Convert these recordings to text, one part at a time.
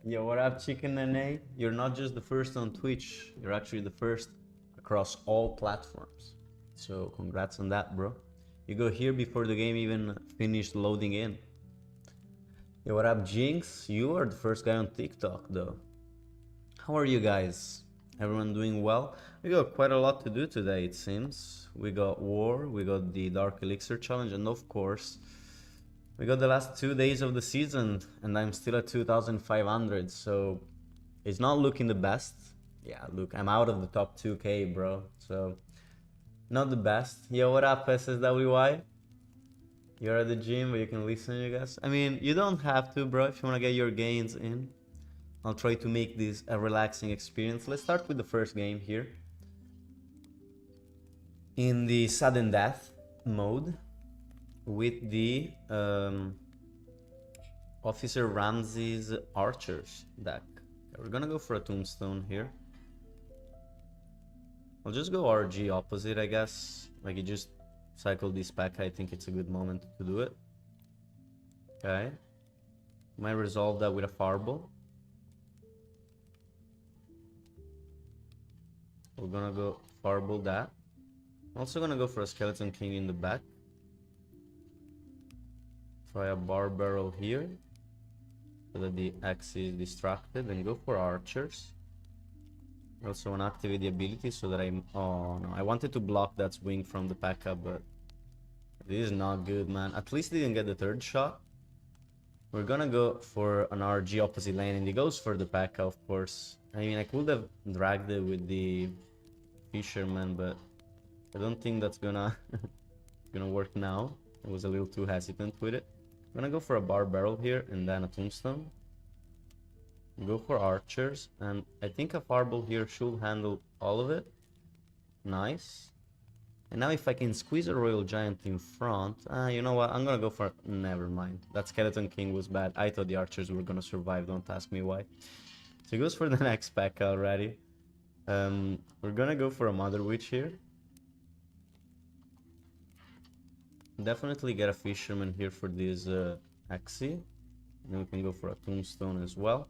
Yo, what up, Chicken Nene? You're not just the first on Twitch, you're actually the first across all platforms. So, congrats on that, bro. You go here before the game even finished loading in. Yo, what up, Jinx? You are the first guy on TikTok, though. How are you guys? Everyone doing well? We got quite a lot to do today, it seems. We got War, we got the Dark Elixir Challenge, and of course, we got the last 2 days of the season, and I'm still at 2,500, so it's not looking the best. Yeah, look, I'm out of the top 2K, bro, so not the best. Yo, what up, SSWY? You're at the gym, but you can listen, you guys. I mean, you don't have to, bro, if you want to get your gains in. I'll try to make this a relaxing experience. Let's start with the first game here. In the sudden death mode with the Officer Ramsey's Archers deck. Okay, we're gonna go for a Tombstone here. I'll just go RG opposite, I guess. Like, you just cycle this pack. I think it's a good moment to do it. Okay. Might resolve that with a Fireball. We're gonna go Fireball that. I'm also gonna go for a Skeleton King in the back. Try a Bar Barrel here, so that the X is distracted, and go for Archers. I also want to activate the ability so that I'm... Oh no, I wanted to block that swing from the P.E.K.K.A, but this is not good, man. At least he didn't get the third shot. We're gonna go for an RG opposite lane, and he goes for the P.E.K.K.A, of course. I mean, I could have dragged it with the Fisherman, but I don't think that's gonna work now. I was a little too hesitant with it. I'm gonna go for a Bar Barrel here and then a Tombstone. Go for Archers, and I think a Fireball here should handle all of it. Nice. And now if I can squeeze a Royal Giant in front... you know what? I'm gonna go for... Never mind. That Skeleton King was bad. I thought the Archers were gonna survive. Don't ask me why. So he goes for the next P.E.K.K.A already. We're gonna go for a Mother Witch here. Definitely get a Fisherman here for this Axie. Then we can go for a Tombstone as well.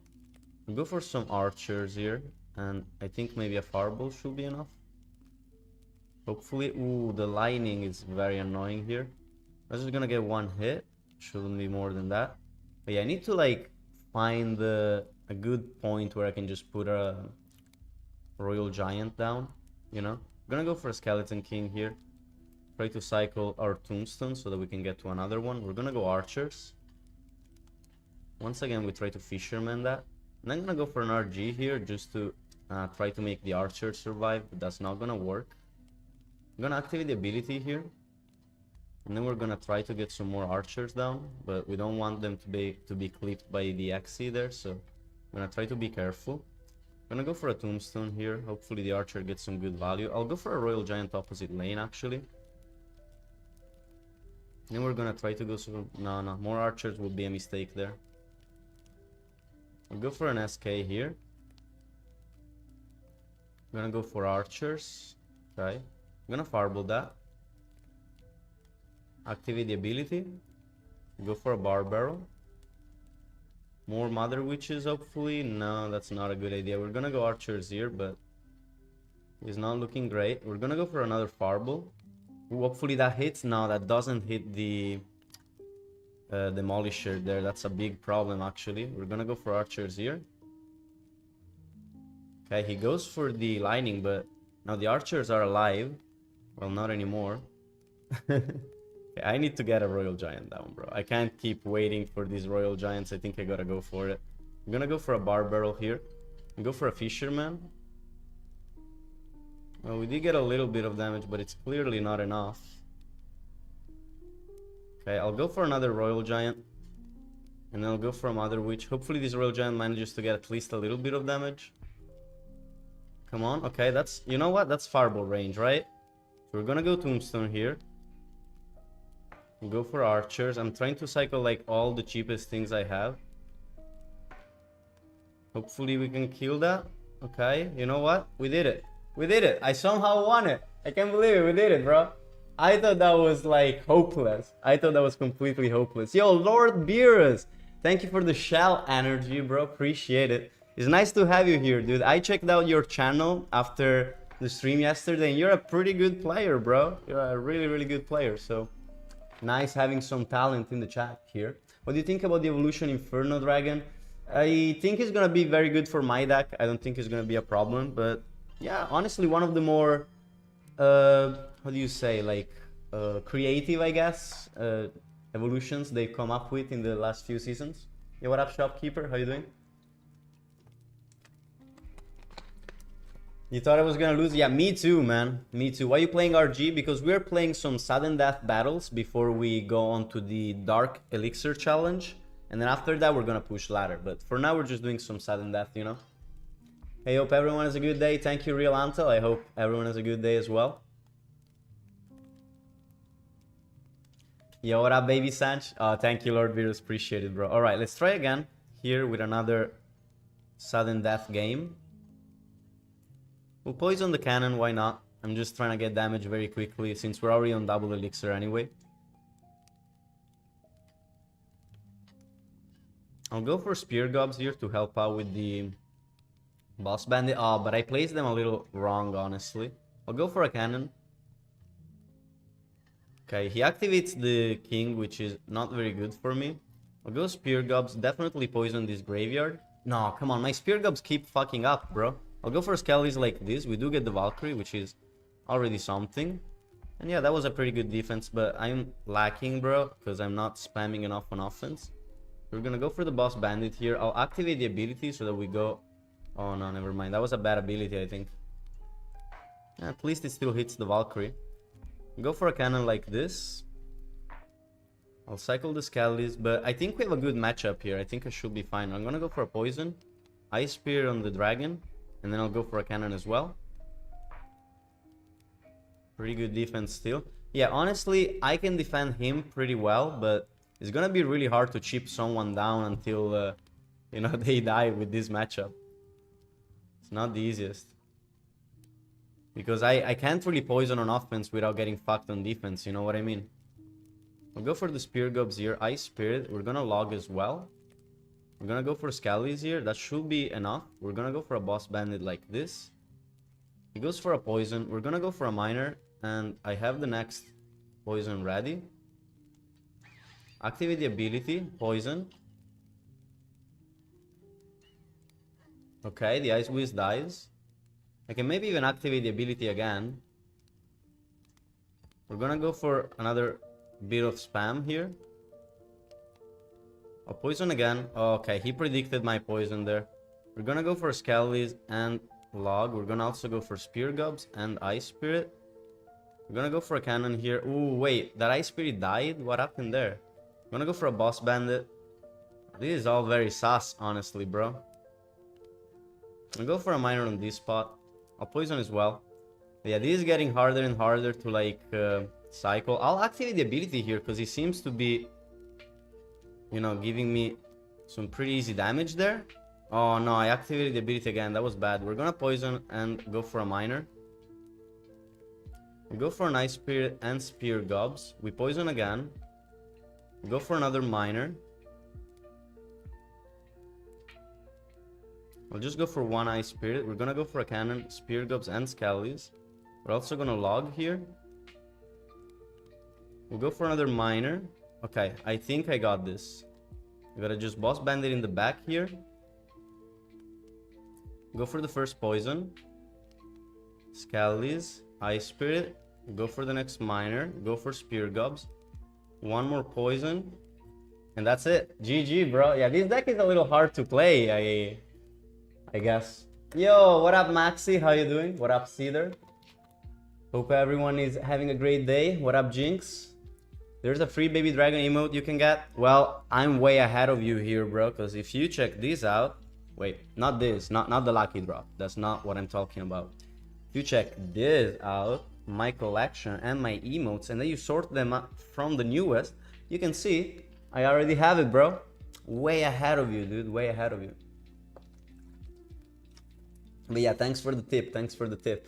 We'll go for some Archers here, and I think maybe a Fireball should be enough. Hopefully. Ooh, the Lightning is very annoying here. I'm just gonna get one hit. Shouldn't be more than that. But yeah, I need to like find a good point where I can just put a Royal Giant down, you know. I'm gonna go for a Skeleton King here. Try to cycle our Tombstone so that we can get to another one. We're gonna go Archers. Once again, we try to Fisherman that. And I'm gonna go for an RG here just to try to make the Archers survive, but that's not gonna work. I'm gonna activate the ability here. And then we're gonna try to get some more Archers down, but we don't want them to be clipped by the Axie there, so I'm gonna try to be careful. I'm gonna go for a Tombstone here. Hopefully the Archer gets some good value. I'll go for a Royal Giant opposite lane, actually. Then we're gonna try to go some... No, more Archers would be a mistake there. I'll go for an SK here. I'm gonna go for Archers. Okay. I'm gonna Fireball that. Activate the ability. Go for a Bar Barrel. More Mother Witches, hopefully. No, that's not a good idea. We're gonna go Archers here, but it's not looking great. We're gonna go for another Fireball. Ooh, hopefully that hits. No, that doesn't hit the Demolisher there. That's a big problem, actually. We're gonna go for Archers here. Okay, he goes for the Lightning, but now the Archers are alive. Well, not anymore. Okay, I need to get a Royal Giant down, bro. I can't keep waiting for these Royal Giants. I think I gotta go for it. I'm gonna go for a Bar Barrel here. And go for a Fisherman. Well, we did get a little bit of damage, but it's clearly not enough. Okay, I'll go for another Royal Giant. And then I'll go for a Mother Witch. Hopefully this Royal Giant manages to get at least a little bit of damage. Come on. Okay, that's... You know what? That's Fireball range, right? So we're gonna go Tombstone here. We'll go for Archers. I'm trying to cycle like all the cheapest things I have. Hopefully we can kill that. Okay, you know what? We did it. We did it. I somehow won it. I can't believe it. We did it, bro. I thought that was like hopeless. I thought that was completely hopeless. Yo, Lord Beerus, Thank you for the shell energy, bro. Appreciate it. It's nice to have you here, dude. I checked out your channel after the stream yesterday, and you're a pretty good player, bro. You're a really, really good player. So nice having some talent in the chat here. What do you think about the evolution Inferno Dragon? I think it's gonna be very good for my deck. I don't think it's gonna be a problem, but yeah, honestly, one of the more how do you say, like creative, I guess, evolutions they've come up with in the last few seasons. Yeah, what up, shopkeeper? How you doing? You thought I was gonna lose? Yeah, me too, man. Me too. Why are you playing RG? Because we're playing some sudden death battles before we go on to the Dark Elixir challenge. And then after that, we're gonna push ladder. But for now, we're just doing some sudden death, you know? Hey, hope everyone has a good day. Thank you, Real Antel. I hope everyone has a good day as well. Yo, what up, baby Sanch? Thank you, Lord Virus. Appreciate it, bro. All right, let's try again here with another sudden death game. We'll poison the cannon, why not? I'm just trying to get damage very quickly since we're already on double elixir anyway. I'll go for spear gobs here to help out with the boss bandit. Oh, but I placed them a little wrong, honestly. I'll go for a cannon. Okay, he activates the king, which is not very good for me. I'll go spear gobs, definitely poison this graveyard. No, come on, my spear gobs keep fucking up, bro. I'll go for skellies like this. We do get the Valkyrie, which is already something. And yeah, that was a pretty good defense, but I'm lacking, bro, because I'm not spamming enough on offense. We're gonna go for the boss bandit here. I'll activate the ability so that we go... Oh no, never mind. That was a bad ability, I think. Yeah, at least it still hits the Valkyrie. Go for a cannon like this. I'll cycle the skellies, but I think we have a good matchup here. I think I should be fine. I'm gonna go for a poison. Ice spear on the dragon. And then I'll go for a cannon as well. Pretty good defense still. Yeah, honestly, I can defend him pretty well, but it's gonna be really hard to chip someone down until, you know, they die with this matchup. It's not the easiest. Because I can't really poison on offense without getting fucked on defense, you know what I mean? I'll go for the spear gobs here. Ice spirit, we're gonna log as well. We're gonna go for skellies here. That should be enough. We're gonna go for a boss bandit like this. He goes for a poison. We're gonna go for a miner. And I have the next poison ready. Activate the ability. Poison. Okay, the Ice Whiz dies. I can maybe even activate the ability again. We're gonna go for another bit of spam here. I'll poison again. Okay, he predicted my poison there. We're gonna go for skellies and log. We're gonna also go for spear gobs and ice spirit. We're gonna go for a cannon here. Ooh, wait, that ice spirit died? What happened there? I'm gonna go for a boss bandit. This is all very sus, honestly, bro. I'll go for a miner on this spot. I'll poison as well. Yeah, this is getting harder and harder to like cycle. I'll activate the ability here because he seems to be, you know, giving me some pretty easy damage there. Oh no, I activated the ability again. That was bad. We're gonna poison and go for a miner. We go for an ice spirit and spear gobs. We poison again. We go for another miner. We'll just go for one ice spirit. We're gonna go for a cannon, spear gobs and skellies. We're also gonna log here. We'll go for another miner. Okay, I think I got this. We gotta just boss bandit in the back here. Go for the first poison. Skellies, ice spirit. Go for the next miner. Go for spear gobs. One more poison. And that's it. GG, bro. Yeah, this deck is a little hard to play, I guess. Yo, what up, Maxi? How you doing? What up, Cedar? Hope everyone is having a great day. What up, Jinx? There's a free baby dragon emote you can get. Well, I'm way ahead of you here, bro, because if you check this out... Wait, not this, not the lucky drop. That's not what I'm talking about. If you check this out, my collection and my emotes, and then you sort them up from the newest, you can see I already have it, bro. Way ahead of you, dude. Way ahead of you. But yeah, thanks for the tip. Thanks for the tip.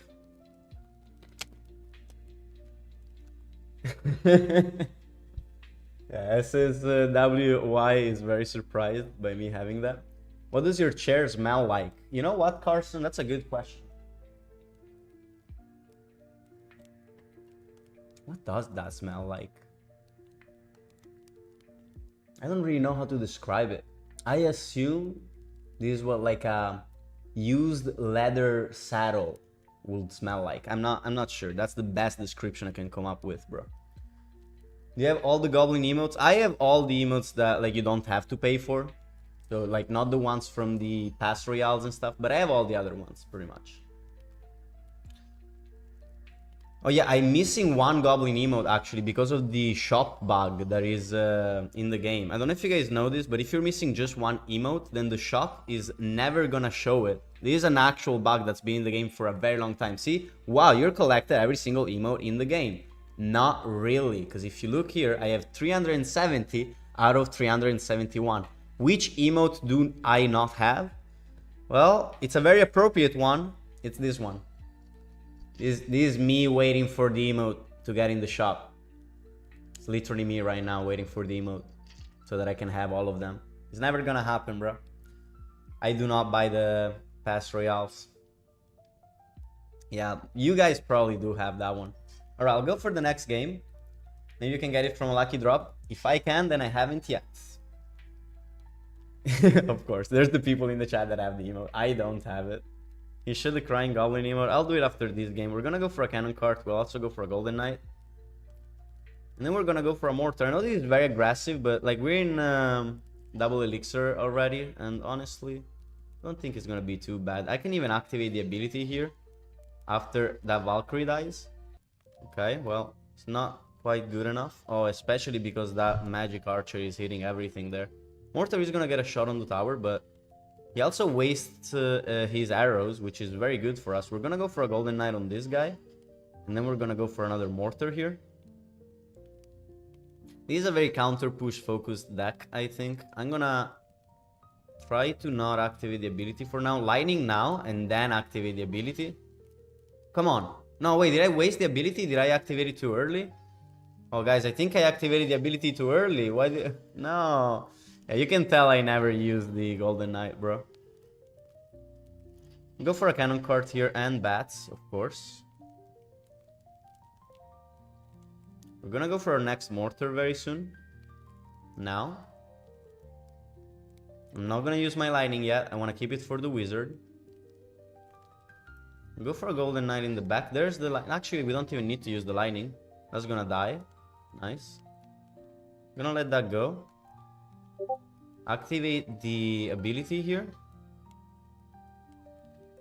Yeah, SSWY is very surprised by me having that. What does your chair smell like? You know what, Carson? That's a good question. What does that smell like? I don't really know how to describe it. I assume this is what like a used leather saddle would smell like. I'm not sure. That's the best description I can come up with, bro. Do you have all the goblin emotes? I have all the emotes that like you don't have to pay for. So like not the ones from the pass royales and stuff, but I have all the other ones pretty much. Oh yeah, I'm missing one goblin emote actually because of the shop bug that is in the game. I don't know if you guys know this, but if you're missing just one emote, then the shop is never gonna show it. This is an actual bug that's been in the game for a very long time. See? Wow, you're collected every single emote in the game. Not really, because if you look here, I have 370 out of 371. Which emote do I not have? Well, it's a very appropriate one. It's this one. This is me waiting for the emote to get in the shop. It's literally me right now waiting for the emote so that I can have all of them. It's never gonna happen, bro. I do not buy the pass royales. Yeah, you guys probably do have that one. Alright, I'll go for the next game. Maybe you can get it from a lucky drop. If I can, then I haven't yet. Of course, there's the people in the chat that have the emote. I don't have it. You should the crying goblin emote. I'll do it after this game. We're gonna go for a cannon cart. We'll also go for a golden knight. And then we're gonna go for a mortar. I know this is very aggressive, but like we're in double elixir already. And honestly, I don't think it's gonna be too bad. I can even activate the ability here after that Valkyrie dies. Okay, well, it's not quite good enough. Oh, especially because that magic archer is hitting everything there. Mortar is gonna get a shot on the tower, but he also wastes his arrows, which is very good for us. We're gonna go for a golden knight on this guy. And then we're gonna go for another mortar here. This is a very counter push focused deck, I think. I'm gonna try to not activate the ability for now. Lightning now, and then activate the ability. Come on. No, wait, did I waste the ability? Did I activate it too early? Oh, guys, I think I activated the ability too early. Why did... No. Yeah, you can tell I never used the golden knight, bro. Go for a cannon cart here and bats, of course. We're gonna go for our next mortar very soon. Now. I'm not gonna use my lightning yet. I want to keep it for the wizard. Go for a golden knight in the back. There's the light. Actually, we don't even need to use the lightning. That's gonna die. Nice. Gonna let that go. Activate the ability here.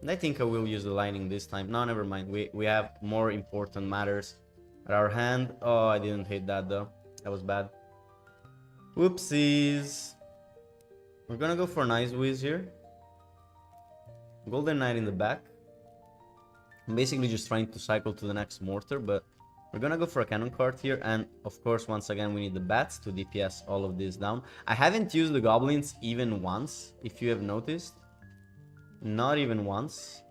And I think I will use the lightning this time. No, never mind. We have more important matters at our hand. Oh, I didn't hit that though. That was bad. Whoopsies. We're gonna go for a nice whiz here. Golden knight in the back. I'm basically just trying to cycle to the next mortar, but we're gonna go for a cannon cart here, and of course, once again, we need the bats to DPS all of this down. I haven't used the goblins even once, if you have noticed. Not even once.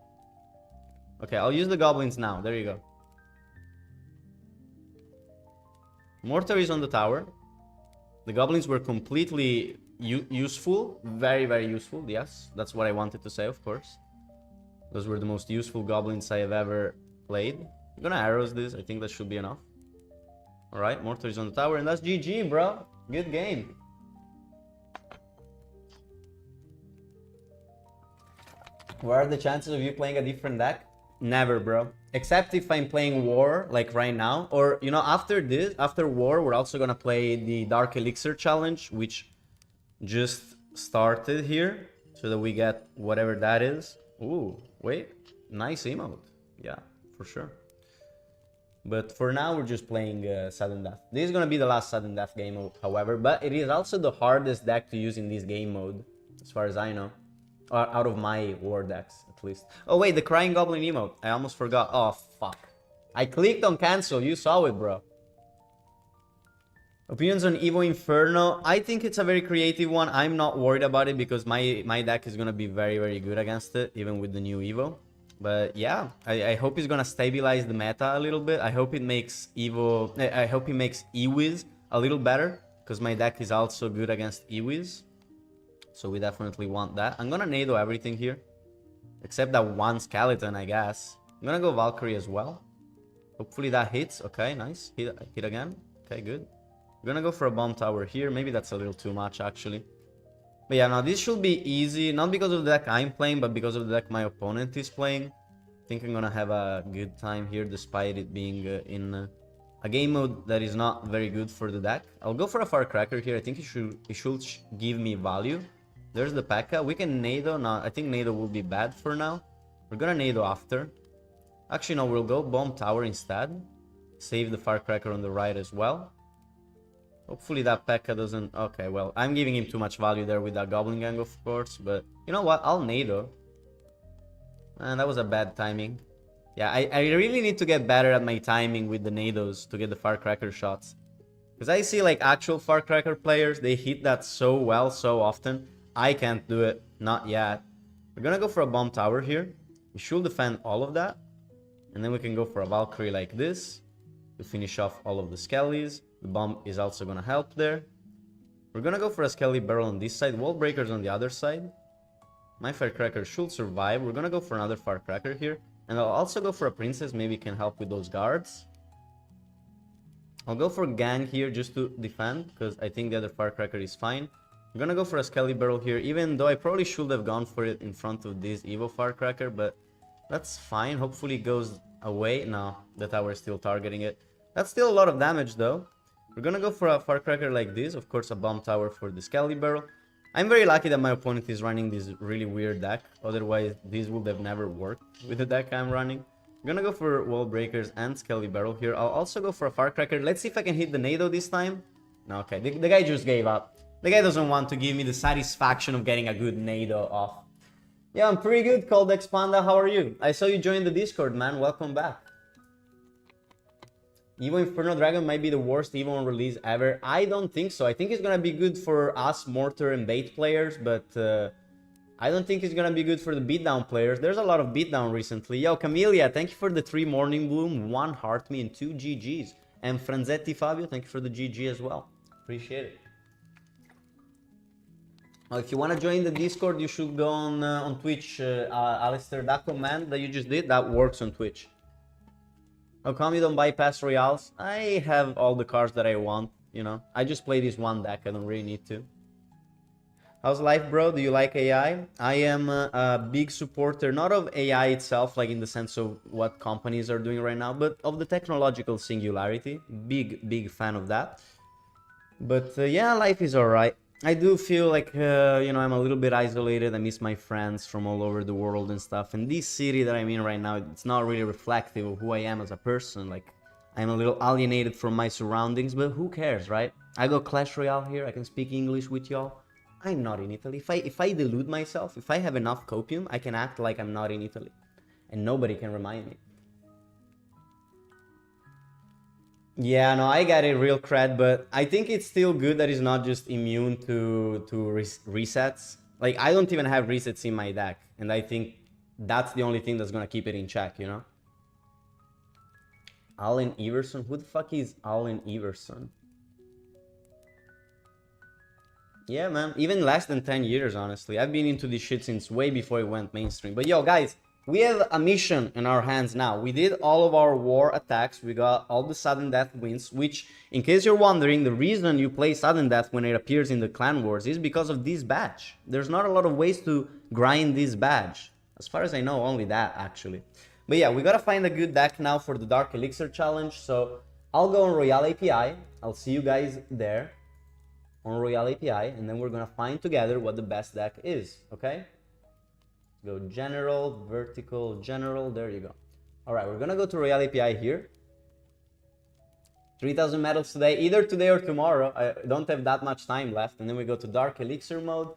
Okay, I'll use the goblins now. There you go. Mortar is on the tower. The goblins were completely useful. Very, very useful. Yes, that's what I wanted to say, of course. Those were the most useful goblins I have ever played. I'm gonna arrows this. I think that should be enough. Alright, Mortar is on the tower, and that's GG, bro. Good game. What are the chances of you playing a different deck? Never, bro. Except if I'm playing War, like right now. Or, you know, after this, after War, we're also gonna play the Dark Elixir Challenge, which just started here. So that we get whatever that is. Ooh, wait. Nice emote. Yeah, for sure. But for now, we're just playing Sudden Death. This is gonna be the last Sudden Death game, however. But it is also the hardest deck to use in this game mode, as far as I know. Out of my war decks, at least. Oh, wait, the Crying Goblin emote. I almost forgot. Oh, fuck. I clicked on cancel. You saw it, bro. Opinions on Evo Inferno. I think it's a very creative one. I'm not worried about it because my deck is going to be very, very good against it, even with the new Evo. But yeah, I hope it's going to stabilize the meta a little bit. I hope it makes Evo... I hope it makes Ewiz a little better. because my deck is also good against Iwis. So we definitely want that. I'm gonna Nado everything here, except that one skeleton, I guess. I'm gonna go Valkyrie as well. Hopefully that hits. Okay, nice. Hit again. Okay, good. I'm gonna go for a bomb tower here. Maybe that's a little too much, actually. But yeah, now this should be easy. Not because of the deck I'm playing, but because of the deck my opponent is playing. I think I'm gonna have a good time here, despite it being in a game mode that is not very good for the deck. I'll go for a Firecracker here. I think it should give me value. There's the P.E.K.K.A. We can Nado. No, I think Nado will be bad for now. We're gonna Nado after. Actually, no, we'll go Bomb Tower instead. Save the Firecracker on the right as well. Hopefully that P.E.K.K.A. doesn't... Okay, well, I'm giving him too much value there with that Goblin Gang, of course. But you know what? I'll Nado. And that was a bad timing. Yeah, I really need to get better at my timing with the Nados to get the Firecracker shots. Because I see like actual Firecracker players, they hit that so well, so often. I can't do it. Not yet. We're gonna go for a Bomb Tower here. We should defend all of that. And then we can go for a Valkyrie like this to finish off all of the Skellies. The bomb is also gonna help there. We're gonna go for a Skelly Barrel on this side. Wall Breakers on the other side. My Firecracker should survive. We're gonna go for another Firecracker here. And I'll also go for a Princess. Maybe can help with those guards. I'll go for Gang here just to defend, because I think the other Firecracker is fine. I'm gonna go for a Skelly Barrel here, even though I probably should have gone for it in front of this Evo Firecracker, but that's fine. Hopefully it goes away. No, the tower is still targeting it. That's still a lot of damage though. We're gonna go for a Firecracker like this. Of course, a Bomb Tower for the Skelly Barrel. I'm very lucky that my opponent is running this really weird deck. Otherwise, this would have never worked with the deck I'm running. I'm gonna go for Wall Breakers and Skelly Barrel here. I'll also go for a Firecracker. Let's see if I can hit the Nado this time. No, okay. The guy just gave up. The guy doesn't want to give me the satisfaction of getting a good Nado off. Yeah, I'm pretty good, Coldex Panda. How are you? I saw you join the Discord, man. Welcome back. Evo Inferno Dragon might be the worst Evo on release ever. I don't think so. I think it's gonna be good for us Mortar and Bait players, but I don't think it's gonna be good for the beatdown players. There's a lot of beatdown recently. Yo, Camellia, thank you for the 3 Morning Bloom, 1 Heart Me, and 2 GGs. And Franzetti Fabio, thank you for the GG as well. Appreciate it. If you want to join the Discord, you should go on Twitch, Alistair. That command that you just did, that works on Twitch. How come you don't bypass Royals? I have all the cards that I want, you know. I just play this one deck, I don't really need to. How's life, bro? Do you like AI? I am a big supporter, not of AI itself, like in the sense of what companies are doing right now, but of the technological singularity. Big fan of that. But yeah, life is alright. I do feel like, you know, I'm a little bit isolated. I miss my friends from all over the world and stuff. And this city that I'm in right now, it's not really reflective of who I am as a person. Like, I'm a little alienated from my surroundings, but who cares, right? I go Clash Royale here. I can speak English with y'all. I'm not in Italy. If I delude myself, if I have enough copium, I can act like I'm not in Italy. And nobody can remind me. Yeah, no, I got it, real cred, but I think it's still good that it's not just immune to resets. Like, I don't even have resets in my deck, and I think that's the only thing that's gonna keep it in check, you know? Allen Iverson? Who the fuck is Allen Iverson? Yeah, man, even less than 10 years, honestly. I've been into this shit since way before it went mainstream. But yo, guys, we have a mission in our hands now. We did all of our war attacks. We got all the sudden death wins, which, in case you're wondering, the reason you play sudden death when it appears in the clan wars is because of this badge. There's not a lot of ways to grind this badge. As far as I know, only that, actually. But yeah, we gotta find a good deck now for the Dark Elixir challenge. So I'll go on Royale API. I'll see you guys there on Royale API, and then we're gonna find together what the best deck is, okay? Go general, vertical, general, there you go. All right, we're gonna go to Royale API here. 3,000 medals today, either today or tomorrow. I don't have that much time left. And then we go to Dark Elixir mode.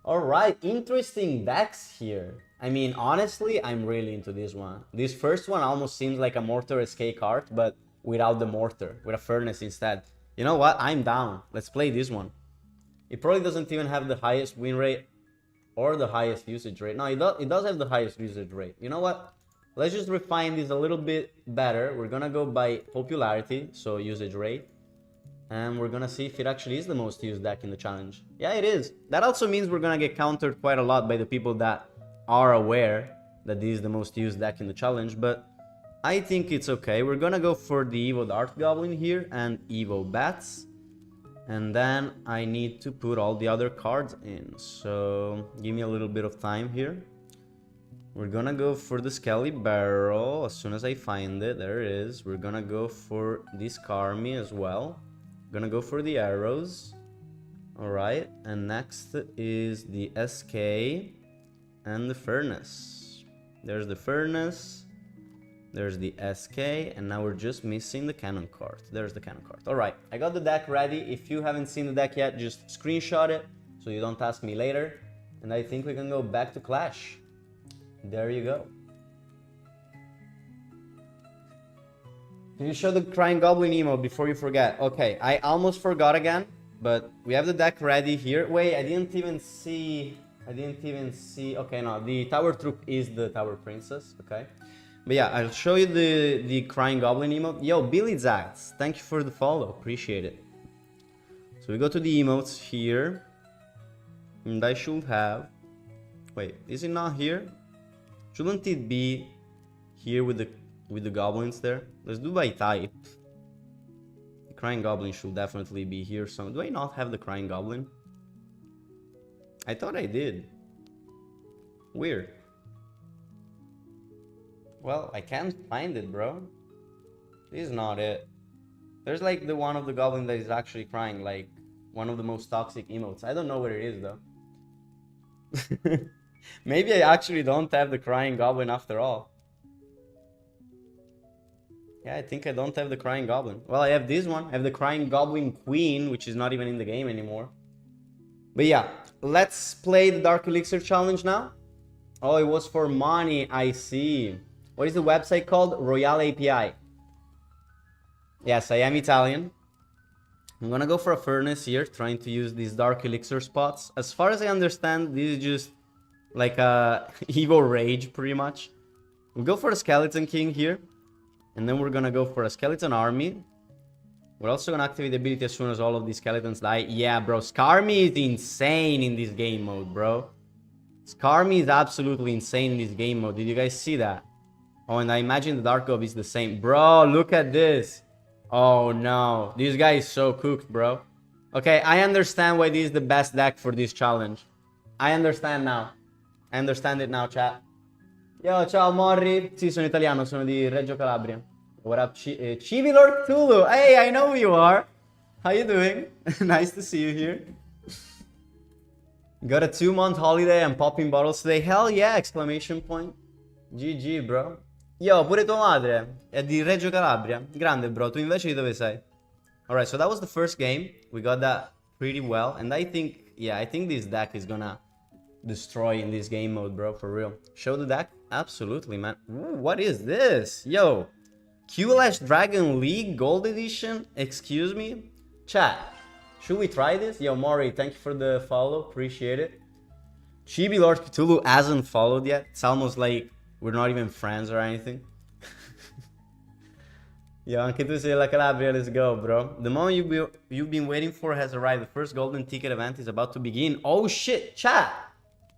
All right, interesting decks here. I mean, honestly, I'm really into this one. This first one almost seems like a Mortar SK card, but without the Mortar, with a Furnace instead. You know what? I'm down. Let's play this one. It probably doesn't even have the highest win rate or the highest usage rate. No, it does have the highest usage rate. You know what? Let's just refine this a little bit better. We're gonna go by popularity, so usage rate. And we're gonna see if it actually is the most used deck in the challenge. Yeah, it is. That also means we're gonna get countered quite a lot by the people that are aware that this is the most used deck in the challenge, but I think it's okay. We're gonna go for the Evo Dart Goblin here and Evo Bats. And then I need to put all the other cards in. So give me a little bit of time here. We're gonna go for the Skelly Barrel as soon as I find it. There it is. We're gonna go for this Carmi as well. Gonna go for the arrows. Alright, and next is the SK and the Furnace. There's the Furnace. There's the SK, and now we're just missing the Cannon card. There's the Cannon card. Alright, I got the deck ready. If you haven't seen the deck yet, just screenshot it so you don't ask me later. And I think we can go back to Clash. There you go. Can you show the Crying Goblin emote before you forget? Okay, I almost forgot again, but we have the deck ready here. Wait, I didn't even see... Okay, no, the Tower Troop is the Tower Princess, okay. But yeah, I'll show you the Crying Goblin emote. Yo, Billy Zats, thank you for the follow, appreciate it. So we go to the emotes here, and I should have... Wait, is it not here? Shouldn't it be here with the goblins there? Let's do by type. The Crying Goblin should definitely be here. So do I not have the Crying Goblin? I thought I did. Weird. Well, I can't find it, bro. This is not it. There's like the one of the goblin that is actually crying, like one of the most toxic emotes. I don't know what it is though. Maybe I actually don't have the Crying Goblin after all. Yeah, I think I don't have the Crying Goblin. Well, I have this one. I have the Crying Goblin Queen, which is not even in the game anymore. But yeah, let's play the Dark Elixir Challenge now. Oh, it was for money. I see. What is the website called? Royale API. Yes, I am Italian. I'm gonna go for a Furnace here, trying to use these Dark Elixir spots. As far as I understand, this is just like a Evo Rage, pretty much. We'll go for a Skeleton King here. And then we're gonna go for a Skeleton Army. We're also gonna activate the ability as soon as all of these skeletons die. Yeah, bro, Skarmy is insane in this game mode, bro. Skarmy is absolutely insane in this game mode. Did you guys see that? Oh, and I imagine the Dark Gob is the same. Bro, look at this. Oh, no. This guy is so cooked, bro. Okay, I understand why this is the best deck for this challenge. I understand now. I understand it now, chat. Yo, ciao Morri. Sì, sono italiano, sono di Reggio Calabria. What up, Chivilord Tulu? Hey, I know who you are. How you doing? Nice to see you here. Got a 2-month holiday. I'm popping bottles today. Hell yeah! Exclamation point. GG, bro. Yo, pure tua madre è di Reggio Calabria. Grande, bro. Tu invece di dove sei? Alright, so that was the first game. We got that pretty well. And I think, yeah, I think this deck is gonna destroy in this game mode, bro. For real. Show the deck? Absolutely, man. Ooh, what is this? Yo. QLash Dragon League Gold Edition? Excuse me? Chat. Should we try this? Yo, Maury, thank you for the follow. Appreciate it. Chibi Lord Cthulhu hasn't followed yet. It's almost like we're not even friends or anything. Yo, anche tu sei della Calabria. Let's go, bro. The moment you've been waiting for has arrived. The first golden ticket event is about to begin. Oh, shit. Chat.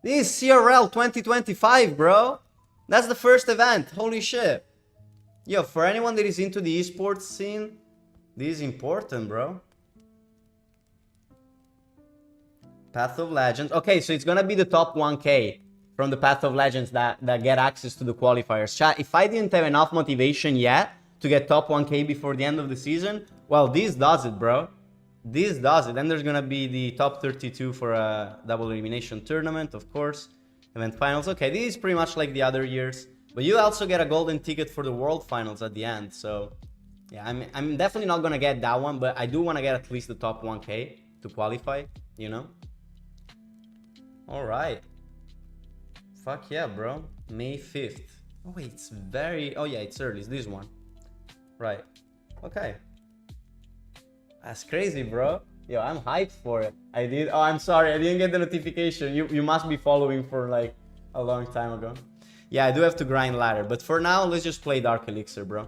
This is CRL 2025, bro. That's the first event. Holy shit. Yo, for anyone that is into the esports scene, this is important, bro. Path of Legends. Okay, so it's gonna be the top 1k from the Path of Legends that get access to the qualifiers. Chat, if I didn't have enough motivation yet to get top 1k before the end of the season, well, this does it, bro. This does it. Then there's gonna be the top 32 for a double elimination tournament, of course. Event finals. Okay, this is pretty much like the other years. But you also get a golden ticket for the world finals at the end. So, yeah, I'm definitely not gonna get that one, but I do want to get at least the top 1k to qualify, you know? Alright. Fuck yeah, bro. May 5th. Oh, wait, it's very... Oh, yeah, it's early. It's this one. Right. Okay. That's crazy, bro. Yo, I'm hyped for it. I did... Oh, I'm sorry. I didn't get the notification. You must be following for, like, a long time ago. Yeah, I do have to grind ladder. But for now, let's just play Dark Elixir, bro.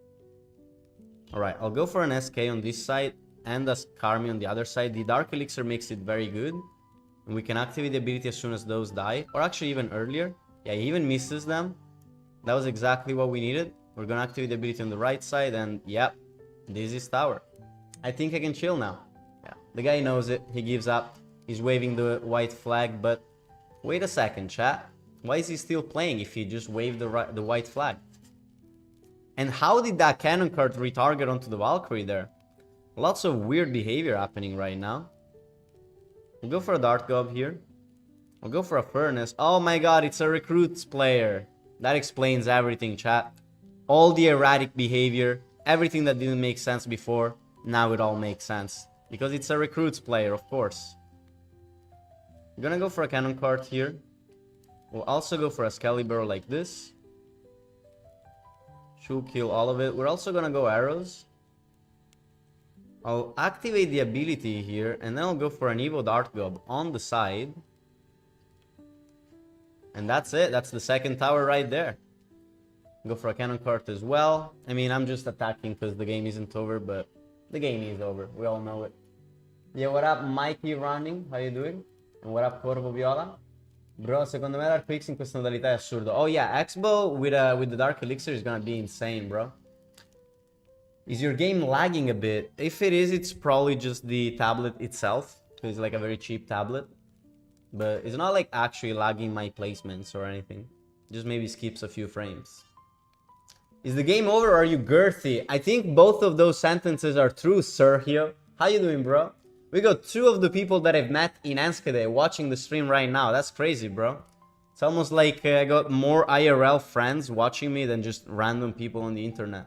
Alright, I'll go for an SK on this side and a Karmi on the other side. The Dark Elixir makes it very good. And we can activate the ability as soon as those die. Or actually even earlier. Yeah, he even misses them. That was exactly what we needed. We're gonna activate the ability on the right side and yep, this is tower. I think I can chill now. Yeah, the guy knows it. He gives up. He's waving the white flag, but wait a second, chat. Why is he still playing if he just waved the white flag? And how did that cannon card retarget onto the Valkyrie there? Lots of weird behavior happening right now. We'll go for a Dart Gob here. We'll go for a Furnace. Oh my god, it's a Recruits player. That explains everything, chat. All the erratic behavior, everything that didn't make sense before, now it all makes sense. Because it's a Recruits player, of course. We're gonna go for a cannon card here. We'll also go for a Excalibur like this. Should kill all of it. We're also gonna go arrows. I'll activate the ability here, and then I'll go for an Evo Dart Gob on the side. And that's it. That's the second tower right there. Go for a cannon cart as well. I mean, I'm just attacking because the game isn't over, but the game is over. We all know it. Yeah, what up, Mikey Running? How you doing? And what up, Corvo Viola? Bro, secondo me l'Arc X in questa modalità è assurdo. Oh yeah, Exbo with the Dark Elixir is gonna be insane, bro. Is your game lagging a bit? If it is, it's probably just the tablet itself. It's like a very cheap tablet. But it's not like actually lagging my placements or anything. Just maybe skips a few frames. Is the game over or are you girthy? I think both of those sentences are true, Sergio. How you doing, bro? We got two of the people that I've met in Enschede watching the stream right now. That's crazy, bro. It's almost like I got more IRL friends watching me than just random people on the internet.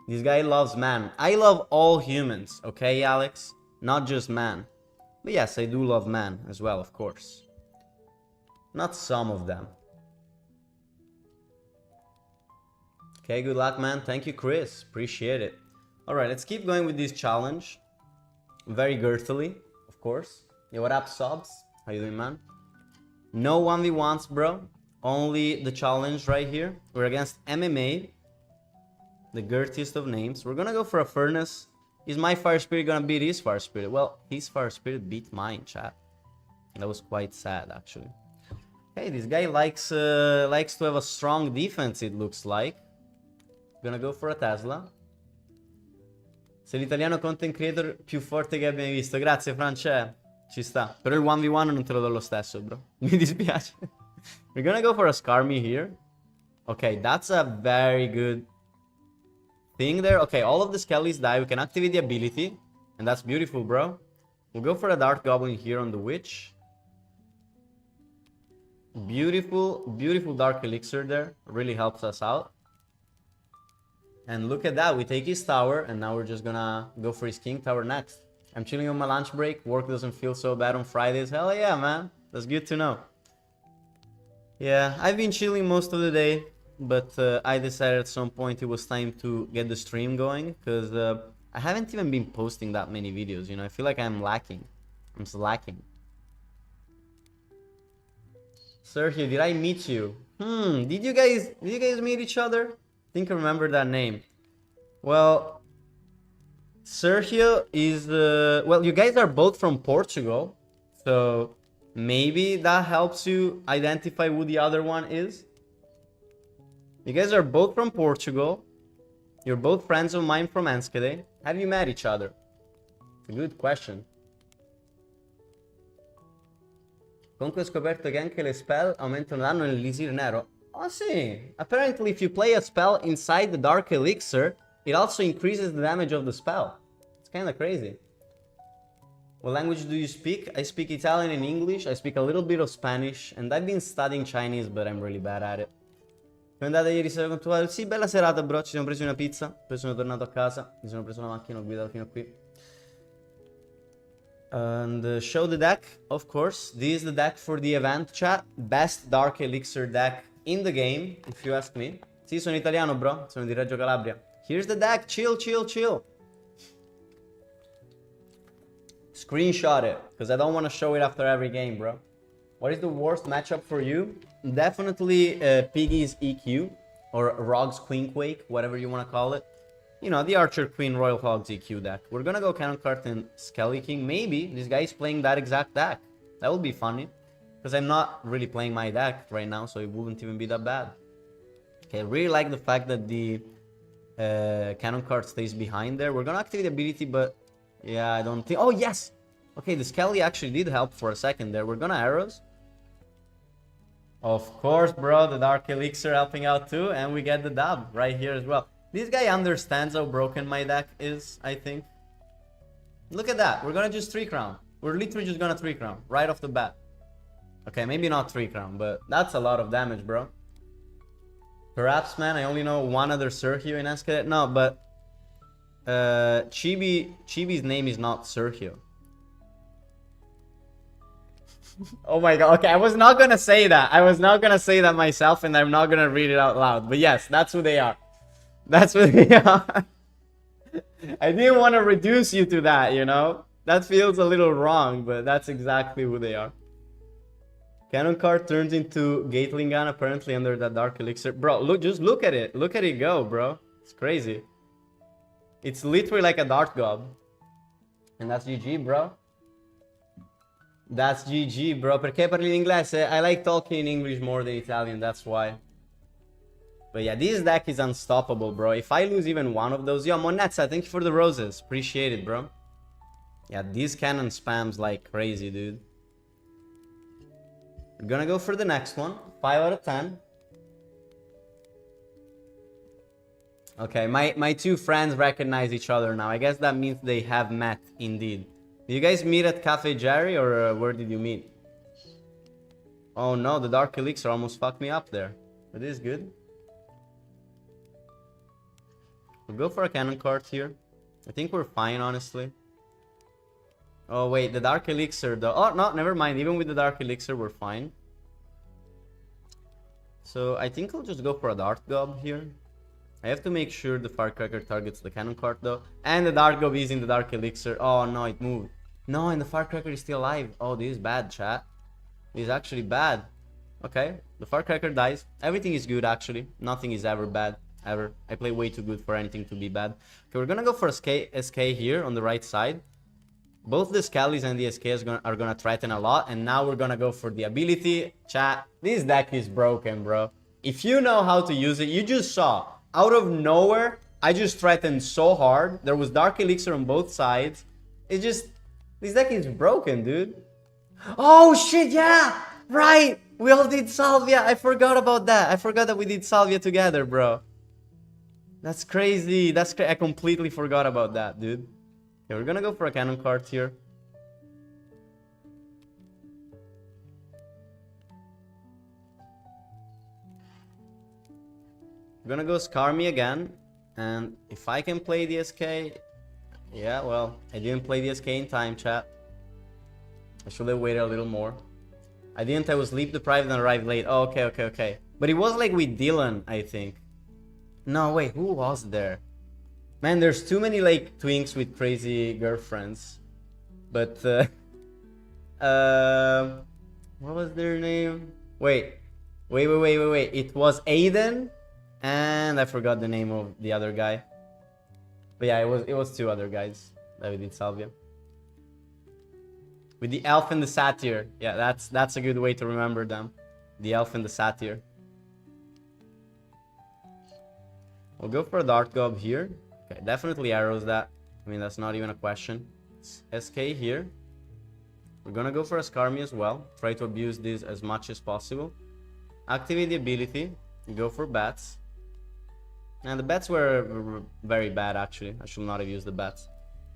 This guy loves man. I love all humans, okay, Alex? Not just man. But yes, I do love man as well, of course. Not some of them. Okay, good luck, man. Thank you, Chris. Appreciate it. Alright, let's keep going with this challenge. Very girthily, of course. Yeah, what up, subs? How you doing, man? No 1v1s, bro. Only the challenge right here. We're against MMA. The girthiest of names. We're gonna go for a Furnace. Is my Fire Spirit gonna beat his Fire Spirit? Well, his Fire Spirit beat mine, chat. That was quite sad, actually. Hey, this guy likes to have a strong defense, it looks like. Gonna go for a Tesla. Sei l'italiano content creator più forte che abbiamo visto. Grazie, France. Ci sta. Però il 1v1 non te lo do lo stesso, bro. Mi dispiace. We're gonna go for a Skarmy here. Okay, that's a very good thing there. Okay, all of the Skellies die. We can activate the ability. And that's beautiful, bro. We'll go for a Dark Goblin here on the Witch. Beautiful, beautiful Dark Elixir there. Really helps us out. And look at that, we take his tower, and now we're just gonna go for his king tower next. I'm chilling on my lunch break, work doesn't feel so bad on Fridays. Hell yeah, man, that's good to know. Yeah, I've been chilling most of the day, but I decided at some point it was time to get the stream going, because I haven't even been posting that many videos, you know, I feel like I'm lacking. I'm slacking. Sergio, did I meet you? Did you guys meet each other? I think I remember that name. Well, Sergio is well, you guys are both from Portugal, so maybe that helps you identify who the other one is. You guys are both from Portugal. You're both friends of mine from Enschede. Have you met each other? It's a good question. Comunque ho scoperto che anche le spell aumentano danno nell'elixir nero. Oh, see. Apparently, if you play a spell inside the Dark Elixir, it also increases the damage of the spell. It's kind of crazy. What language do you speak? I speak Italian and English. I speak a little bit of Spanish. And I've been studying Chinese, but I'm really bad at it. Come è andata ieri sera con tuo... Sì, bella serata, bro. Ci siamo presi una pizza. Poi sono tornato a casa. Mi sono preso una macchina, ho guidato fino a qui. And show the deck, of course. This is the deck for the event, chat. Best Dark Elixir deck in the game, if you ask me. Sì, sono italiano, bro. Sono di Reggio Calabria. Here's the deck. Chill, chill, chill. Screenshot it, because I don't want to show it after every game, bro. What is the worst matchup for you? Definitely Piggy's EQ. or Rogue's Queen Quake, whatever you want to call it. You know, the Archer Queen Royal Hogs EQ deck. We're gonna go Cannon Cart and Skelly King. Maybe this guy's playing that exact deck. That would be funny. Because I'm not really playing my deck right now, so it wouldn't even be that bad. Okay, I really like the fact that the Cannon Cart stays behind there. We're gonna activate the ability, but yeah, I don't think... Oh, yes! Okay, the Skelly actually did help for a second there. We're gonna Arrows. Of course, bro, the Dark Elixir helping out too, and we get the dub right here as well. This guy understands how broken my deck is, I think. Look at that. We're gonna just 3-crown. We're literally just gonna 3-crown right off the bat. Okay, maybe not 3-crown, but that's a lot of damage, bro. Perhaps, man, I only know one other Sergio in Escadet. No, but Chibi's name is not Sergio. Oh my god, okay, I was not gonna say that. I was not gonna say that myself, and I'm not gonna read it out loud. But yes, that's who they are. That's what they are. I didn't want to reduce you to that, you know? That feels a little wrong, but that's exactly who they are. Cannon Cart turns into Gatling Gun apparently under that Dark Elixir. Bro, look, just look at it. Look at it go, bro. It's crazy. It's literally like a Dart Gob. And that's GG, bro. That's GG, bro. Perché parli in inglese? I like talking in English more than Italian, that's why. But yeah, this deck is unstoppable, bro. If I lose even one of those... Yo, Monetza, thank you for the roses. Appreciate it, bro. Yeah, these cannon spams like crazy, dude. We're gonna go for the next one. 5 out of 10. Okay, my two friends recognize each other now. I guess that means they have met, indeed. Did you guys meet at Cafe Jerry, or where did you meet? Oh no, the Dark Elixir almost fucked me up there. But it is good. We'll go for a Cannon Cart here. I think we're fine, honestly. Oh wait, the Dark Elixir though. Oh no, never mind. Even with the Dark Elixir, we're fine. So I think I'll just go for a Dart Gob here. I have to make sure the Firecracker targets the Cannon Cart though. And the Dart Gob is in the Dark Elixir. Oh no, it moved. No, and the Firecracker is still alive. Oh, this is bad, chat. This is actually bad. Okay, the Firecracker dies. Everything is good, actually. Nothing is ever bad. Ever. I play way too good for anything to be bad. Okay, we're gonna go for SK here on the right side. Both the Skellies and the SKs are gonna threaten a lot. And now we're gonna go for the ability. Chat, this deck is broken, bro. If you know how to use it, you just saw. Out of nowhere, I just threatened so hard. There was Dark Elixir on both sides. It's just... This deck is broken, dude. Oh, shit, yeah! Right! We all did Salvia. I forgot about that. I forgot that we did Salvia together, bro. That's crazy. I completely forgot about that, dude. Okay, we're gonna go for a Cannon Cart here. We're gonna go Scar Me again. And if I can play the SK... Yeah, well, I didn't play the SK in time, chat. I should have waited a little more. I didn't. I was sleep deprived and arrived late. Oh, okay. But it was like with Dylan, I think. No, wait, who was there? Man, there's too many like twinks with crazy girlfriends. But, what was their name? Wait. It was Aiden, and I forgot the name of the other guy. But yeah, it was two other guys that we did Salvia. With the Elf and the Satyr. Yeah, that's a good way to remember them. The Elf and the Satyr. We'll go for a Dart Gob here. Okay, definitely arrows that. I mean, that's not even a question. SK here. We're gonna go for a Scar Me as well. Try to abuse this as much as possible. Activate the ability. Go for bats. And the bats were very bad, actually. I should not have used the bats.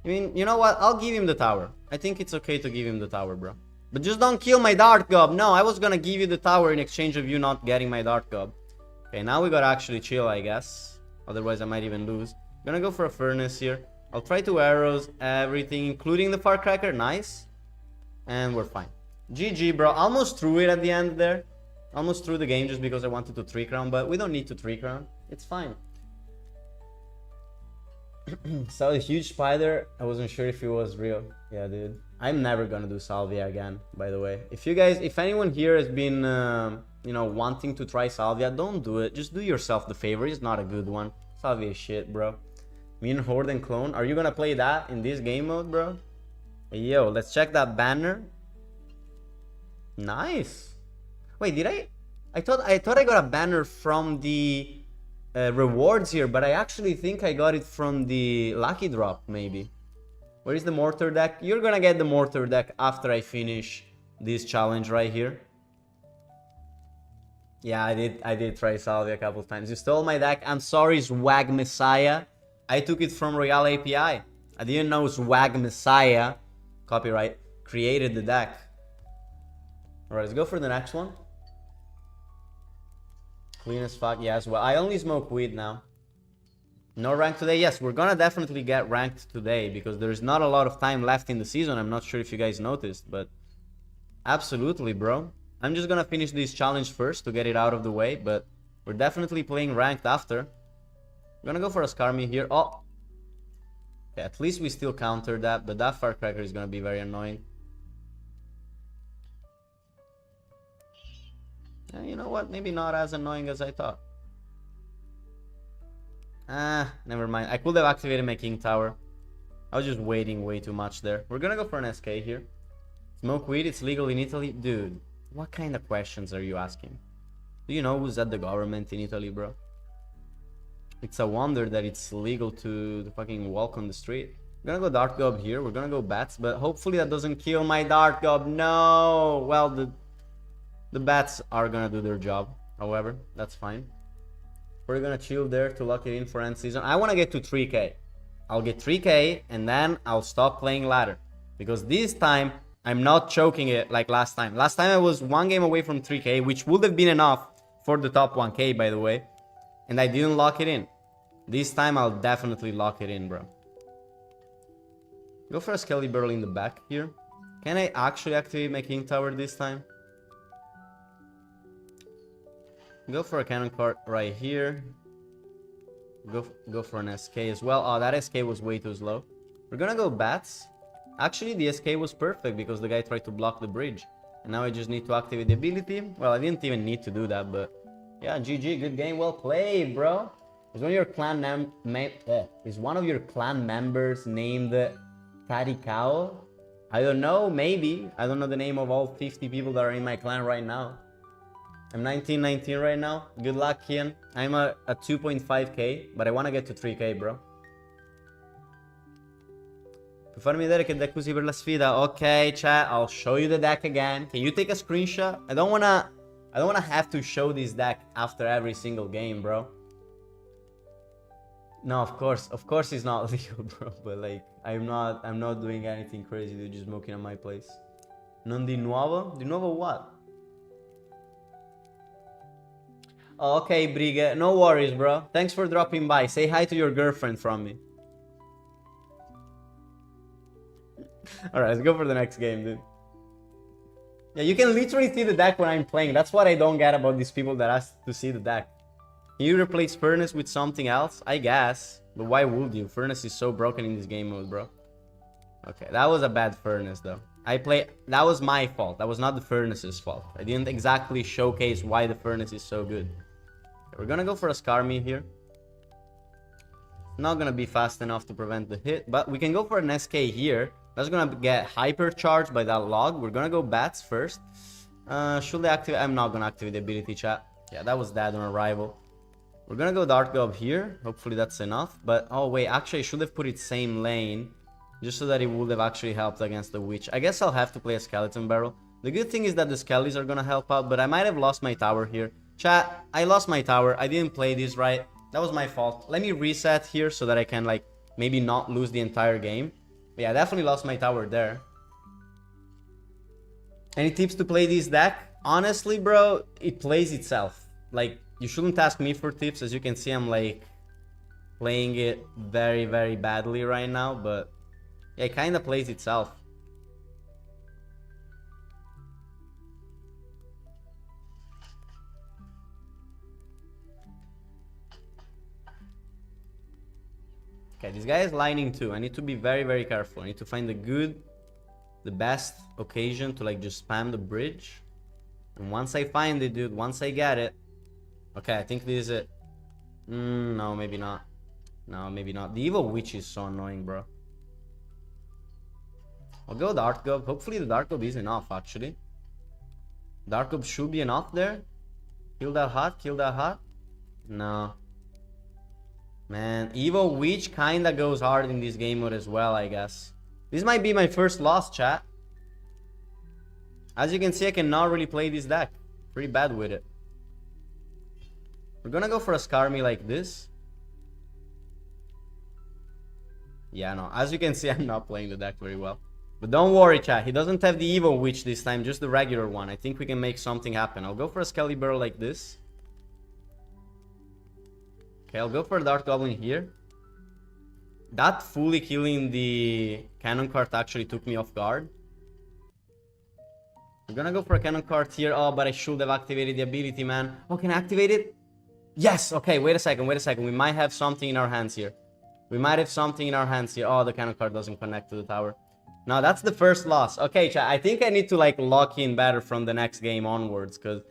I mean, you know what? I'll give him the tower. I think it's okay to give him the tower, bro. But just don't kill my Dart Gob. No, I was gonna give you the tower in exchange of you not getting my Dart Gob. Okay, now we gotta actually chill, I guess. Otherwise, I might even lose. Gonna go for a Furnace here. I'll try to arrows everything, including the Firecracker. Nice. And we're fine. GG, bro. Almost threw it at the end there. Almost threw the game just because I wanted to 3-crown, but we don't need to 3-crown. It's fine. Saw a huge spider. I wasn't sure if it was real. Yeah, dude. I'm never gonna do salvia again, by the way. If anyone here has been, you know, wanting to try salvia, don't do it. Just do yourself the favor. It's not a good one. Salvia is shit, bro. Me and Horde and Clone. Are you gonna play that in this game mode, bro? Hey, yo, let's check that banner. Nice. Wait, did I? I thought I got a banner from the rewards here, but I actually think I got it from the lucky drop, maybe. Where is the mortar deck? You're gonna get the mortar deck after I finish this challenge right here. Yeah, I did try Salvia a couple times. You stole my deck. I'm sorry, Swag Messiah. I took it from Royale API. I didn't know Swag Messiah, copyright, created the deck. Alright, let's go for the next one. Clean as fuck, yes. Well, I only smoke weed now. No rank today? Yes, we're gonna definitely get ranked today because there's not a lot of time left in the season. I'm not sure if you guys noticed, but absolutely, bro. I'm just gonna finish this challenge first to get it out of the way, but we're definitely playing ranked after. I'm gonna go for a Skarmy here. Oh! Okay, at least we still countered that, but that Firecracker is gonna be very annoying. You know what? Maybe not as annoying as I thought. Ah, never mind. I could have activated my King Tower. I was just waiting way too much there. We're gonna go for an SK here. Smoke weed, it's legal in Italy? Dude, what kind of questions are you asking? Do you know who's at the government in Italy, bro? It's a wonder that it's legal to fucking walk on the street. We're gonna go Dart Gob here. We're gonna go Bats, but hopefully that doesn't kill my Dart Gob. No! Well, the Bats are gonna do their job. However, that's fine. We're gonna chill there to lock it in for end season. I wanna get to 3k. I'll get 3k and then I'll stop playing ladder. Because this time, I'm not choking it like last time. Last time I was one game away from 3k, which would have been enough for the top 1k, by the way. And I didn't lock it in. This time, I'll definitely lock it in, bro. Go for a Skelly Burl in the back here. Can I actually activate my King Tower this time? Go for a Cannon Cart right here. Go for an SK as well. Oh, that SK was way too slow. We're gonna go Bats. Actually, the SK was perfect because the guy tried to block the bridge. And now I just need to activate the ability. Well, I didn't even need to do that, but... yeah, GG, good game, well played, bro. Is one of your clan members named Tarikao? I don't know, maybe. I don't know the name of all 50 people that are in my clan right now. I'm 1919 right now. Good luck, Kian. I'm at 2.5k, but I want to get to 3k, bro. Per farmi vedere che deck usi per la sfida. Ok, chat, I'll show you the deck again. Can you take a screenshot? I don't wanna have to show this deck after every single game, bro. No, of course it's not legal, bro. But like, I'm not doing anything crazy. They're just smoking at my place. Non di nuovo? Di nuovo what? Oh, okay, Briga. No worries, bro. Thanks for dropping by. Say hi to your girlfriend from me. Alright, let's go for the next game, dude. Yeah, you can literally see the deck when I'm playing. That's what I don't get about these people that ask to see the deck. Can you replace Furnace with something else? I guess. But why would you? Furnace is so broken in this game mode, bro. Okay, that was a bad Furnace, though. That was my fault. That was not the Furnace's fault. I didn't exactly showcase why the Furnace is so good. Okay, we're gonna go for a Skarmy here. Not gonna be fast enough to prevent the hit, but we can go for an SK here. That's gonna get hypercharged by that log. We're gonna go Bats first. Should I activate? I'm not gonna activate the ability, chat. Yeah, that was dead on arrival. We're gonna go Dark Gob here. Hopefully that's enough. But, oh wait, actually I should have put it same lane. Just so that it would have actually helped against the Witch. I guess I'll have to play a Skeleton Barrel. The good thing is that the Skellies are gonna help out. But I might have lost my tower here. Chat, I lost my tower. I didn't play this right. That was my fault. Let me reset here so that I can, like, maybe not lose the entire game. But yeah, I definitely lost my tower there. Any tips to play this deck? Honestly, bro, it plays itself. Like, you shouldn't ask me for tips. As you can see, I'm, like, playing it very, very badly right now. But yeah, it kind of plays itself. Okay, this guy is lining too. I need to be very, very careful. I need to find the best occasion to like just spam the bridge. And once I find it, dude, once I get it. Okay, I think this is it. No, maybe not. No, maybe not. The evil witch is so annoying, bro. I'll go Dark Gob. Hopefully the Dark Gob is enough, actually. Dark Gob should be enough there. Kill that hut, kill that hut. No. Man, evil witch kinda goes hard in this game mode as well, I guess. This might be my first loss, chat. As you can see, I cannot really play this deck. Pretty bad with it. We're gonna go for a Skarmy like this. Yeah, no. As you can see, I'm not playing the deck very well. But don't worry, chat. He doesn't have the evil witch this time, just the regular one. I think we can make something happen. I'll go for a Skelly Barrel like this. Okay, I'll go for a Dark Goblin here. That fully killing the cannon cart actually took me off guard. We're gonna go for a cannon cart here. Oh, but I should have activated the ability, man. Oh, can I activate it? Yes! Okay, wait a second, wait a second. We might have something in our hands here. We might have something in our hands here. Oh, the cannon cart doesn't connect to the tower. No, that's the first loss. Okay, chat, I think I need to like lock in better from the next game onwards, because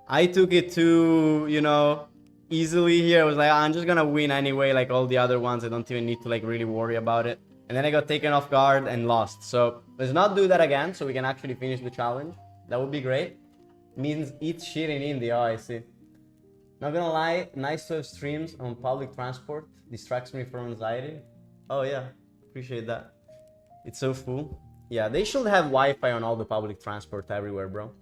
I took it too, you know, easily here. I was like, I'm just gonna win anyway, like all the other ones. I don't even need to like really worry about it. And then I got taken off guard and lost. So let's not do that again, so we can actually finish the challenge. That would be great. Means eat shit in India. Oh, I see. Not gonna lie, nice to have streams on public transport. Distracts me from anxiety. Oh yeah, appreciate that. It's so full. Yeah, they should have Wi-Fi on all the public transport everywhere, bro.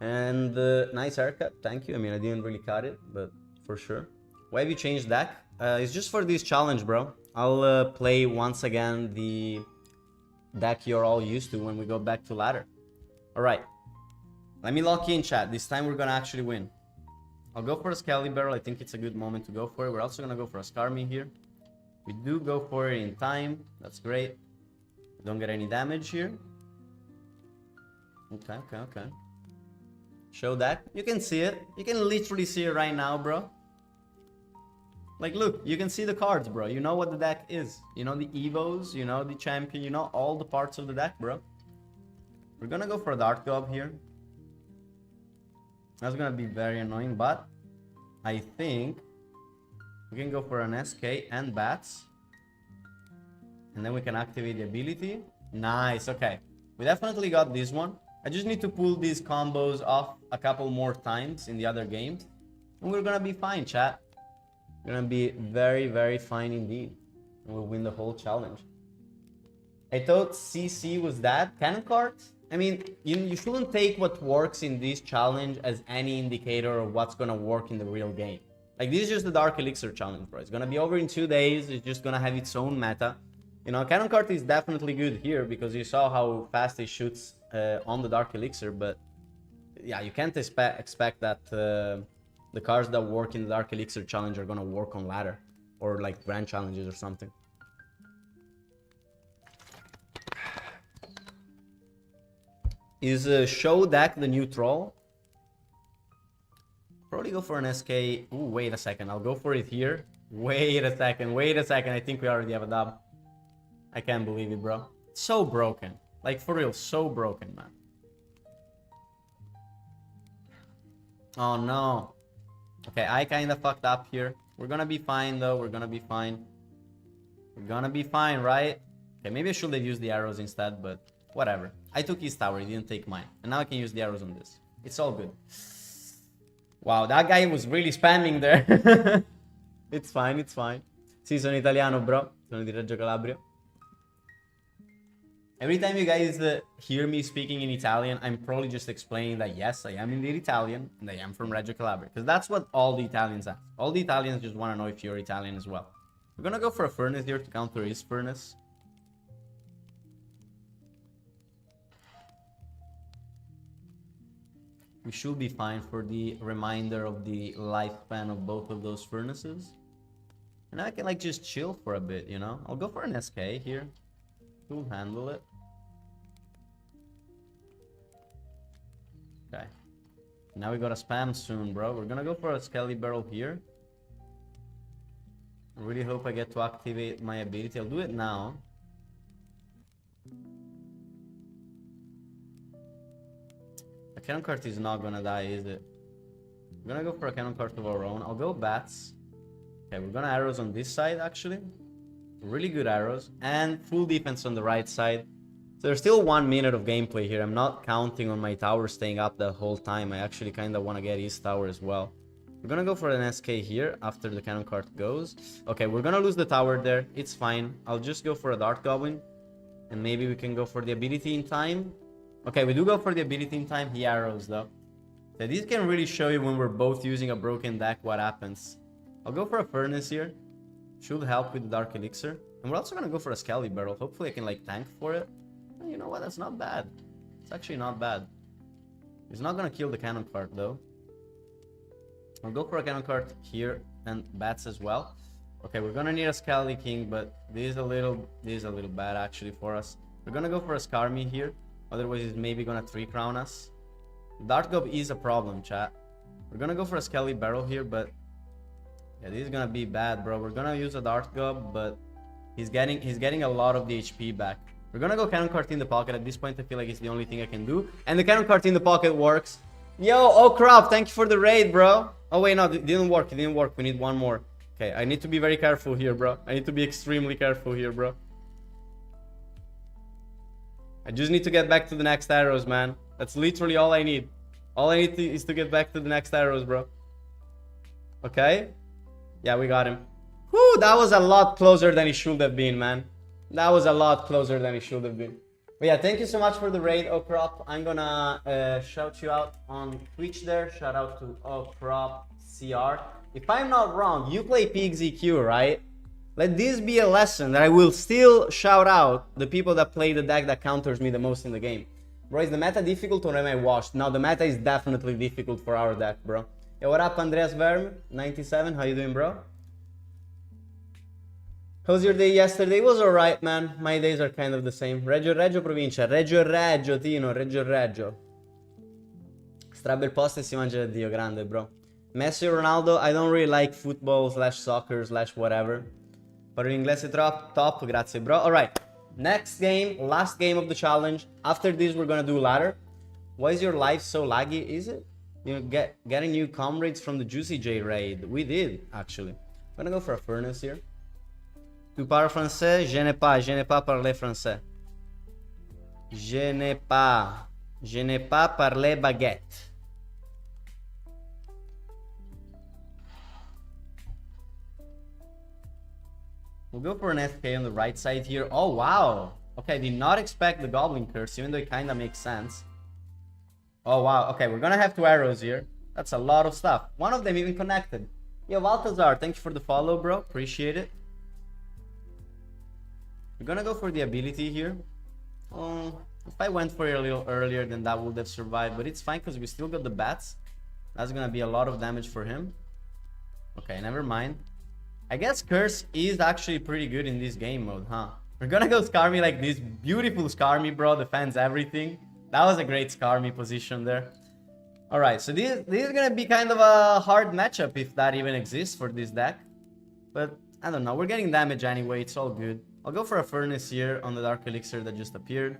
And nice haircut, thank you. I mean, I didn't really cut it, but for sure. Why have you changed deck? It's just for this challenge, bro. I'll play once again the deck you're all used to when we go back to ladder. All right. Let me lock in, chat. This time we're gonna actually win. I'll go for a Skelly Barrel. I think it's a good moment to go for it. We're also gonna go for a Skarmy here. We do go for it in time. That's great. Don't get any damage here. Okay, okay, okay. Show that. You can see it. You can literally see it right now, bro. Like, look, you can see the cards, bro. You know what the deck is. You know the Evos, you know the champion, you know all the parts of the deck, bro. We're gonna go for a Dark Gob here. That's gonna be very annoying, but I think we can go for an SK and bats. And then we can activate the ability. Nice, okay. We definitely got this one. I just need to pull these combos off a couple more times in the other games. And we're gonna be fine, chat. We're gonna be very, very fine indeed. And we'll win the whole challenge. I thought CC was that. Cannon cards? I mean, you shouldn't take what works in this challenge as any indicator of what's gonna work in the real game. Like, this is just the Dark Elixir challenge, bro. It's gonna be over in 2 days. It's just gonna have its own meta. You know, Cannon Cart is definitely good here because you saw how fast it shoots on the Dark Elixir, but yeah, you can't expect that the cards that work in the Dark Elixir challenge are gonna work on ladder or like grand challenges or something. Is Show Deck the new troll? Probably go for an SK. Ooh, wait a second. I'll go for it here. Wait a second. Wait a second. I think we already have a dub. I can't believe it, bro. So broken. Like, for real, so broken, man. Oh, no. Okay, I kind of fucked up here. We're gonna be fine, though. We're gonna be fine. We're gonna be fine, right? Okay, maybe I should have used the arrows instead, but whatever. I took his tower. He didn't take mine. And now I can use the arrows on this. It's all good. Wow, that guy was really spamming there. It's fine, it's fine. Sì, sono italiano, bro. Sono di Reggio Calabria. Every time you guys hear me speaking in Italian, I'm probably just explaining that yes, I am indeed Italian and I am from Reggio Calabria. Because that's what all the Italians ask. All the Italians just want to know if you're Italian as well. We're gonna go for a furnace here to counter his furnace. We should be fine for the remainder of the lifespan of both of those furnaces. And I can like just chill for a bit, you know? I'll go for an SK here. We'll handle it. Okay. Now we gotta spam soon, bro. We're gonna go for a Skelly Barrel here. I really hope I get to activate my ability. I'll do it now. A cannon cart is not gonna die, is it? We're gonna go for a cannon cart of our own. I'll go bats. Okay, we're gonna arrows on this side, actually. Really good arrows. And full defense on the right side. So there's still 1 minute of gameplay here. I'm not counting on my tower staying up the whole time. I actually kind of want to get his tower as well. We're gonna go for an SK here after the cannon cart goes. Okay, we're gonna lose the tower there. It's fine. I'll just go for a Dart Goblin. And maybe we can go for the ability in time. Okay, we do go for the ability in time. He arrows though. So these can really show you when we're both using a broken deck what happens. I'll go for a Furnace here. Should help with the Dark Elixir. And we're also gonna go for a Skelly Barrel. Hopefully I can like tank for it. And you know what? That's not bad. It's actually not bad. He's not gonna kill the cannon cart though. I'll go for a cannon cart here and bats as well. Okay, we're gonna need a Skelly King, but this is a little bad actually for us. We're gonna go for a Skarmy here. Otherwise he's maybe gonna 3-crown us. Dart Gob is a problem, chat. We're gonna go for a Skelly Barrel here, but yeah, this is gonna be bad, bro. We're gonna use a Dart Gob, but he's getting a lot of the HP back. We're gonna go cannon cart in the pocket. At this point, I feel like it's the only thing I can do. And the cannon cart in the pocket works. Yo, oh crap, thank you for the raid, bro. Oh wait, no, it didn't work. It didn't work. We need one more. Okay, I need to be very careful here, bro. I need to be extremely careful here, bro. I just need to get back to the next arrows, man. That's literally all I need. All I need is to get back to the next arrows, bro. Okay. Yeah, we got him. Whew, that was a lot closer than it should have been, man. That was a lot closer than it should have been. But yeah, thank you so much for the raid, Okrop. I'm gonna shout you out on Twitch there. Shout out to Okrop CR. If I'm not wrong, you play PXEQ, right? Let this be a lesson that I will still shout out the people that play the deck that counters me the most in the game. Bro, is the meta difficult or am I washed? No, the meta is definitely difficult for our deck, bro. Yo, what up, Andreas Verm? 97, how you doing, bro? How's your day yesterday? It was alright, man. My days are kind of the same. Reggio Reggio provincia. Reggio Reggio, Tino. Reggio Reggio. Strabel post e si mangia da Dio. Grande, bro. Messi or Ronaldo? I don't really like football / soccer / whatever. Parlo in inglese top. Grazie, bro. Alright. Next game. Last game of the challenge. After this, we're gonna do ladder. Why is your life so laggy? Is it? You know, getting new comrades from the Juicy J raid. We did, actually. I'm gonna go for a Furnace here. Tu parles français? Je n'ai pas parlé français. Je n'ai pas parlé baguette. We'll go for an FK on the right side here. Oh, wow. Okay, I did not expect the Goblin Curse, even though it kind of makes sense. Oh, wow. Okay, we're gonna have 2 arrows here. That's a lot of stuff. One of them even connected. Yo, Baltazar, thank you for the follow, bro. Appreciate it. We're gonna go for the ability here. Oh, if I went for it a little earlier, then that would have survived. But it's fine because we still got the bats. That's gonna be a lot of damage for him. Okay, never mind. I guess Curse is actually pretty good in this game mode, huh? We're gonna go Skarmy like this. Beautiful Skarmy, bro. Defends everything. That was a great Skarmy position there. Alright, so this is gonna be kind of a hard matchup if that even exists for this deck. But I don't know. We're getting damage anyway. It's all good. I'll go for a Furnace here on the Dark Elixir that just appeared.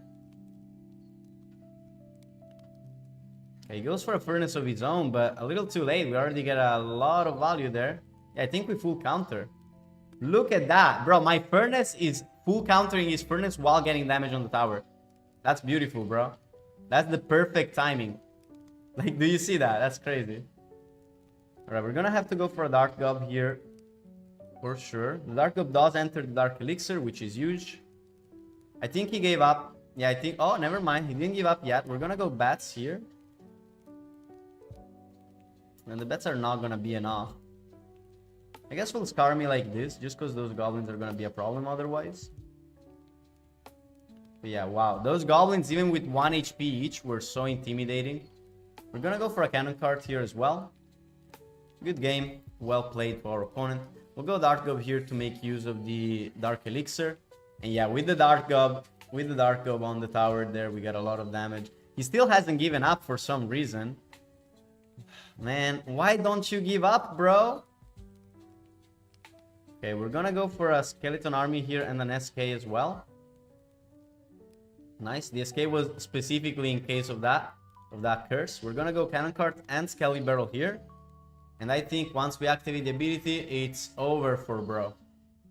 Okay, he goes for a Furnace of his own, but a little too late. We already get a lot of value there. Yeah, I think we full counter. Look at that. Bro, my Furnace is full countering his Furnace while getting damage on the tower. That's beautiful, bro. That's the perfect timing. Like, do you see that? That's crazy. Alright, we're gonna have to go for a Dark Gob here. For sure. The Dark Gob does enter the Dark Elixir, which is huge. I think he gave up. Yeah, I think... Oh, never mind. He didn't give up yet. We're gonna go bats here. And the bats are not gonna be enough. I guess we'll Skarmy like this, just because those goblins are gonna be a problem otherwise. But yeah, wow. Those goblins, even with 1 HP each, were so intimidating. We're gonna go for a cannon cart here as well. Good game. Well played for our opponent. We'll go Dark Gob here to make use of the Dark Elixir. And yeah, with the Dark Gob on the tower there, we got a lot of damage. He still hasn't given up for some reason. Man, why don't you give up, bro? Okay, we're gonna go for a skeleton army here and an SK as well. Nice. The SK was specifically in case of that curse. We're gonna go cannon cart and skelly barrel here. And I think once we activate the ability, it's over for bro.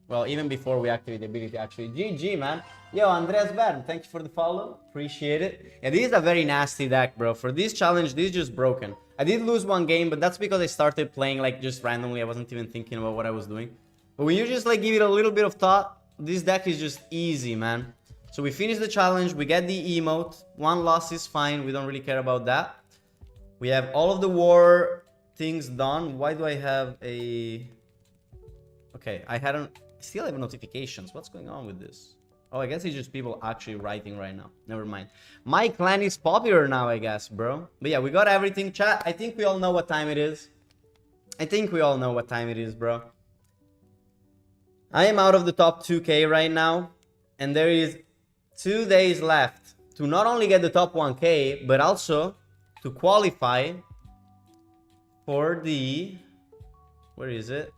Well, even before we activate the ability, actually. GG, man. Yo, Andreas Bern, thank you for the follow. Appreciate it. Yeah, this is a very nasty deck, bro. For this challenge, this is just broken. I did lose one game, but that's because I started playing like just randomly. I wasn't even thinking about what I was doing. But when you just like give it a little bit of thought, this deck is just easy, man. So we finish the challenge, we get the emote. One loss is fine, we don't really care about that. We have all of the war things done. Why do I have a... Okay, I still have notifications. What's going on with this? Oh, I guess it's just people actually writing right now. Never mind. My clan is popular now, I guess, bro. But yeah, we got everything. Chat, I think we all know what time it is. I think we all know what time it is, bro. I am out of the top 2K right now. And there is 2 days left to not only get the top 1K, but also to qualify for the... Where is it?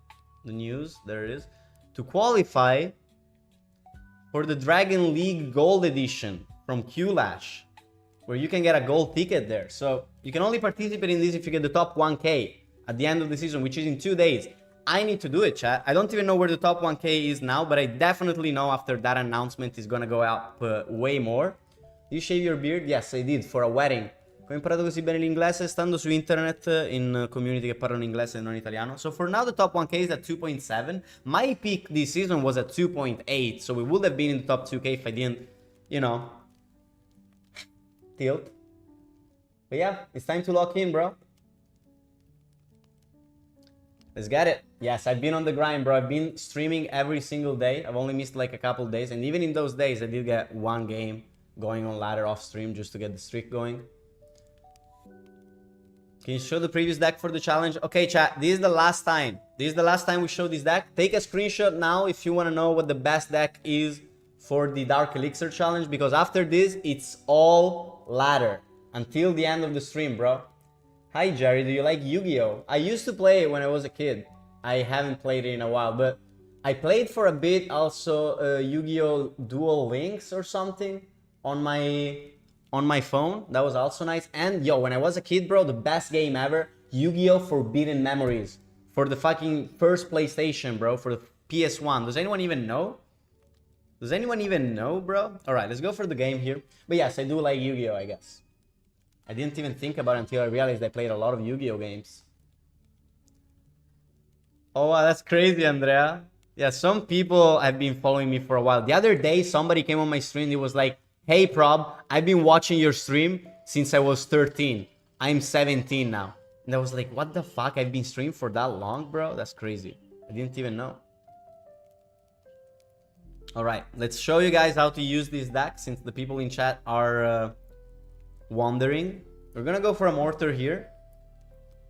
The news. There it is. To qualify for the Dragon League Gold Edition from QLash, where you can get a gold ticket there. So you can only participate in this if you get the top 1K at the end of the season, which is in 2 days. I need to do it, chat. I don't even know where the top 1K is now, but I definitely know after that announcement is gonna go up way more. You shave your beard? Yes, I did, for a wedding. Come ho imparato così bene l'inglese? Stando su internet, in community che parlano inglese e non italiano. So for now, the top 1K is at 2.7. My peak this season was at 2.8, so we would have been in the top 2K if I didn't, you know, tilt. But yeah, it's time to lock in, bro. Let's get it. Yes, I've been on the grind, bro. I've been streaming every single day. I've only missed like a couple days. And even in those days, I did get one game going on ladder off stream just to get the streak going. Can you show the previous deck for the challenge? Okay, chat. This is the last time. This is the last time we show this deck. Take a screenshot now if you want to know what the best deck is for the Dark Elixir challenge. Because after this, it's all ladder. Until the end of the stream, bro. Hi Jerry, do you like Yu-Gi-Oh? I used to play it when I was a kid. I haven't played it in a while, but I played for a bit also Yu-Gi-Oh! Dual Links or something on my phone. That was also nice. And yo, when I was a kid, bro, the best game ever, Yu-Gi-Oh! Forbidden Memories for the fucking first PlayStation, bro, for the PS1. Does anyone even know? Does anyone even know, bro? All right, let's go for the game here. But yes, I do like Yu-Gi-Oh, I guess. I didn't even think about it until I realized I played a lot of Yu-Gi-Oh games. Oh, wow, that's crazy, Andrea. Yeah, some people have been following me for a while. The other day, somebody came on my stream. He was like, hey, Prob, I've been watching your stream since I was 13. I'm 17 now. And I was like, what the fuck? I've been streaming for that long, bro? That's crazy. I didn't even know. All right, let's show you guys how to use this deck since the people in chat are... wondering. We're gonna go for a mortar here,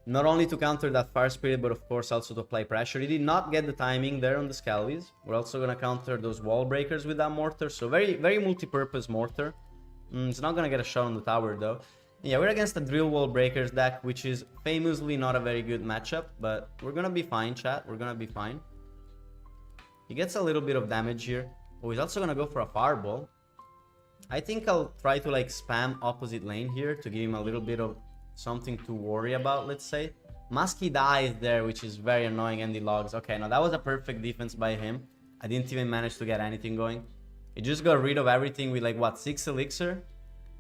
not only to counter that fire spirit, but of course also to apply pressure. He did not get the timing there on the Scalvies. We're also gonna counter those wall breakers with that mortar, so very multi-purpose mortar. It's not gonna get a shot on the tower though. Yeah, we're against the drill wall breakers deck, which is famously not a very good matchup, but we're gonna be fine, chat. We're gonna be fine. He gets a little bit of damage here. Oh, he's also gonna go for a fireball. I think I'll try to like spam opposite lane here to give him a little bit of something to worry about, let's say. Musky dies there, which is very annoying, and he logs. Okay, now that was a perfect defense by him. I didn't even manage to get anything going. He just got rid of everything with like, what, 6 elixir?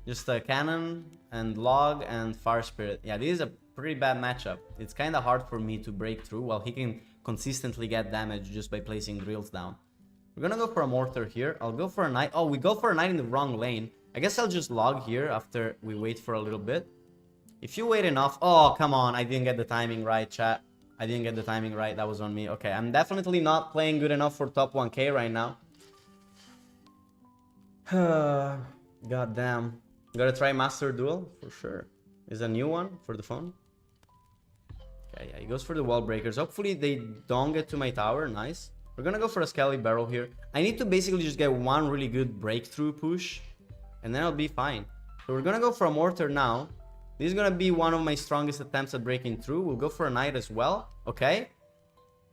Just a cannon and log and fire spirit. Yeah, this is a pretty bad matchup. It's kind of hard for me to break through while he can consistently get damage just by placing drills down. We're gonna go for a mortar here. I'll go for a knight. Oh, we go for a knight in the wrong lane. I guess I'll just log here after we wait for a little bit. If you wait enough... Oh, come on. I didn't get the timing right, chat. I didn't get the timing right. That was on me. Okay, I'm definitely not playing good enough for top 1K right now. God damn. Gotta try Master Duel for sure. Is a new one for the phone. Okay, yeah, he goes for the wall breakers. Hopefully they don't get to my tower. Nice. We're gonna go for a Skelly Barrel here. I need to basically just get one really good breakthrough push, and then I'll be fine. So we're gonna go for a Mortar now. This is gonna be one of my strongest attempts at breaking through. We'll go for a Knight as well. Okay.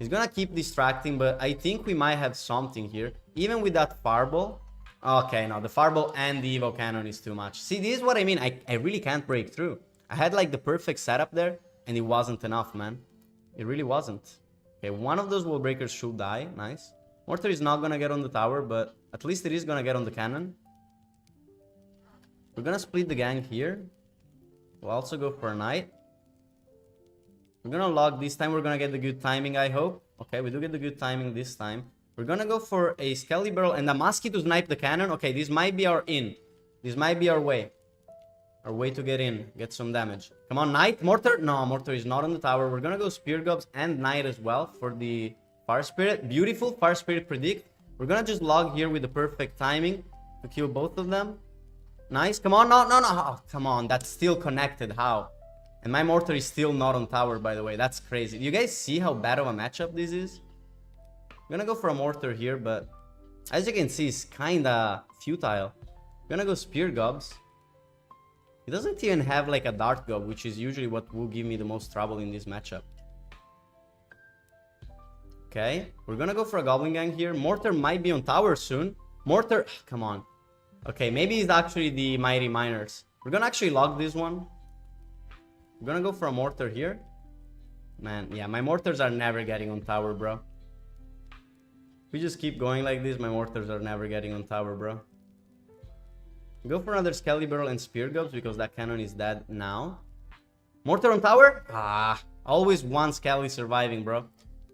He's gonna keep distracting, but I think we might have something here. Even with that fireball. Okay, no, the fireball and the Evo Cannon is too much. See, this is what I mean. I really can't break through. I had like the perfect setup there, and it wasn't enough, man. It really wasn't. Okay, one of those wall breakers should die. Nice. Mortar is not gonna get on the tower, but at least it is gonna get on the cannon. We're gonna split the gang here. We'll also go for a knight. We're gonna log this time. We're gonna get the good timing, I hope. Okay, we do get the good timing this time. We're gonna go for a Skelly Barrel and a Muskie to snipe the cannon. Okay, this might be our in. This might be our way. Our way to get in. Get some damage. Come on, Knight. Mortar? No, Mortar is not on the tower. We're gonna go Spear Gobs and Knight as well for the Fire Spirit. Beautiful. Fire Spirit predict. We're gonna just log here with the perfect timing to kill both of them. Nice. Come on. No, no, no. Oh, come on. That's still connected. How? And my Mortar is still not on tower, by the way. That's crazy. You guys see how bad of a matchup this is? I'm gonna go for a Mortar here, but as you can see, it's kinda futile. I'm gonna go Spear Gobs. He doesn't even have like a Dart Gob, which is usually what will give me the most trouble in this matchup. Okay, we're gonna go for a Goblin Gang here. Mortar might be on tower soon. Mortar, come on. Okay, maybe it's actually the Mighty Miners. We're gonna actually log this one. We're gonna go for a Mortar here. Man, yeah, my Mortars are never getting on tower, bro. We just keep going like this, my Mortars are never getting on tower, bro. Go for another Skelly Barrel and Spear Gobs because that cannon is dead now. Mortar on tower? Ah, always one Skelly surviving, bro.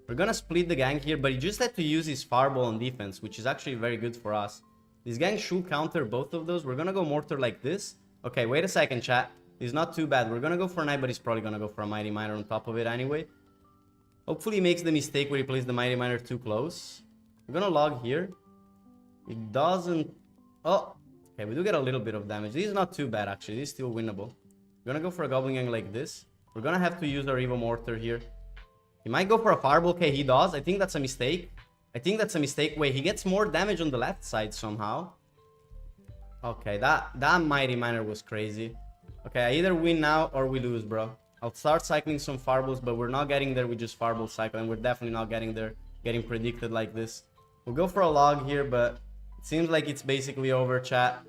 We're gonna split the gang here, but he just had to use his Fireball on defense, which is actually very good for us. This gang should counter both of those. We're gonna go Mortar like this. Okay, wait a second, chat. It's not too bad. We're gonna go for a Knight, but he's probably gonna go for a Mighty Miner on top of it anyway. Hopefully he makes the mistake where he plays the Mighty Miner too close. We're gonna log here. It doesn't... Oh! Okay, we do get a little bit of damage. This is not too bad, actually. This is still winnable. We're gonna go for a Goblin Gang like this. We're gonna have to use our Evo Mortar here. He might go for a Fireball. Okay, he does. I think that's a mistake. I think that's a mistake. Wait, he gets more damage on the left side somehow. Okay, that Mighty Miner was crazy. Okay, I either win now or we lose, bro. I'll start cycling some Fireballs, but we're not getting there with just Fireball cycle, and we're definitely not getting there, getting predicted like this. We'll go for a log here, but it seems like it's basically over, chat.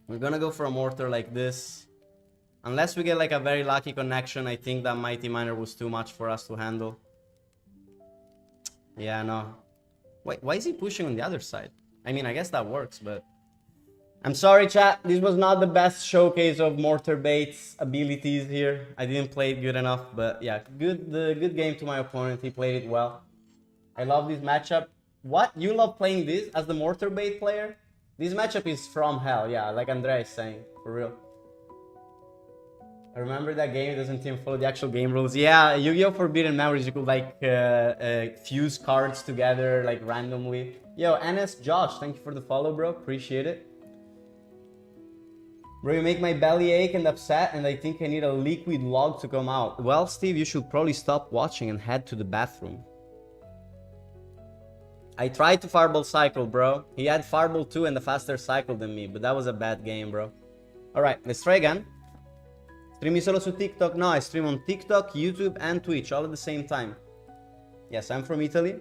We're gonna go for a Mortar like this. Unless we get like a very lucky connection, I think that Mighty Miner was too much for us to handle. Yeah, no. Wait, why is he pushing on the other side? I mean, I guess that works, but... I'm sorry, chat. This was not the best showcase of Mortar Bait's abilities here. I didn't play it good enough, but yeah, good game to my opponent. He played it well. I love this matchup. What? You love playing this as the Mortar Bait player? This matchup is from hell, yeah, like Andrea is saying, for real. I remember that game, it doesn't even follow the actual game rules. Yeah, Yu-Gi-Oh! Forbidden Memories, you could like fuse cards together like randomly. Yo, NS Josh, thank you for the follow, bro. Appreciate it. Bro, you make my belly ache and upset, and I think I need a liquid log to come out. Well, Steve, you should probably stop watching and head to the bathroom. I tried to Fireball cycle, bro. He had Fireball 2 and a faster cycle than me, but that was a bad game, bro. Alright, let's try again. Stream solo su TikTok? No, I stream on TikTok, YouTube, and Twitch all at the same time. Yes, I'm from Italy.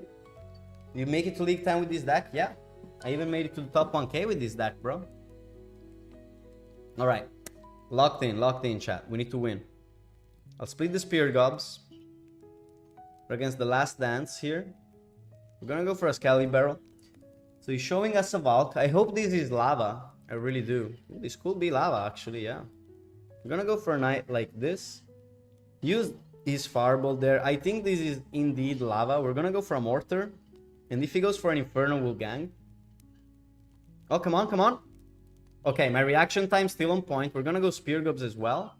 You make it to League 10 with this deck? Yeah. I even made it to the top 1k with this deck, bro. Alright. Locked in, chat. We need to win. I'll split the Spear Gobs. We're against the Last Dance here. We're gonna go for a Skelly Barrel. So he's showing us a Valk. I hope this is lava. I really do. This could be lava, actually, yeah. We're gonna go for a Knight like this. Use his Fireball there. I think this is indeed lava. We're gonna go for a Mortar. And if he goes for an Inferno, we'll gang. Oh, come on, come on. Okay, my reaction time still on point. We're gonna go Spear Gobs as well.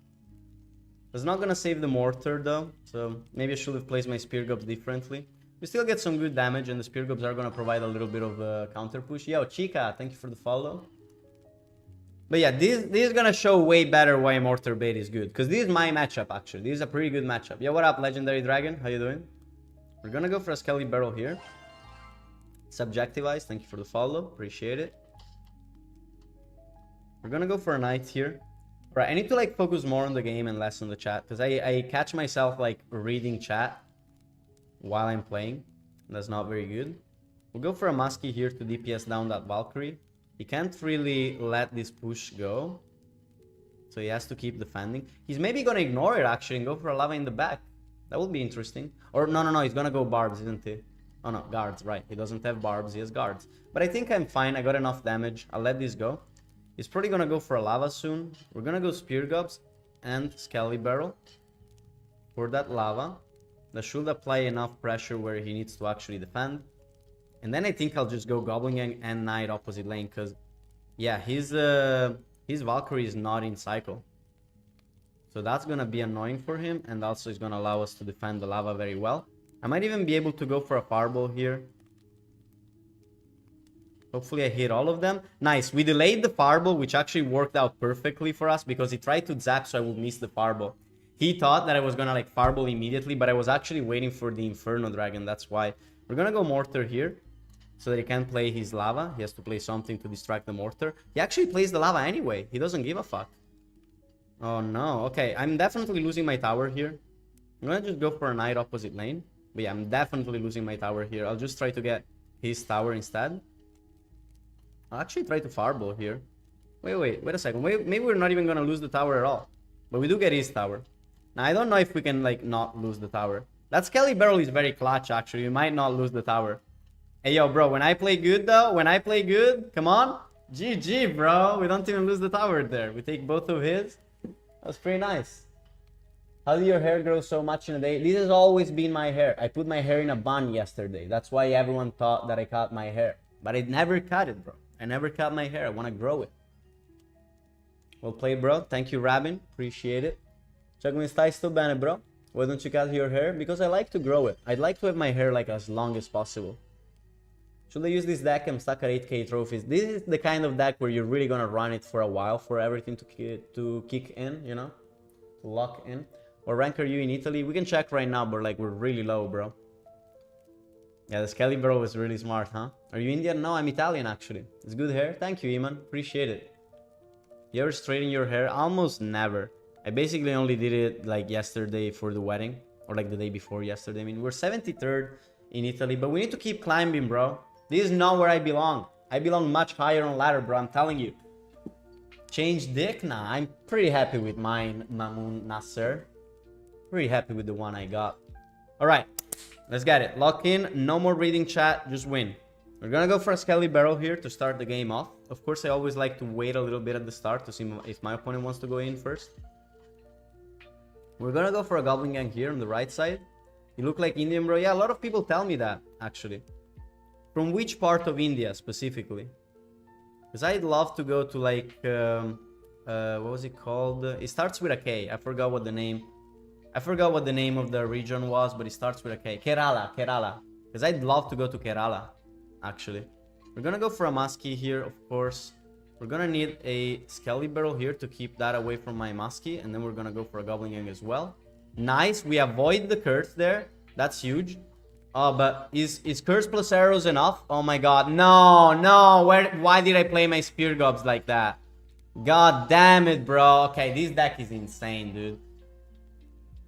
It's not gonna save the Mortar though, so maybe I should have placed my Spear Gobs differently. We still get some good damage, and the Spear Gobs are gonna provide a little bit of a counter push. Yo, Chica, thank you for the follow. But yeah, this is gonna show way better why Mortar Bait is good, because this is my matchup actually. This is a pretty good matchup. Yo, what up, Legendary Dragon? How you doing? We're gonna go for a Skelly Barrel here. Subjectivized, thank you for the follow. Appreciate it. We're gonna go for a Knight here. Right, I need to like focus more on the game and less on the chat, because I catch myself like reading chat while I'm playing. That's not very good. We'll go for a Muskie here to DPS down that Valkyrie. He can't really let this push go, so he has to keep defending. He's maybe gonna ignore it actually and go for a lava in the back. That would be interesting. Or no, he's gonna go barbs, isn't he? Oh no, guards, right. He doesn't have barbs, he has guards. But I think I'm fine, I got enough damage. I'll let this go. He's probably gonna go for a lava soon. We're gonna go Spear Gobs and Skelly Barrel for that lava. That should apply enough pressure where he needs to actually defend. And then I think I'll just go Goblin Gang and Knight opposite lane, because yeah, his Valkyrie is not in cycle. So that's gonna be annoying for him, and also is gonna allow us to defend the lava very well. I might even be able to go for a fireball here. Hopefully I hit all of them. Nice, we delayed the fireball, which actually worked out perfectly for us because he tried to zap so I would miss the fireball. He thought that I was gonna like fireball immediately, but I was actually waiting for the Inferno Dragon, that's why. We're gonna go Mortar here, so that he can't play his lava. He has to play something to distract the Mortar. He actually plays the lava anyway, he doesn't give a fuck. Oh no, okay, I'm definitely losing my tower here. I'm gonna just go for a Knight opposite lane. But yeah, I'm definitely losing my tower here. I'll just try to get his tower instead. I'll actually try to fireball here. Wait a second. Maybe we're not even gonna lose the tower at all. But we do get his tower. Now, I don't know if we can, like, not lose the tower. That Skelly Barrel is very clutch, actually. We might not lose the tower. Hey, yo, bro, when I play good, though, when I play good, come on. GG, bro. We don't even lose the tower there. We take both of his. That was pretty nice. How did your hair grow so much in a day? This has always been my hair. I put my hair in a bun yesterday. That's why everyone thought that I cut my hair. But I never cut it, bro. I never cut my hair. I want to grow it. Well played, bro. Thank you, Rabin. Appreciate it. Ciao, come stai? Sto bene, bro. Why don't you cut your hair? Because I like to grow it. I'd like to have my hair like as long as possible. Should I use this deck? I'm stuck at 8k trophies. This is the kind of deck where you're really gonna run it for a while for everything to kick in, you know? To lock in. What rank are you in Italy? We can check right now, but like we're really low, bro. Yeah, the Skelly Barrel was really smart, huh? Are you Indian? No, I'm Italian, actually. It's good hair. Thank you, Iman. Appreciate it. You ever straighten your hair? Almost never. I basically only did it like yesterday for the wedding. Or like the day before yesterday. I mean, we're 73rd in Italy, but we need to keep climbing, bro. This is not where I belong. I belong much higher on ladder, bro. I'm telling you. Change dick? Nah, I'm pretty happy with mine, Mamoun Nasser. Pretty happy with the one I got. Alright, let's get it. Lock in, no more reading chat, just win. We're gonna go for a Skelly Barrel here to start the game off. Of course, I always like to wait a little bit at the start to see if my opponent wants to go in first. We're gonna go for a Goblin Gang here on the right side. You look like Indian, bro. Yeah, a lot of people tell me that, actually. From which part of India, specifically? Because I'd love to go to, like, what was it called? It starts with a K. I forgot what the name of the region was, but it starts with a K. Kerala. Because I'd love to go to Kerala, actually. We're gonna go for a Muskie here, of course. We're gonna need a Skelly Barrel here to keep that away from my Muskie. And then we're gonna go for a Goblin Gang as well. Nice, we avoid the curse there. That's huge. Oh, but is curse plus arrows enough? Oh my god, no. Why did I play my Spear Gobs like that? God damn it, bro. Okay, this deck is insane, dude.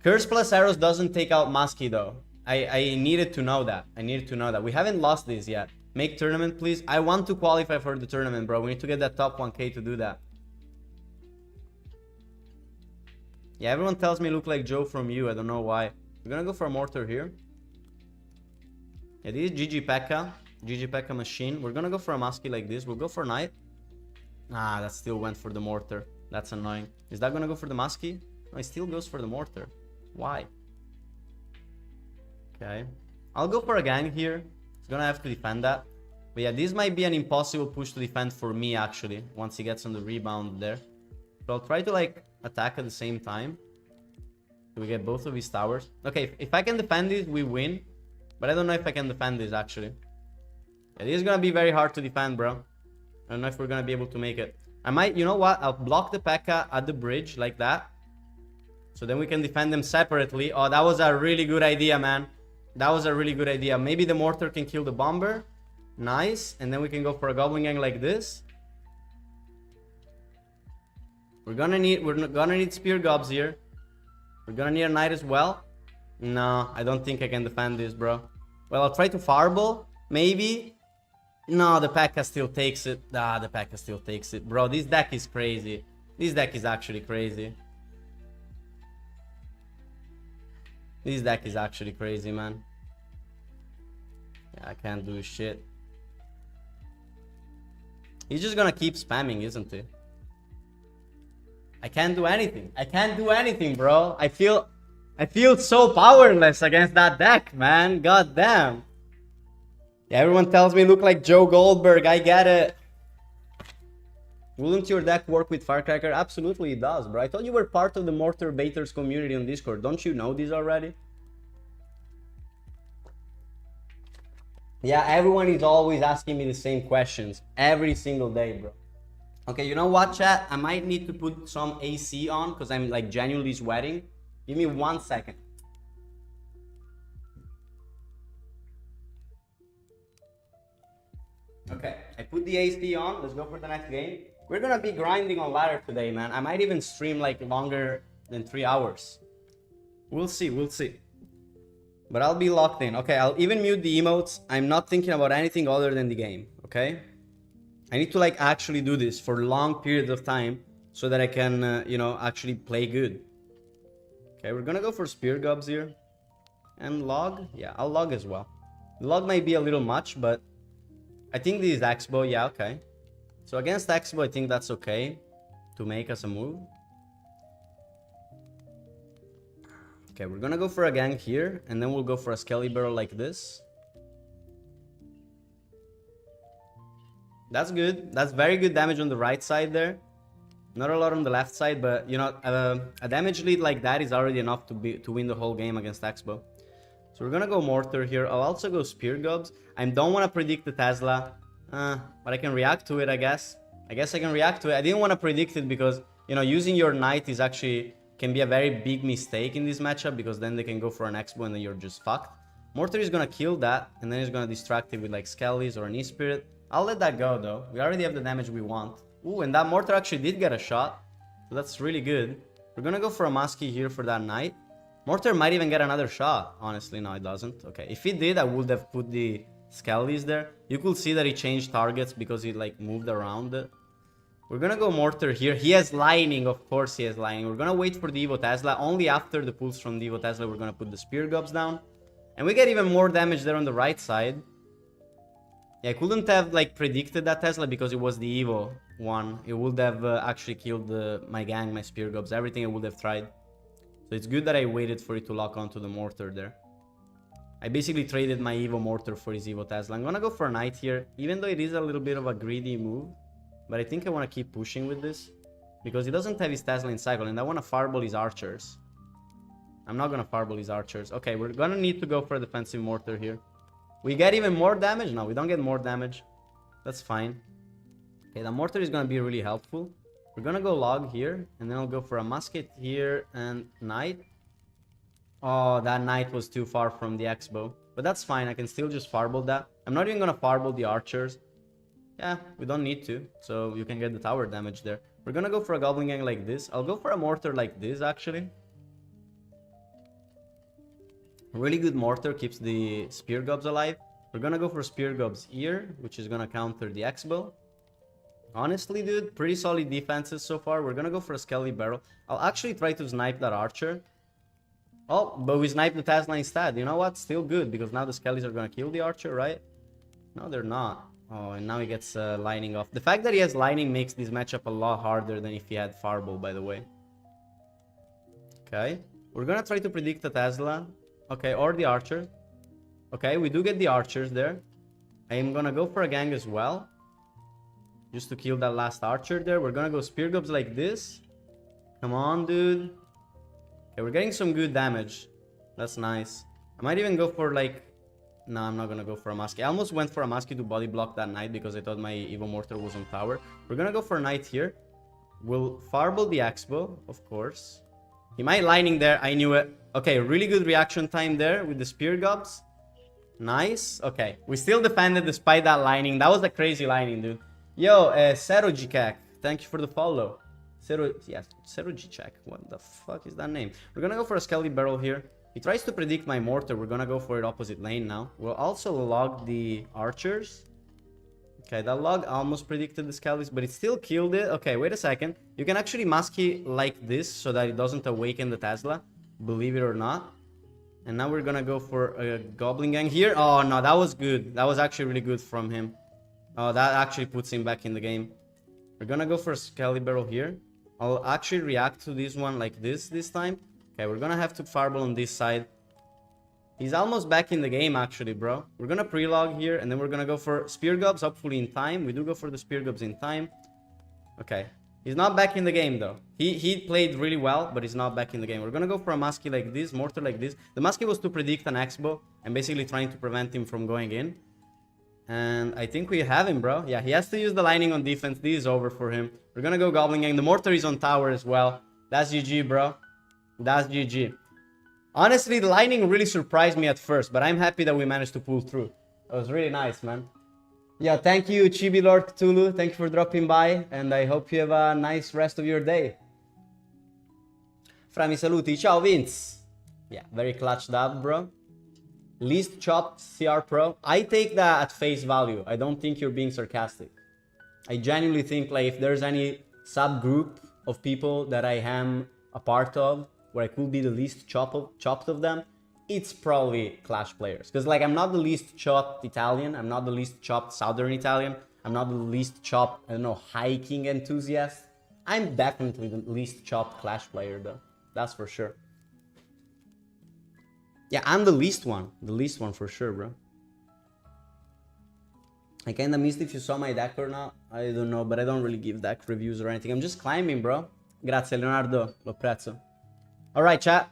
Curse plus arrows doesn't take out Muskie, though. I needed to know that. We haven't lost this yet. Make tournament, please. I want to qualify for the tournament, bro. We need to get that top 1k to do that. Yeah, everyone tells me I look like Joe from you. I don't know why. We're gonna go for a Mortar here. Yeah, this is GG Pekka. GG Pekka machine. We're gonna go for a Muskie like this. We'll go for Knight. Ah, that still went for the Mortar. That's annoying. Is that gonna go for the Muskie? No, it still goes for the Mortar. Why? Okay. I'll go for a Gang here. He's gonna have to defend that. But yeah, this might be an impossible push to defend for me, actually, once he gets on the rebound there. But I'll try to, like, attack at the same time. So we get both of his towers. Okay, if I can defend this, we win. But I don't know if I can defend this, actually. Yeah, this is gonna be very hard to defend, bro. I don't know if we're gonna be able to make it. I might, you know what? I'll block the P.E.K.K.A. at the bridge, like that. So then we can defend them separately. Oh, that was a really good idea, man. That was a really good idea. Maybe the Mortar can kill the Bomber. Nice. And then we can go for a Goblin Gang like this. We're gonna need Spear Gobs here. We're gonna need a Knight as well. No, I don't think I can defend this, bro. Well, I'll try to Fireball, maybe. No, the P.E.K.K.A still takes it. Ah, the P.E.K.K.A still takes it. Bro, this deck is crazy. This deck is actually crazy. This deck is actually crazy, man. Yeah, I can't do shit. He's just gonna keep spamming, isn't he? I can't do anything. I can't do anything, bro. I feel so powerless against that deck, man. God damn. Yeah, everyone tells me look like Joe Goldberg. I get it. Wouldn't your deck work with Firecracker? Absolutely it does, bro. I thought you were part of the Mortar Baiters community on Discord. Don't you know this already? Yeah, everyone is always asking me the same questions. Every single day, bro. Okay, you know what, chat? I might need to put some AC on because I'm like genuinely sweating. Give me 1 second. Okay, I put the AC on. Let's go for the next game. We're gonna be grinding on ladder today, man. I might even stream like longer than 3 hours. We'll see, we'll see. But I'll be locked in. Okay, I'll even mute the emotes. I'm not thinking about anything other than the game, okay? I need to like actually do this for long periods of time so that I can, you know, actually play good. Okay, we're gonna go for Spear Gobs here. And log? Yeah, I'll log as well. Log might be a little much, but I think this is Expo. Yeah, okay. So against Expo, I think that's okay to make us a move. Okay, we're gonna go for a gank here, and then we'll go for a Skelly Barrel like this. That's good. That's very good damage on the right side there. Not a lot on the left side, but you know, a damage lead like that is already enough to win the whole game against Expo. So we're gonna go Mortar here. I'll also go Spear Gobs. I don't want to predict the Tesla, but I can react to it, I guess. I can react to it. I didn't want to predict it because, you know, using your Knight is actually can be a very big mistake in this matchup because then they can go for an Expo and then you're just fucked. Mortar is gonna kill that and then he's gonna distract it with like Skellies or an E-Spirit. I'll let that go though. We already have the damage we want. Ooh, and that Mortar actually did get a shot. So that's really good. We're gonna go for a Muskie here for that Knight. Mortar might even get another shot. Honestly, no, it doesn't. Okay, if it did, I would have put the Skellies there. You could see that he changed targets because he like moved around it. We're gonna go Mortar here. He has Lightning, of course he has Lightning. We're gonna wait for the Evo Tesla. Only after the pulls from the Evo Tesla, we're gonna put the Spear Gobs down. And we get even more damage there on the right side. Yeah, I couldn't have like predicted that Tesla because it was the Evo one. It would have actually killed my gang, my Spear Gobs, everything I would have tried. So it's good that I waited for it to lock onto the Mortar there. I basically traded my Evo Mortar for his Evo Tesla. I'm gonna go for a Knight here, even though it is a little bit of a greedy move. But I think I want to keep pushing with this because he doesn't have his Tesla in cycle and I want to Fireball his archers. I'm not going to Fireball his archers. Okay, we're going to need to go for a defensive Mortar here. We get even more damage? No, we don't get more damage. That's fine. Okay, the Mortar is going to be really helpful. We're going to go Log here and then I'll go for a Musket here and Knight. Oh, that Knight was too far from the Expo. But that's fine. I can still just Fireball that. I'm not even going to Fireball the archers. Yeah, we don't need to, so you can get the tower damage there. We're gonna go for a Goblin Gang like this. I'll go for a Mortar like this, actually. Really good Mortar, keeps the Spear Gobs alive. We're gonna go for Spear Gobs here, which is gonna counter the X-Bow. Honestly, dude, pretty solid defenses so far. We're gonna go for a Skelly Barrel. I'll actually try to snipe that Archer. Oh, but we sniped the Tesla instead. You know what? Still good, because now the Skellies are gonna kill the Archer, right? No, they're not. Oh, and now he gets Lightning off. The fact that he has Lightning makes this matchup a lot harder than if he had Fireball, by the way. Okay. We're gonna try to predict the Tesla. Okay, or the Archer. Okay, we do get the Archers there. I am gonna go for a gang as well. Just to kill that last Archer there. We're gonna go Spear Gobs like this. Come on, dude. Okay, we're getting some good damage. That's nice. I might even go for like... No, I'm not gonna go for a Muskie. I almost went for a Muskie to body block that Knight because I thought my Evo Mortar was on tower. We're gonna go for a Knight here. We'll Fireball the Expo, of course. He might Lightning there, I knew it. Okay, really good reaction time there with the Spear Gobs. Nice. Okay, we still defended despite that Lightning. That was a crazy Lightning, dude. Yo, Serogikak, thank you for the follow. Serogikak, what the fuck is that name? We're gonna go for a Skelly Barrel here. He tries to predict my mortar. We're gonna go for it opposite lane now. We'll also log the archers. Okay, that log almost predicted the skellies, but it still killed it. Okay, wait a second. You can actually musky like this so that it doesn't awaken the Tesla, believe it or not. And now we're gonna go for a Goblin Gang here. Oh no, that was good. That was actually really good from him. Oh, that actually puts him back in the game. We're gonna go for a Skelly Barrel here. I'll actually react to this one like this time. Okay, we're gonna have to Fireball on this side. He's almost back in the game, actually, bro. We're gonna pre-log here, and then we're gonna go for Spear Gobs, hopefully in time. We do go for the Spear Gobs in time. Okay. He's not back in the game, though. He played really well, but he's not back in the game. We're gonna go for a Muskie like this, Mortar like this. The Muskie was to predict an X-Bow, and basically trying to prevent him from going in. And I think we have him, bro. Yeah, he has to use the Lightning on defense. This is over for him. We're gonna go Goblin Gang. The Mortar is on tower as well. That's GG, bro. That's GG. Honestly, the Lightning really surprised me at first, but I'm happy that we managed to pull through. That was really nice, man. Yeah, thank you, Chibi Lord Cthulhu. Thank you for dropping by, and I hope you have a nice rest of your day. Fra mi saluti. Ciao, Vince. Yeah, very clutched up, bro. Least chopped CR Pro. I take that at face value. I don't think you're being sarcastic. I genuinely think, like, if there's any subgroup of people that I am a part of, where I could be the least chopped of them, it's probably Clash players. Because, like, I'm not the least chopped Italian. I'm not the least chopped Southern Italian. I'm not the least chopped, I don't know, hiking enthusiast. I'm definitely the least chopped Clash player, though. That's for sure. Yeah, I'm the least one. The least one for sure, bro. I kinda missed if you saw my deck or not. I don't know, but I don't really give deck reviews or anything. I'm just climbing, bro. Grazie, Leonardo. Lo prezzo. Alright, chat.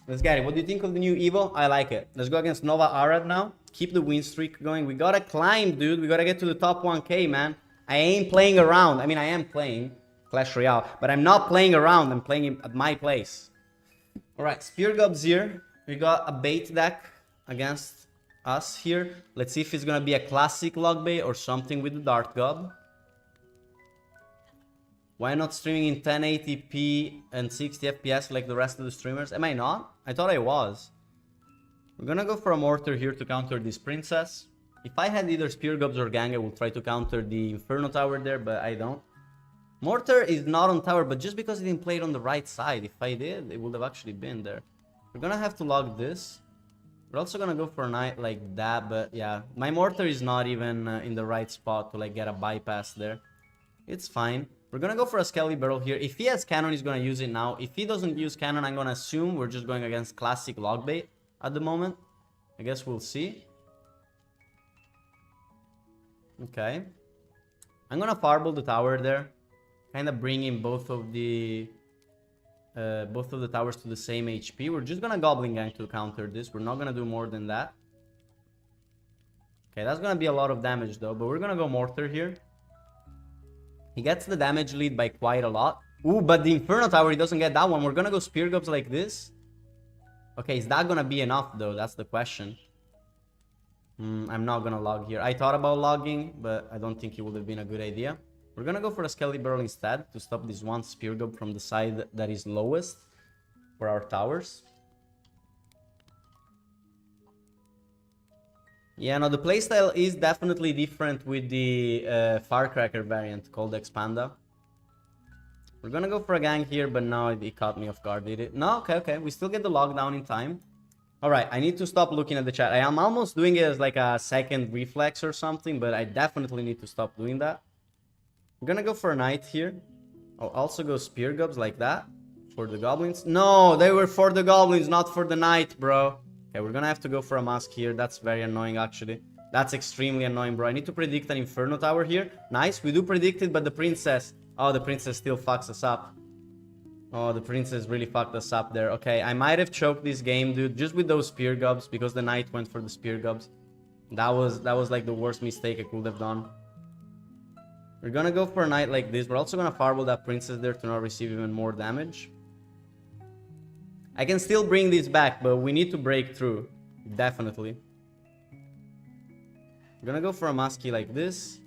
Let's get it. What do you think of the new Evo? I like it. Let's go against Nova Arad now. Keep the win streak going. We gotta climb, dude. We gotta get to the top 1k, man. I ain't playing around. I mean, I am playing Clash Royale, but I'm not playing around. I'm playing at my place. Alright, Spear Gobs here. We got a bait deck against us here. Let's see if it's gonna be a classic log bait or something with the Dart Gob. Why not streaming in 1080p and 60 FPS like the rest of the streamers? Am I not? I thought I was. We're gonna go for a Mortar here to counter this Princess. If I had either Spear Gobs or Gang, I would try to counter the Inferno Tower there, but I don't. Mortar is not on tower, but just because he didn't play it on the right side. If I did, it would have actually been there. We're gonna have to log this. We're also gonna go for a knight like that, but yeah. My Mortar is not even in the right spot to like get a bypass there. It's fine. We're gonna go for a Skelly Barrel here. If he has Cannon, he's gonna use it now. If he doesn't use Cannon, I'm gonna assume we're just going against classic log bait at the moment. I guess we'll see. Okay. I'm gonna Fireball the tower there. Kind of bringing both of the towers to the same HP. We're just gonna Goblin Gang to counter this. We're not gonna do more than that. Okay, that's gonna be a lot of damage though, but we're gonna go Mortar here. He gets the damage lead by quite a lot. Ooh, but the Inferno Tower, he doesn't get that one. We're gonna go Spear Gobs like this. Okay, is that gonna be enough though? That's the question. I'm not gonna log here. I thought about logging, but I don't think it would have been a good idea. We're gonna go for a Skelly Barrel instead to stop this one Spear Gob from the side that is lowest for our towers. Yeah, no, the playstyle is definitely different with the Firecracker variant called Expanda. We're gonna go for a Gang here, but no, it caught me off guard, did it? No, okay. We still get the lockdown in time. Alright, I need to stop looking at the chat. I am almost doing it as like a second reflex or something, but I definitely need to stop doing that. We're gonna go for a Knight here. I'll also go Spear Gobs like that for the Goblins. No, they were for the Goblins, not for the Knight, bro. Okay, we're gonna have to go for a Mask here. That's very annoying, actually. That's extremely annoying, bro. I need to predict an Inferno Tower here. Nice, we do predict it, but the Princess... Oh, the Princess still fucks us up. Oh, the Princess really fucked us up there. Okay, I might have choked this game, dude, just with those Spear Gobs, because the Knight went for the Spear Gobs. That was like the worst mistake I could have done. We're gonna go for a Knight like this. We're also gonna Fireball that Princess there to not receive even more damage. I can still bring this back, but we need to break through. Definitely. We're gonna go for a Muskie like this.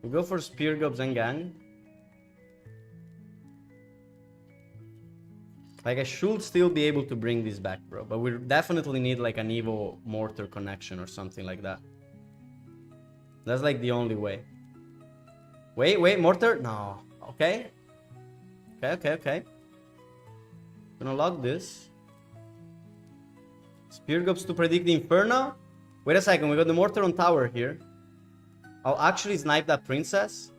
We go for Spear Gobs and Gang. Like, I should still be able to bring this back, bro. But we definitely need, like, an Evo Mortar connection or something like that. That's, like, the only way. Wait, Mortar? No. Okay. Okay. Gonna log this. Spear Gobs to predict the Inferno? Wait a second, we got the Mortar on tower here. I'll actually snipe that Princess.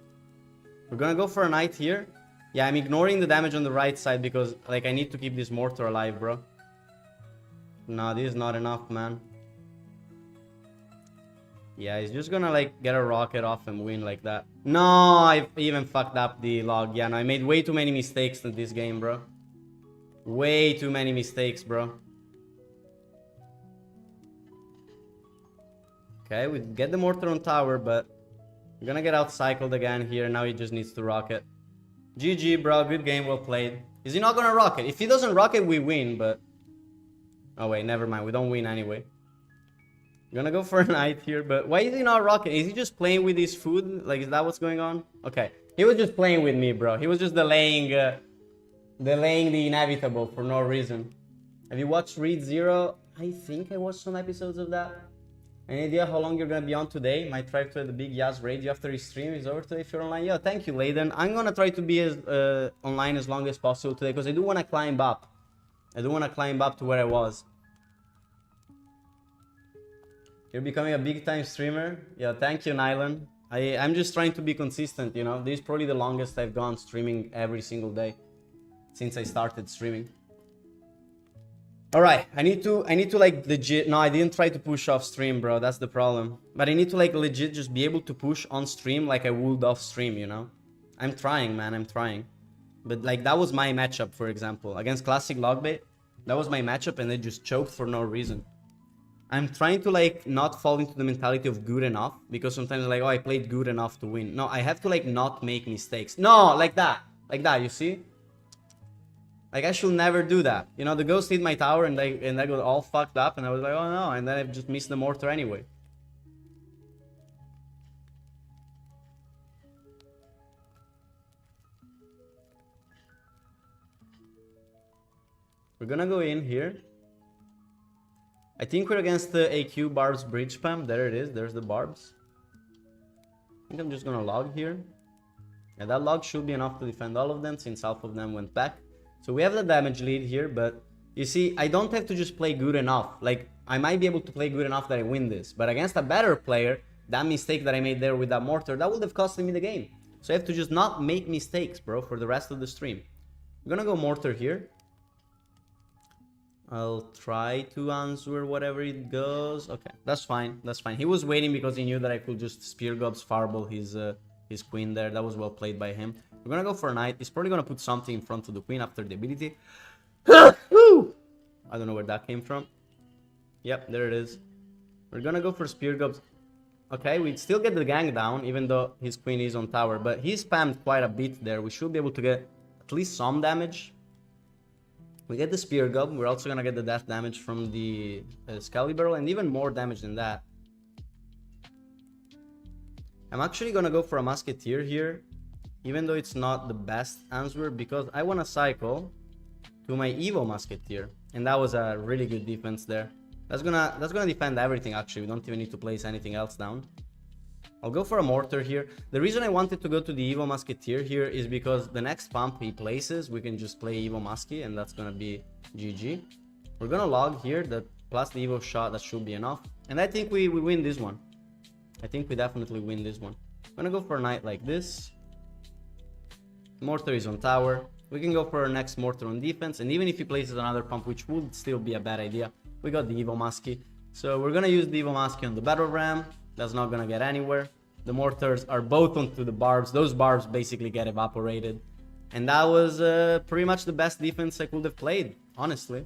We're gonna go for a Knight here. Yeah, I'm ignoring the damage on the right side because, like, I need to keep this Mortar alive, bro. No, this is not enough, man. Yeah, he's just gonna, like, get a rocket off and win like that. No, I even fucked up the log. Yeah, no, I made way too many mistakes in this game, bro. Way too many mistakes, bro. Okay, we get the Mortar on tower, but we're gonna get outcycled again here. Now he just needs to rocket. GG, bro. Good game. Well played. Is he not gonna rocket? If he doesn't rocket, we win, but... Oh, wait. Never mind. We don't win anyway. We're gonna go for a Knight here, but why is he not rocking? Is he just playing with his food? Like, is that what's going on? Okay. He was just playing with me, bro. He was just delaying the inevitable for no reason. Have you watched Read Zero? I think I watched some episodes of that. Any idea how long you're gonna be on today? Might try to the big Yaz radio after his stream is over today if you're online. Yeah, thank you, Layden. I'm gonna try to be as online as long as possible today because I do want to climb up. I do want to climb up to where I was. You're becoming a big time streamer. Yeah, thank you, Nylan. I'm just trying to be consistent, you know. This is probably the longest I've gone streaming every single day since I started streaming. All right, I need to like legit. No, I didn't try to push off stream, bro. That's the problem. But I need to like legit just be able to push on stream like I would off stream, you know. I'm trying, man. I'm trying. But like that was my matchup, for example, against Classic Logbait. That was my matchup, and they just choked for no reason. I'm trying to like not fall into the mentality of good enough because sometimes like, oh, I played good enough to win. No, I have to like not make mistakes. No, like that, you see. Like, I should never do that. You know, the ghost hit my tower and I got all fucked up and I was like, oh no, and then I just missed the Mortar anyway. We're gonna go in here. I think we're against the AQ Barbs Bridge Spam. There it is, there's the Barbs. I think I'm just gonna log here. And that log should be enough to defend all of them since half of them went back. So we have the damage lead here, but you see, I don't have to just play good enough. Like, I might be able to play good enough that I win this. But against a better player, that mistake that I made there with that Mortar, that would have costed me the game. So I have to just not make mistakes, bro, for the rest of the stream. I'm gonna go Mortar here. I'll try to answer whatever it goes. Okay, that's fine, that's fine. He was waiting because he knew that I could just Spear Gobs Fireball his queen there. That was well played by him. We're gonna go for a Knight. He's probably gonna put something in front of the queen after the ability. I don't know where that came from. Yep, there it is. We're gonna go for Spear Gobs. Okay, we still get the gang down, even though his queen is on tower. But he spammed quite a bit there. We should be able to get at least some damage. We get the Spear Gob. We're also gonna get the death damage from the Excalibur, and even more damage than that. I'm actually gonna go for a Musketeer here, even though it's not the best answer, because I want to cycle to my Evo Musketeer, and that was a really good defense there. That's gonna defend everything. Actually, we don't even need to place anything else down. I'll go for a Mortar here. The reason I wanted to go to the Evo Musketeer here is because the next pump he places, we can just play Evo Muskie, and that's gonna be GG. We're gonna log here, that plus the Evo shot, that should be enough. And I think we win this one. I think we definitely win this one. I'm gonna go for a Knight like this. Mortar is on tower. We can go for our next Mortar on defense, and even if he places another pump, which would still be a bad idea, we got the Evo Muskie. So we're gonna use the Evo Muskie on the Battle Ram. That's not gonna get anywhere. The Mortars are both onto the Barbs. Those Barbs basically get evaporated. And that was pretty much the best defense I could have played, honestly.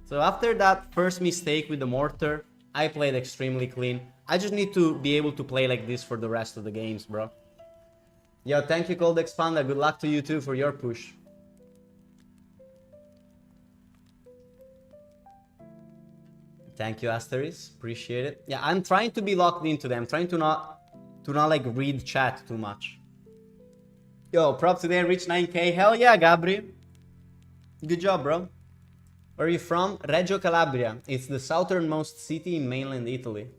So after that first mistake with the Mortar, I played extremely clean. I just need to be able to play like this for the rest of the games, bro. Yo, thank you, Cold Expander. Good luck to you too for your push. Thank you, Asteris. Appreciate it. Yeah, I'm trying to be locked into them. I'm trying to not like read chat too much. Yo, props today I reached 9K. Hell yeah, Gabri. Good job, bro. Where are you from? Reggio Calabria. It's the southernmost city in mainland Italy.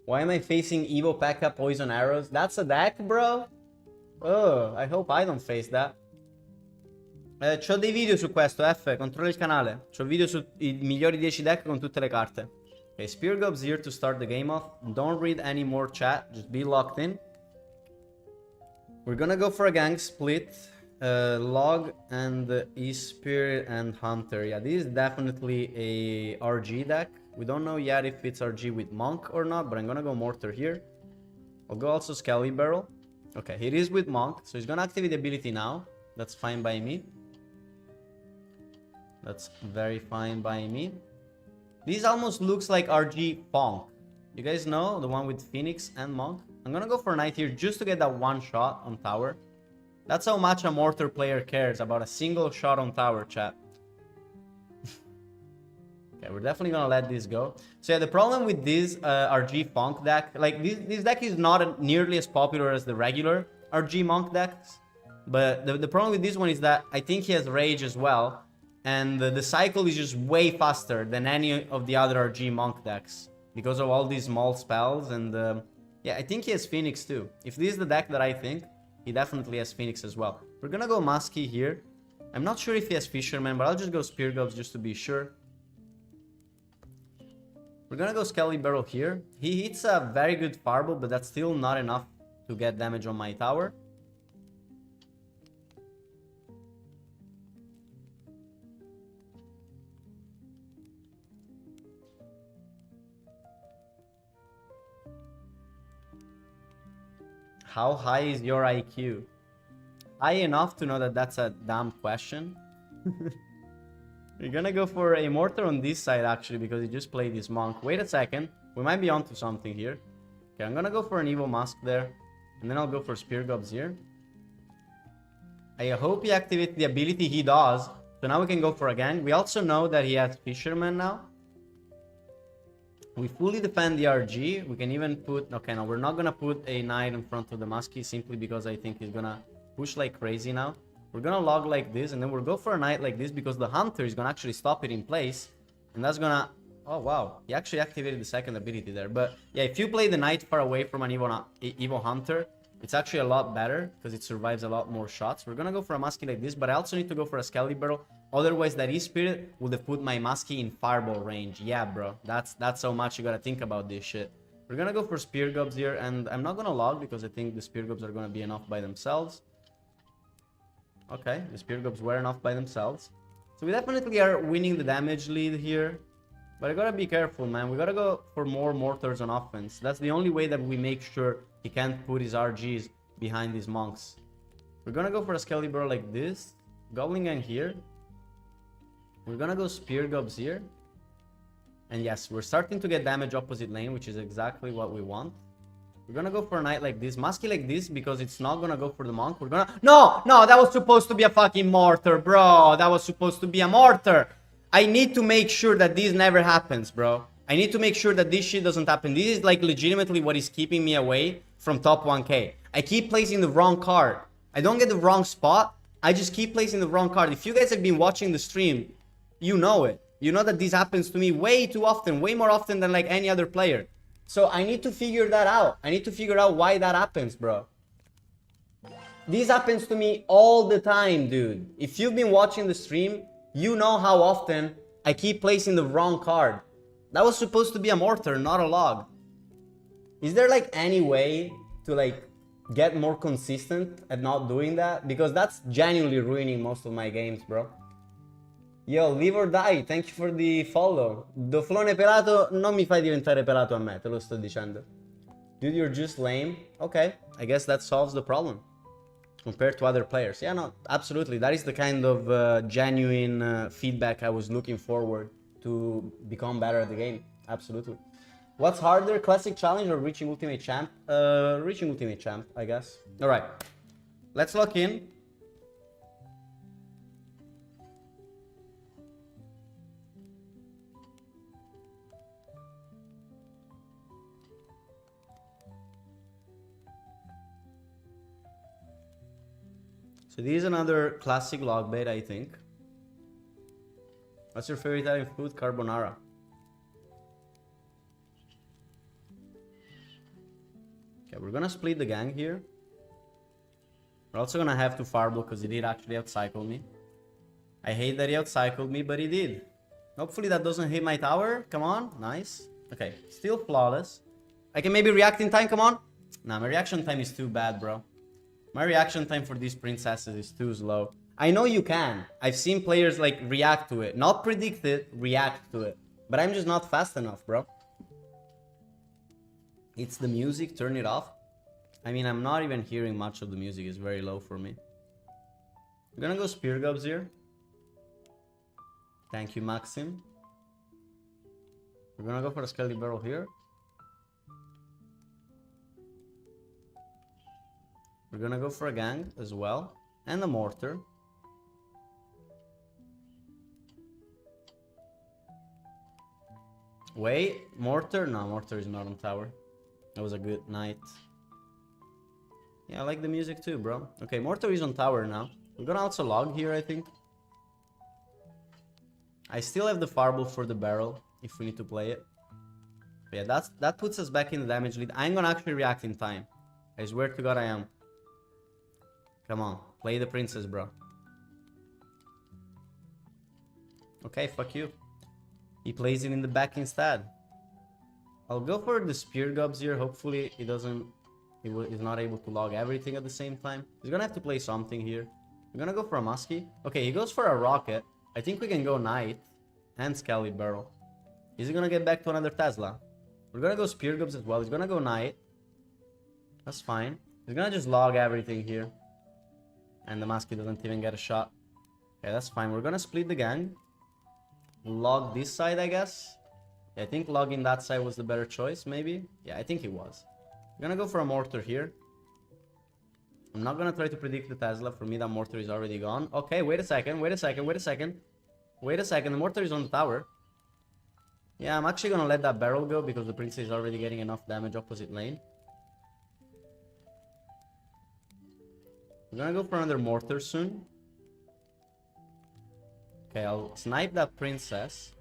Why am I facing Evo P.E.K.K.A Poison Arrows? That's a deck, bro? Oh, I hope I don't face that. C'ho dei video su questo, F, controlla il canale. C'ho video sui migliori 10 deck con tutte le carte. Okay, Spear Gob's here to start the game off. Don't read any more chat, just be locked in. We're gonna go for a gang split. Log and E-Spirit and Hunter. Yeah, this is definitely a RG deck. We don't know yet if it's RG with Monk or not, but I'm gonna go Mortar here. I'll go also Skelly Barrel. Okay, it is with Monk, so he's gonna activate the ability now. That's fine by me. That's very fine by me. This almost looks like RG Fonk. You guys know? The one with Phoenix and Monk. I'm gonna go for Knight here just to get that one shot on tower. That's how much a Mortar player cares about a single shot on tower, chat. Okay, we're definitely gonna let this go. So yeah, the problem with this RG Fonk deck, like this deck is not nearly as popular as the regular RG Monk decks. But the problem with this one is that I think he has Rage as well. And the cycle is just way faster than any of the other RG Monk decks. Because of all these small spells and... yeah, I think he has Phoenix too. If this is the deck that I think, he definitely has Phoenix as well. We're gonna go Musky here. I'm not sure if he has Fisherman, but I'll just go Spear Gobs just to be sure. We're gonna go Skelly Barrel here. He hits a very good Fireball, but that's still not enough to get damage on my tower. How high is your IQ? High enough to know that that's a dumb question. We're gonna go for a Mortar on this side actually because he just played this Monk. Wait a second. We might be onto something here. Okay, I'm gonna go for an Evo Mask there. And then I'll go for Spear Gobs here. I hope he activates the ability he does. So now we can go for a gang. We also know that he has Fisherman now. We fully defend the RG. We can even put... Okay, no, we're not gonna put a Knight in front of the Muskie simply because I think he's gonna push like crazy now. We're gonna log like this, and then we'll go for a Knight like this because the Hunter is gonna actually stop it in place. And that's gonna... Oh, wow. He actually activated the second ability there. But yeah, if you play the Knight far away from an Evo Hunter, it's actually a lot better because it survives a lot more shots. We're gonna go for a Muskie like this, but I also need to go for a Skelly Barrel. Otherwise, that E-Spirit would have put my Muskie in Fireball range. Yeah, bro. That's how much you gotta think about this shit. We're gonna go for Spear Gobs here, and I'm not gonna log because I think the Spear Gobs are gonna be enough by themselves. Okay, the Spear Gobs were enough by themselves. So we definitely are winning the damage lead here. But I gotta be careful, man. We gotta go for more Mortars on offense. That's the only way that we make sure he can't put his RGs behind these Monks. We're gonna go for a Skelly Barrel like this. Goblin Gang here. We're gonna go Spear Gobs here. And yes, we're starting to get damage opposite lane, which is exactly what we want. We're gonna go for a Knight like this. Musky like this because it's not gonna go for the Monk. We're gonna... No! No, that was supposed to be a fucking Mortar, bro. That was supposed to be a Mortar. I need to make sure that this never happens, bro. I need to make sure that this shit doesn't happen. This is like legitimately what is keeping me away from top 1k. I keep placing the wrong card. I don't get the wrong spot. I just keep placing the wrong card. If you guys have been watching the stream, you know it. You know that this happens to me way too often. Way more often than like any other player. So I need to figure that out. I need to figure out why that happens, bro. This happens to me all the time, dude. If you've been watching the stream, you know how often I keep placing the wrong card. That was supposed to be a Mortar, not a log. Is there like any way to like get more consistent at not doing that? Because that's genuinely ruining most of my games, bro. Yo, live or die, thank you for the follow. Doflone pelato, non mi fai diventare pelato a me, te lo sto dicendo. Dude, you're just lame. Okay, I guess that solves the problem. Compared to other players. Yeah, no, absolutely. That is the kind of genuine feedback I was looking forward to become better at the game. Absolutely. What's harder, Classic Challenge or reaching Ultimate Champ? Reaching Ultimate Champ, I guess. Alright, let's lock in. So this is another classic log bait, I think. What's your favorite Italian food? Carbonara. Okay, we're gonna split the gang here. We're also gonna have to fireball because he did actually outcycle me. I hate that he outcycled me, but he did. Hopefully that doesn't hit my tower. Come on, nice. Okay, still flawless. I can maybe react in time, come on. Nah, my reaction time is too bad, bro. My reaction time for these princesses is too slow. I know you can. I've seen players like react to it. Not predict it, react to it. But I'm just not fast enough, bro. It's the music, turn it off. I mean, I'm not even hearing much of the music. It's very low for me. I'm gonna go Spear Gobs here. Thank you, Maxim. We're gonna go for a Skelly Barrel here. We're gonna go for a gang as well. And a Mortar. Wait, Mortar? No, Mortar is not on tower. That was a good night. Yeah, I like the music too, bro. Okay, Mortar is on tower now. We're gonna also log here, I think. I still have the fireball for the barrel if we need to play it. But yeah, that puts us back in the damage lead. I'm gonna actually react in time. I swear to God I am. Come on, play the princess, bro. Okay, fuck you. He plays it in the back instead. I'll go for the Spear Gobs here. Hopefully he doesn't... He's not able to log everything at the same time. He's gonna have to play something here. We're gonna go for a Muskie. Okay, he goes for a Rocket. I think we can go Knight and Skelly Barrel. Is he gonna get back to another Tesla? We're gonna go Spear Gobs as well. He's gonna go Knight. That's fine. He's gonna just log everything here. And the Muskie doesn't even get a shot. Okay, that's fine. We're gonna split the gang. Log this side, I guess. Yeah, I think logging that side was the better choice, maybe. Yeah, I think it was. I'm gonna go for a Mortar here. I'm not gonna try to predict the Tesla. For me, that Mortar is already gone. Okay, wait a second, wait a second, wait a second. Wait a second, the Mortar is on the tower. Yeah, I'm actually gonna let that barrel go because the princess is already getting enough damage opposite lane. We're gonna go for another Mortar soon. Okay, I'll snipe that princess.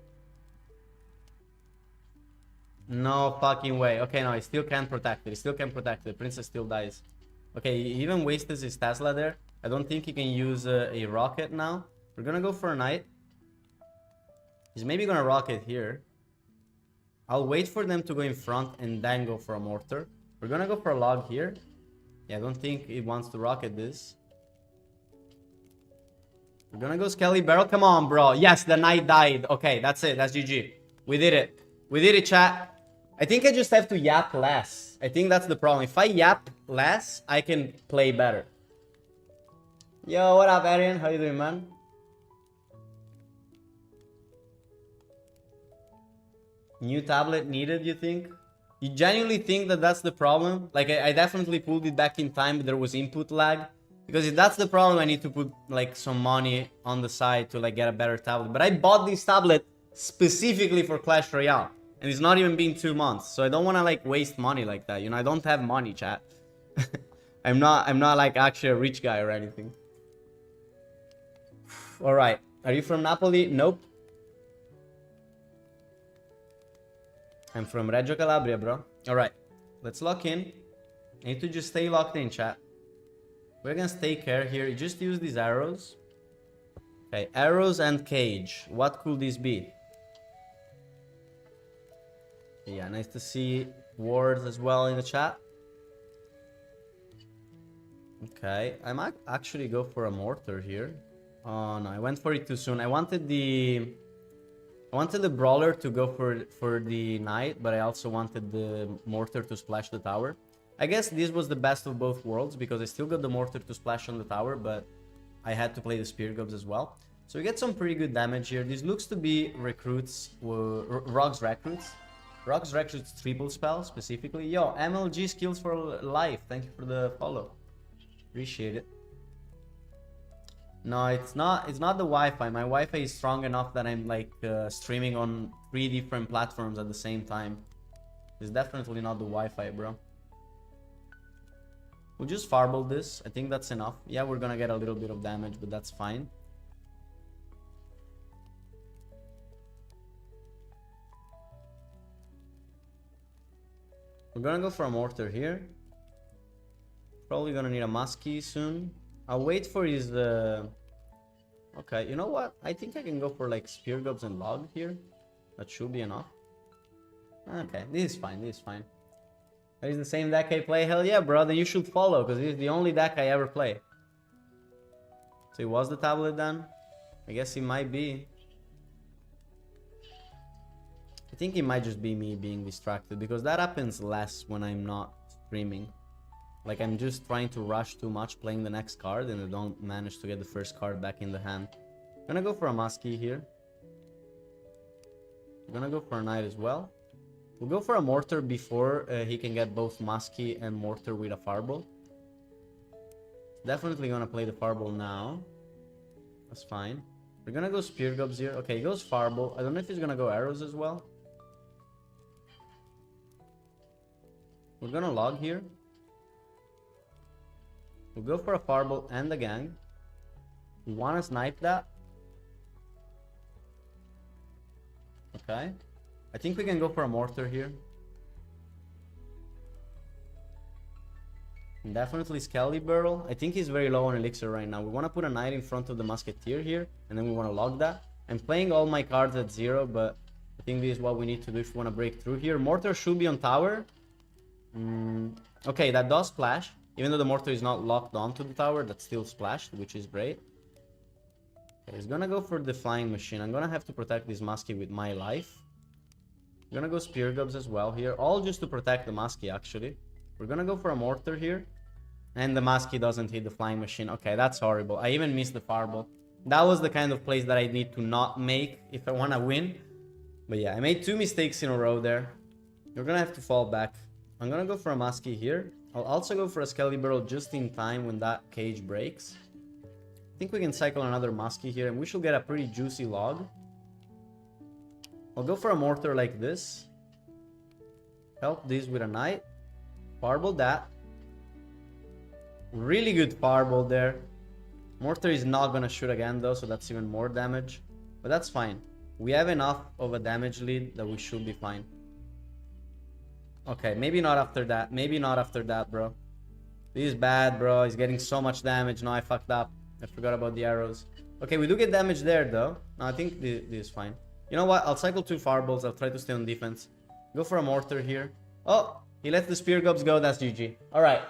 No fucking way. Okay, no, he still can't protect it. He still can't protect it. The princess still dies. Okay, he even wasted his Tesla there. I don't think he can use a rocket now. We're gonna go for a Knight. He's maybe gonna rocket here. I'll wait for them to go in front and then go for a Mortar. We're gonna go for a log here. Yeah, I don't think he wants to rocket this. We're gonna go Skelly Barrel. Come on, bro. Yes, the Knight died. Okay, that's it. That's GG. We did it. We did it, chat. I think I just have to yap less. I think that's the problem. If I yap less, I can play better. Yo, what up, Arian? How you doing, man? New tablet needed, you think? You genuinely think that that's the problem? Like, I definitely pulled it back in time, but there was input lag. Because if that's the problem, I need to put, like, some money on the side to, like, get a better tablet. But I bought this tablet specifically for Clash Royale. And it's not even been 2 months. So I don't want to, like, waste money like that. You know, I don't have money, chat. I'm not, like, actually a rich guy or anything. Alright. Are you from Napoli? Nope. I'm from Reggio Calabria, bro. Alright. Let's lock in. I need to just stay locked in, chat. We're gonna stay care here. You just use these arrows. Okay, arrows and cage. What could this be? Yeah, nice to see wards as well in the chat. Okay, I might actually go for a Mortar here. Oh no, I went for it too soon. I wanted the Brawler to go for the Knight, but I also wanted the Mortar to splash the tower. I guess this was the best of both worlds because I still got the Mortar to splash on the tower, but I had to play the Spear Gobs as well. So we get some pretty good damage here. This looks to be recruits, Rogue's Recruits. Rogue's Recruits triple spell specifically. Yo, MLG skills for life. Thank you for the follow. Appreciate it. No, it's not the Wi-Fi. My Wi-Fi is strong enough that I'm like streaming on 3 different platforms at the same time. It's definitely not the Wi-Fi, bro. We'll just Fireball this. I think that's enough. Yeah, we're gonna get a little bit of damage, but that's fine. We're gonna go for a Mortar here. Probably gonna need a Muskie soon. I'll wait for his... Okay, you know what? I think I can go for like Spear Gobs and Log here. That should be enough. Okay, this is fine, this is fine. That is the same deck I play? Hell yeah, bro, then you should follow, because this is the only deck I ever play. So it was the tablet then? I guess it might be. I think it might just be me being distracted, because that happens less when I'm not streaming. Like, I'm just trying to rush too much playing the next card, and I don't manage to get the first card back in the hand. I'm gonna go for a Muskie here. I'm gonna go for a Knight as well. We'll go for a Mortar before he can get both Muskie and Mortar with a Fireball. Definitely gonna play the Fireball now. That's fine. We're gonna go Spear Gobs here. Okay, he goes Fireball. I don't know if he's gonna go Arrows as well. We're gonna Log here. We'll go for a Fireball and a Gang. We wanna snipe that. Okay. I think we can go for a Mortar here. Definitely Excalibur. I think he's very low on Elixir right now. We want to put a Knight in front of the Musketeer here, and then we want to log that. I'm playing all my cards at 0, but I think this is what we need to do if we want to break through here. Mortar should be on tower. Okay, that does splash. Even though the Mortar is not locked onto the tower, that's still splashed, which is great. Okay, he's gonna go for the Flying Machine. I'm gonna have to protect this Muskie with my life. I'm gonna go Spear Gobs as well here, all just to protect the Muskie actually. We're gonna go for a Mortar here. And the Muskie doesn't hit the Flying Machine. Okay, that's horrible. I even missed the Fireball. That was the kind of plays that I need to not make if I wanna win. But yeah, I made 2 mistakes in a row there. You're gonna have to fall back. I'm gonna go for a Muskie here. I'll also go for a Excalibur just in time when that cage breaks. I think we can cycle another Muskie here and we should get a pretty juicy log. I'll go for a Mortar like this. Help this with a Knight. Fireball that. Really good Fireball there. Mortar is not gonna shoot again though, so that's even more damage. But that's fine. We have enough of a damage lead that we should be fine. Okay, maybe not after that. Maybe not after that, bro. This is bad, bro. He's getting so much damage. No, I fucked up. I forgot about the arrows. Okay, we do get damage there though. No, I think this is fine. You know what? I'll cycle 2 Fireballs. I'll try to stay on defense. Go for a Mortar here. Oh, he let the Spear Gobs go. That's GG. Alright.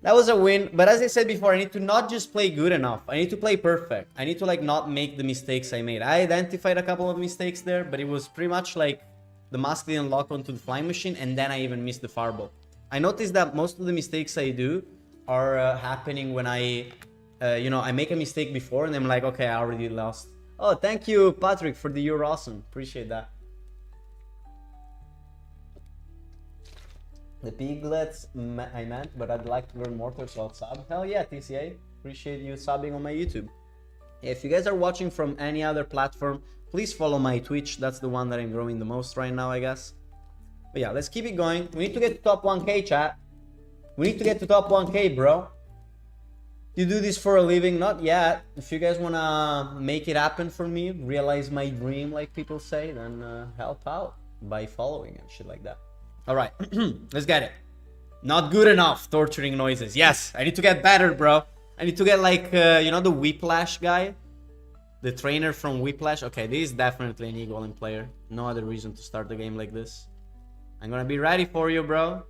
That was a win. But as I said before, I need to not just play good enough. I need to play perfect. I need to like not make the mistakes I made. I identified a couple of mistakes there, but it was pretty much like the mask didn't lock onto the Flying Machine and then I even missed the Fireball. I noticed that most of the mistakes I do are happening when I make a mistake before and I'm like, okay, I already lost. Oh, thank you, Patrick, for the You're Awesome. Appreciate that. The piglets I meant, but I'd like to learn Mortar, so I'll sub. Hell yeah, TCA. Appreciate you subbing on my YouTube. If you guys are watching from any other platform, please follow my Twitch. That's the one that I'm growing the most right now, I guess. But yeah, let's keep it going. We need to get to top 1k, chat. We need to get to top 1k, bro. You do this for a living? Not yet. If you guys wanna make it happen for me, realize my dream, like people say, then help out by following and shit like that. Alright, let's get it. Not good enough, torturing noises. Yes, I need to get better, bro. I need to get like, you know the Whiplash guy? The trainer from Whiplash? Okay, this is definitely an E-Golem player. No other reason to start the game like this. I'm gonna be ready for you, bro.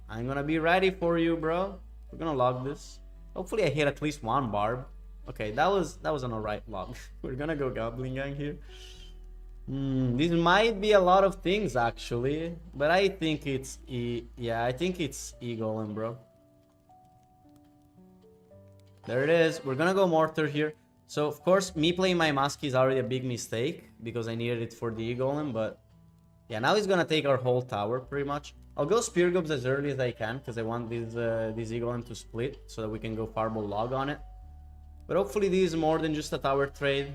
I'm gonna be ready for you, bro. We're gonna log this. Hopefully I hit at least 1 barb. Okay, that was an alright log. We're gonna go Goblin Gang here. This might be a lot of things actually, but I think it's I think it's E-Golem, bro. There it is. We're gonna go Mortar here. So of course, me playing my Muskie is already a big mistake because I needed it for the E-Golem, but yeah, now he's gonna take our whole tower pretty much. I'll go Spear Gobs as early as I can because I want this E-Golem to split so that we can go Fireball log on it. But hopefully this is more than just a tower trade.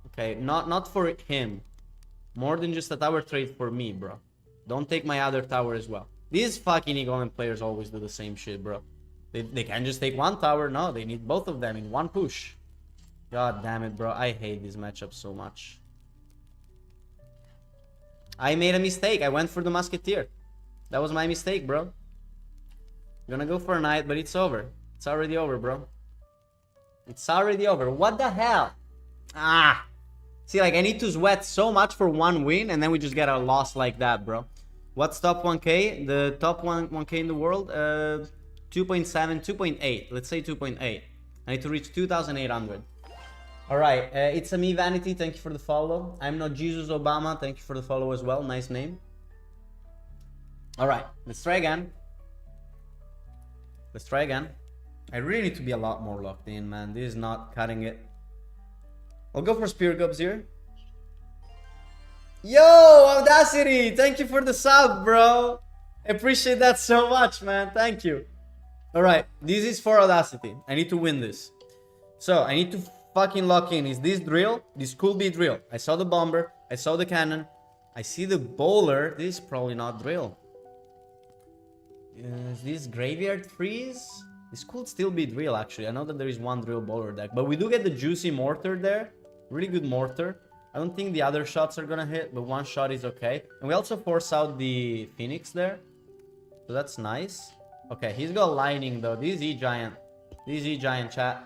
Okay, not for him. More than just a tower trade for me, bro. Don't take my other tower as well. These fucking Egoland players always do the same shit, bro. They can't just take one tower. No, they need both of them in one push. God damn it, bro. I hate these matchups so much. I made a mistake. I went for the Musketeer. That was my mistake, bro. Gonna go for a Knight, but it's over. It's already over, bro. It's already over. What the hell? Ah. See, like, I need to sweat so much for one win, and then we just get a loss like that, bro. What's top 1k? The top 1k in the world? 2.7, 2.8. Let's say 2.8. I need to reach 2,800. Alright, it's a me Vanity. Thank you for the follow. I'm not Jesus Obama. Thank you for the follow as well. Nice name. Alright, let's try again. Let's try again. I really need to be a lot more locked in, man. This is not cutting it. I'll go for Spear Gobs here. Yo, Audacity! Thank you for the sub, bro. I appreciate that so much, man. Thank you. Alright, this is for Audacity. I need to win this. So, I need to fucking lock in. Is this drill? This could be drill. I saw the bomber. I saw the cannon. I see the bowler. This is probably not drill. Is this graveyard freeze? This could still be drill, actually. I know that there is one drill bowler deck. But we do get the juicy mortar there. Really good mortar. I don't think the other shots are gonna hit, but one shot is okay. And we also force out the Phoenix there. So that's nice. Okay, he's got lightning though. This is E-Giant. This is E-Giant, chat.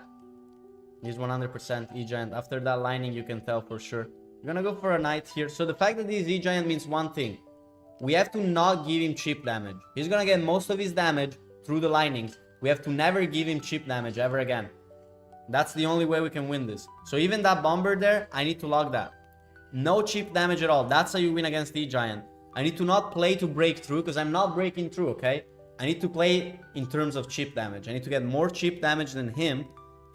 He's 100% E-Giant. After that lightning, you can tell for sure. We're gonna go for a Knight here. So the fact that this is E-Giant means one thing. We have to not give him cheap damage. He's gonna get most of his damage through the lightnings. We have to never give him cheap damage ever again. That's the only way we can win this. So even that bomber there, I need to lock that. No cheap damage at all. That's how you win against E-Giant. I need to not play to break through, because I'm not breaking through, okay? I need to play in terms of cheap damage. I need to get more cheap damage than him.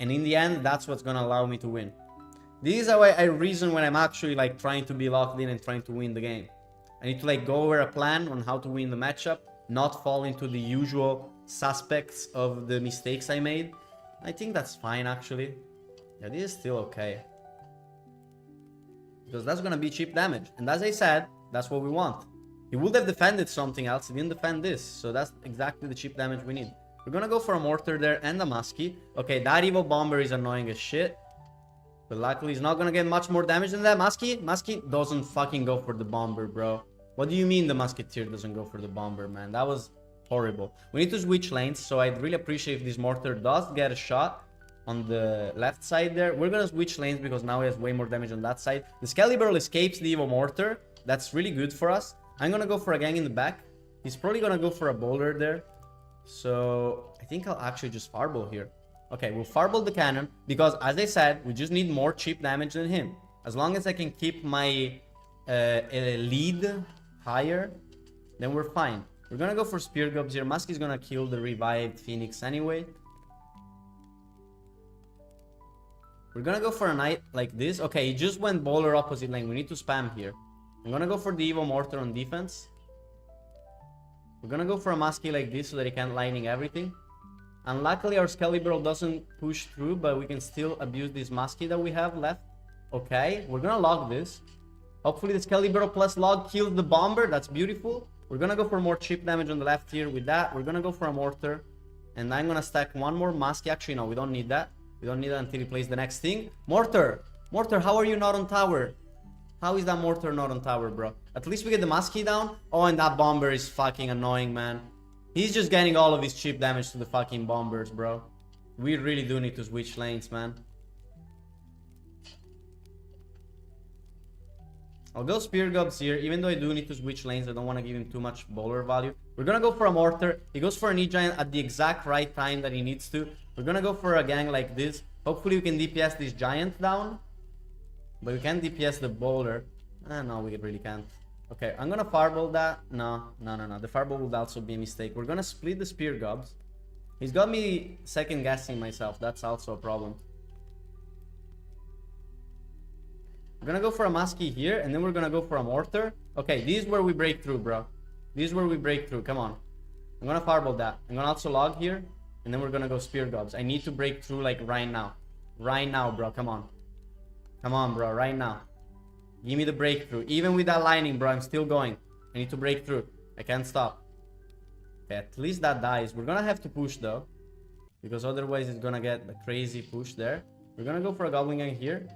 And in the end, that's what's gonna allow me to win. This is how I reason when I'm actually like trying to be locked in and trying to win the game. I need to like go over a plan on how to win the matchup, not fall into the usual suspects of the mistakes I made. I think that's fine, actually. Yeah, this is still okay. Because that's gonna be cheap damage. And as I said, that's what we want. He would have defended something else. He didn't defend this. So that's exactly the cheap damage we need. We're gonna go for a Mortar there and a Muskie. Okay, that Evil Bomber is annoying as shit. But luckily, he's not gonna get much more damage than that. Muskie doesn't fucking go for the Bomber, bro. What do you mean the Musketeer doesn't go for the Bomber, man? That was horrible. We need to switch lanes, so I'd really appreciate if this Mortar does get a shot on the left side there. We're gonna switch lanes because now he has way more damage on that side. The Excalibur escapes the Evo Mortar. That's really good for us. I'm gonna go for a gang in the back. He's probably gonna go for a bowler there. So I think I'll actually just Farbolt here. Okay, we'll Farbolt the cannon because, as I said, we just need more cheap damage than him. As long as I can keep my lead higher, then we're fine. We're gonna go for Spear Gobs here. Muskie's gonna kill the revived Phoenix anyway. We're gonna go for a Knight like this. Okay, he just went bowler opposite lane. We need to spam here. I'm gonna go for the Evo Mortar on defense. We're gonna go for a Muskie like this so that he can't lightning everything. And luckily our Excalibur doesn't push through, but we can still abuse this Muskie that we have left. Okay, we're gonna log this. Hopefully the Excalibur plus log kills the Bomber. That's beautiful. We're gonna go for more cheap damage on the left here. With that, we're gonna go for a Mortar. And I'm gonna stack one more Muskie. Actually, no, we don't need that. We don't need that until he plays the next thing. Mortar! Mortar, how are you not on tower? How is that Mortar not on tower, bro? At least we get the Muskie down. Oh, and that Bomber is fucking annoying, man. He's just getting all of his cheap damage to the fucking Bombers, bro. We really do need to switch lanes, man. I'll go Spear Gobs here. Even though I do need to switch lanes, I don't want to give him too much bowler value. We're gonna go for a Mortar. He goes for an E-Giant at the exact right time that he needs to. We're gonna go for a gang like this. Hopefully we can DPS this Giant down. But we can't DPS the bowler. No, we really can't. Okay, I'm gonna Farbolt that. No. The Farbolt would also be a mistake. We're gonna split the Spear Gobs. He's got me second guessing myself. That's also a problem. We're gonna go for a Muskie here, and then we're gonna go for a Mortar. Okay, this is where we break through, bro. This is where we break through. Come on. I'm gonna Farbolt that. I'm gonna also log here, and then we're gonna go Spear Gobs. I need to break through like right now. Right now, bro. Come on. Come on, bro. Right now. Give me the breakthrough. Even with that lightning, bro, I'm still going. I need to break through. I can't stop. Okay, at least that dies. We're gonna have to push though, because otherwise it's gonna get a crazy push there. We're gonna go for a Goblin Gang here.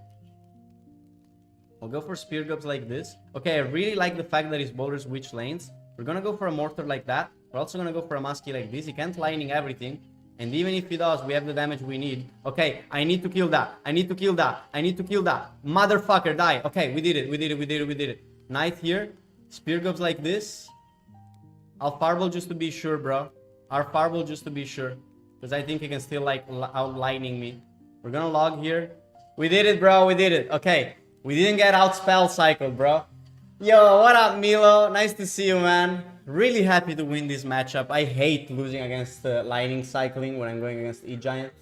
I'll go for Spear Gobs like this. Okay, I really like the fact that his bowlers switch lanes. We're gonna go for a Mortar like that. We're also gonna go for a Muskie like this. He can't lightning everything. And even if he does, we have the damage we need. Okay, I need to kill that. I need to kill that. I need to kill that. Motherfucker, die. Okay, we did it. We did it. We did it. We did it. Knight here. Spear Gobs like this. I'll Fireball just to be sure, bro. Our Fireball just to be sure. Because I think he can still, like, out lightning me. We're gonna log here. We did it, bro. We did it. Okay. We didn't get out spell cycled, bro. Yo, what up, Milo? Nice to see you, man. Really happy to win this matchup. I hate losing against lightning cycling when I'm going against E-Giant.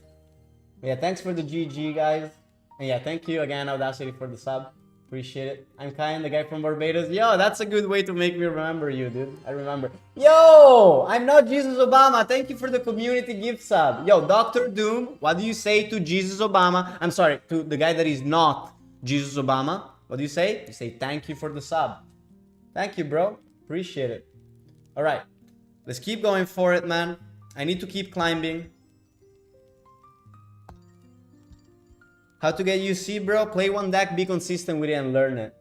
Yeah, thanks for the GG, guys. And yeah, thank you again, Audacity, for the sub. Appreciate it. I'm Kyan, the guy from Barbados. Yo, that's a good way to make me remember you, dude. I remember. Yo, I'm not Jesus Obama. Thank you for the community gift sub. Yo, Dr. Doom, what do you say to Jesus Obama? I'm sorry, to the guy that is not Jesus Obama. What do you say? You say thank you for the sub. Thank you, bro. Appreciate it. All right. Let's keep going for it, man. I need to keep climbing. How to get UC, bro? Play one deck, be consistent with it, and learn it.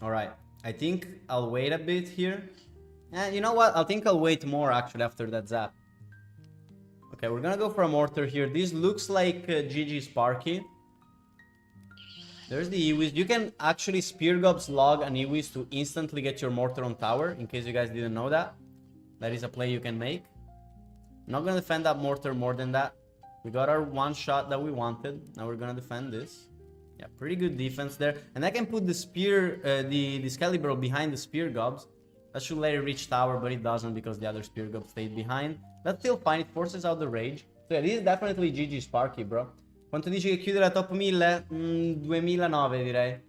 All right. I think I'll wait a bit here. You know what? I think I'll wait more, actually, after that zap. Okay, we're gonna go for a Mortar here. This looks like GG Sparky. There's the Iwis. You can actually Spear Gobs log an Iwis to instantly get your Mortar on tower, in case you guys didn't know that. That is a play you can make. I'm not gonna defend that Mortar more than that. We got our one shot that we wanted. Now we're gonna defend this. Yeah, pretty good defense there. And I can put the Spear, the Excalibur behind the Spear Gobs. That should let it reach tower, but it doesn't because the other Spear Gob stayed behind. That's still fine, it forces out the rage. So yeah, this is definitely GG Sparky, bro. Quanto dici che chiude la top 1000? 2009 direi.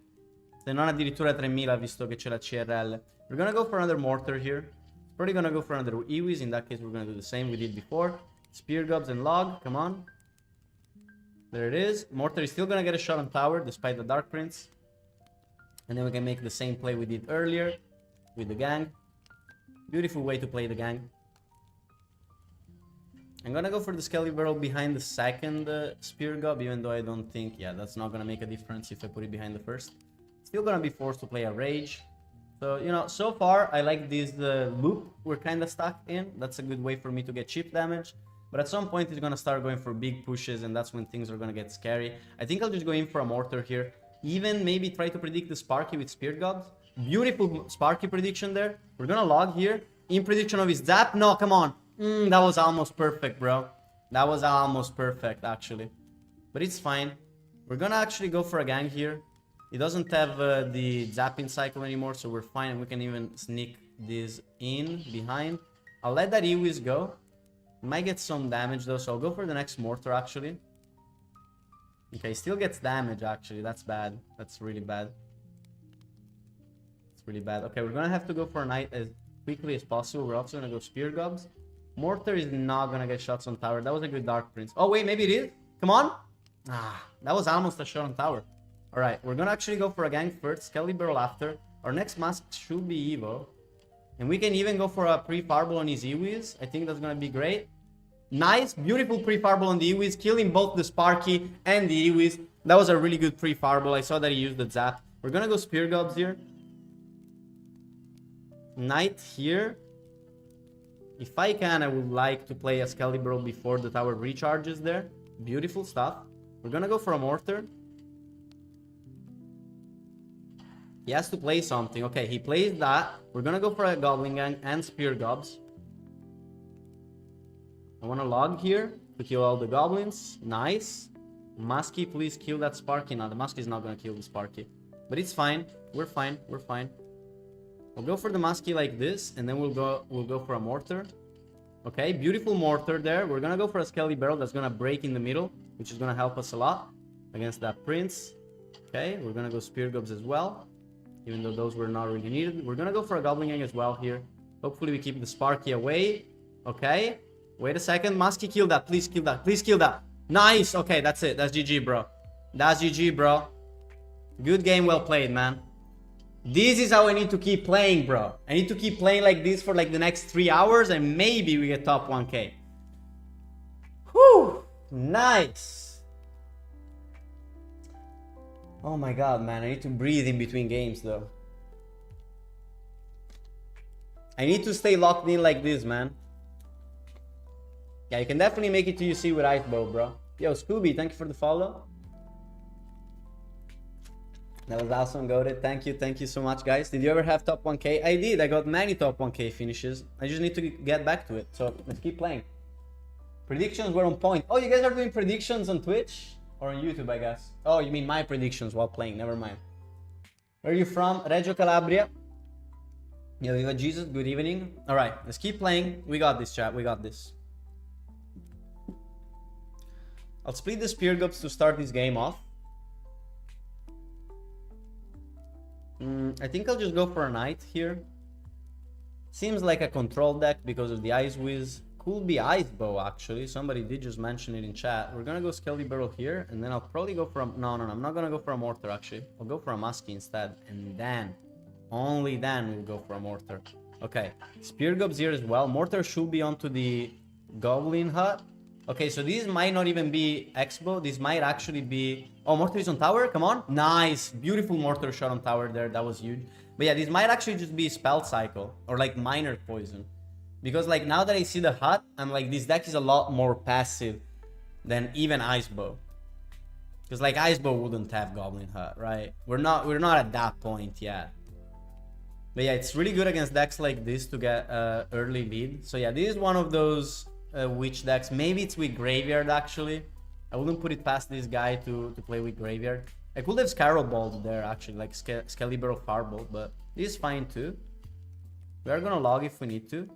Se non addirittura 3000 visto che c'è la CRL. We're gonna go for another Mortar here. Probably gonna go for another Iwis. In that case, we're gonna do the same we did before. Spear Gobs and log, come on. There it is. Mortar is still gonna get a shot on tower despite the Dark Prince. And then we can make the same play we did earlier with the gang. Beautiful way to play the gang. I'm gonna go for the Excalibur behind the second Spear Gob, even though I don't think, yeah, that's not gonna make a difference if I put it behind the first. Still gonna be forced to play a Rage. So, you know, so far, I like this loop we're kind of stuck in. That's a good way for me to get chip damage. But at some point, it's gonna start going for big pushes, and that's when things are gonna get scary. I think I'll just go in for a Mortar here. Even maybe try to predict the Sparky with Spear Gobs. Beautiful Sparky prediction there. We're gonna log here. In prediction of his zap. No, come on. That was almost perfect, bro. That was almost perfect, actually. But it's fine. We're gonna actually go for a gang here. He doesn't have the zapping cycle anymore, so we're fine. And we can even sneak this in behind. I'll let that Iwis go. Might get some damage, though, so I'll go for the next Mortar, actually. Okay, still gets damage, actually. That's bad. That's really bad. It's really bad. Okay, we're gonna have to go for a Knight as quickly as possible. We're also gonna go Spear Gobs. Mortar is not gonna get shots on tower. That was a good Dark Prince. Oh, wait, maybe it is. Come on. That was almost a shot on tower. Alright, we're gonna actually go for a gang first. Excalibur after. Our next mask should be Evo. And we can even go for a pre-Fireball on his Iwis. I think that's gonna be great. Nice, beautiful pre-Fireball on the Iwis. Killing both the Sparky and the Iwis. That was a really good pre-Fireball. I saw that he used the zap. We're gonna go Spear Gobs here. Knight here. If I can, I would like to play Excalibur before the tower recharges there. Beautiful stuff. We're gonna go for a Mortar. He has to play something. Okay, he plays that. We're gonna go for a Goblin Gang and Spear Gobs. I wanna log here to kill all the goblins. Nice. Muskie, please kill that Sparky. No, the Muskie is not gonna kill the Sparky. But it's fine. We're fine. We're fine. We'll go for the Muskie like this, and then we'll go for a Mortar. Okay, beautiful Mortar there. We're gonna go for a Skelly Barrel that's gonna break in the middle, which is gonna help us a lot against that Prince. Okay, we're gonna go Spear Gobs as well, even though those were not really needed. We're gonna go for a Goblin Gang as well here. Hopefully we keep the Sparky away. Okay, wait a second. Muskie, kill that. Please kill that. Please kill that. Nice. Okay, that's it. That's GG, bro. That's GG, bro. Good game, well played, man. This is how I need to keep playing, bro. I need to keep playing like this for like the next 3 hours and maybe we get top 1k. Whew! Nice! Oh my god, man. I need to breathe in between games, though. I need to stay locked in like this, man. Yeah, you can definitely make it to UC with Ice Bow, bro. Yo, Scooby, thank you for the follow. That was awesome, goated. Thank you so much, guys. Did you ever have top 1k? I did. I got many top 1k finishes. I just need to get back to it. So let's keep playing. Predictions were on point. Oh, you guys are doing predictions on Twitch? Or on YouTube, I guess. Oh, you mean my predictions while playing. Never mind. Where are you from? Reggio Calabria. Yo, Viva Jesus. Good evening. All right, let's keep playing. We got this, chat. We got this. I'll split the Spear Gobs to start this game off. I think I'll just go for a Knight here. Seems like a control deck because of the Ice Whiz. Could be Ice Bow, actually. Somebody did just mention it in chat. We're gonna go Skelly Barrel here, and then I'll probably go for a... No, I'm not gonna go for a Mortar, actually. I'll go for a Muskie instead, and then, only then, we'll go for a Mortar. Okay, Spear Gobs here as well. Mortar should be onto the Goblin Hut. Okay, so these might not even be X-Bow. This might actually be... Oh, Mortar is on tower. Come on. Nice. Beautiful Mortar shot on tower there. That was huge. But yeah, this might actually just be Spell Cycle. Or like Minor Poison. Because like now that I see the hut, I'm like, this deck is a lot more passive than even Ice Bow. Because like Ice Bow wouldn't have Goblin Hut, right? We're not at that point yet. But yeah, it's really good against decks like this to get early lead. So yeah, this is one of those... Witch decks. Maybe it's with Graveyard, actually. I wouldn't put it past this guy to play with Graveyard. I could have Scarab Ball there, actually, like Excalibur or Firebolt, but this is fine too. We are gonna log if we need to.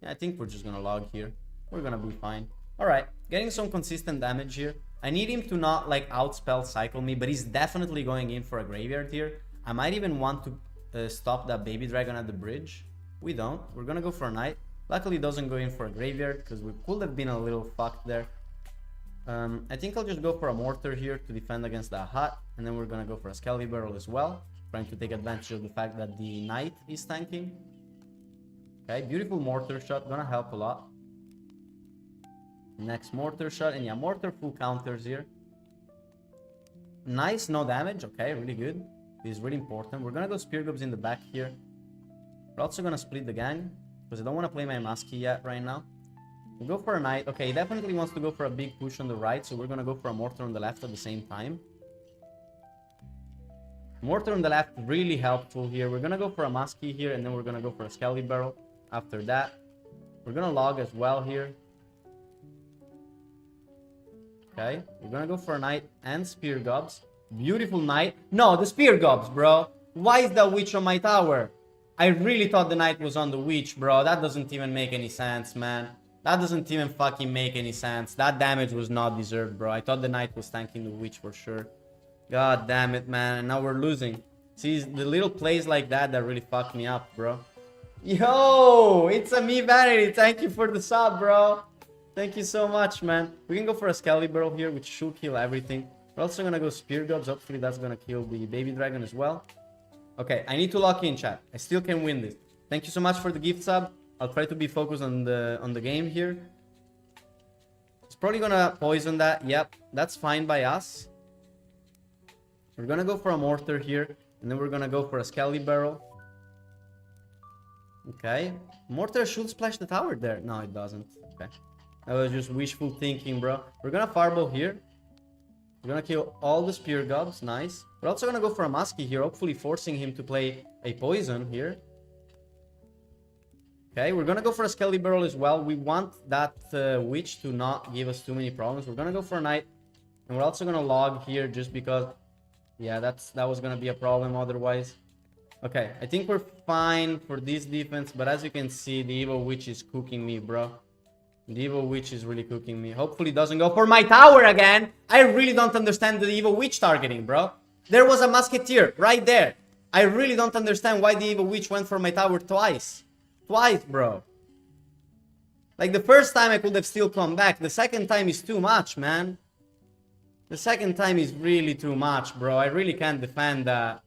Yeah, I think we're just gonna log here. We're gonna be fine. Alright, getting some consistent damage here. I need him to not, like, outspell cycle me, but he's definitely going in for a Graveyard here. I might even want to stop that Baby Dragon at the bridge. We don't. We're gonna go for a Knight. Luckily, it doesn't go in for a Graveyard, because we could have been a little fucked there. I think I'll just go for a Mortar here to defend against that Hut, and then we're gonna go for a Skelly Barrel as well, trying to take advantage of the fact that the Knight is tanking. Okay, beautiful Mortar shot, gonna help a lot. Next Mortar shot, and yeah, Mortar full counters here. Nice, no damage, okay, really good. This is really important. We're gonna go Spear Gobs in the back here. We're also gonna split the gang, because I don't want to play my Muskie yet right now. We'll go for a Knight. Okay, he definitely wants to go for a big push on the right, so we're going to go for a Mortar on the left at the same time. Mortar on the left, really helpful here. We're going to go for a Muskie here, and then we're going to go for a Skelly Barrel after that. We're going to log as well here. Okay, we're going to go for a Knight and Spear Gobs. Beautiful Knight. No, the Spear Gobs, bro. Why is that Witch on my tower? I really thought the Knight was on the Witch, bro. That doesn't even make any sense, man. That doesn't even fucking make any sense. That damage was not deserved, bro. I thought the Knight was tanking the Witch for sure. God damn it, man. Now we're losing. See, the little plays like that really fucked me up, bro. Yo, it's a me Vanity. Thank you for the sub, bro. Thank you so much, man. We can go for a Skelly Barrel here, which should kill everything. We're also gonna go Spear Gobs. Hopefully that's gonna kill the Baby Dragon as well. Okay, I need to lock in, chat. I still can win this. Thank you so much for the gift sub. I'll try to be focused on the game here. It's probably gonna poison that. Yep, that's fine by us. We're gonna go for a Mortar here, and then we're gonna go for a Skelly Barrel. Okay, Mortar should splash the tower there. No, it doesn't. Okay, that was just wishful thinking, bro. We're gonna Fireball here. We're gonna kill all the Spear Gobs. Nice. We're also gonna go for a Muskie here, hopefully forcing him to play a poison here. Okay, we're gonna go for a Skelly Barrel as well. We want that Witch to not give us too many problems. We're gonna go for a Knight, and we're also gonna log here just because, yeah, that was gonna be a problem otherwise. Okay, I think we're fine for this defense, but as you can see, the Evil Witch is cooking me, bro. The Evil Witch is really cooking me. Hopefully it doesn't go for my tower again. I really don't understand the Evil Witch targeting, bro. There was a Musketeer right there. I really don't understand why the Evil Witch went for my tower twice. Twice, bro. Like, the first time I could have still come back. The second time is too much, man. The second time is really too much, bro. I really can't defend that.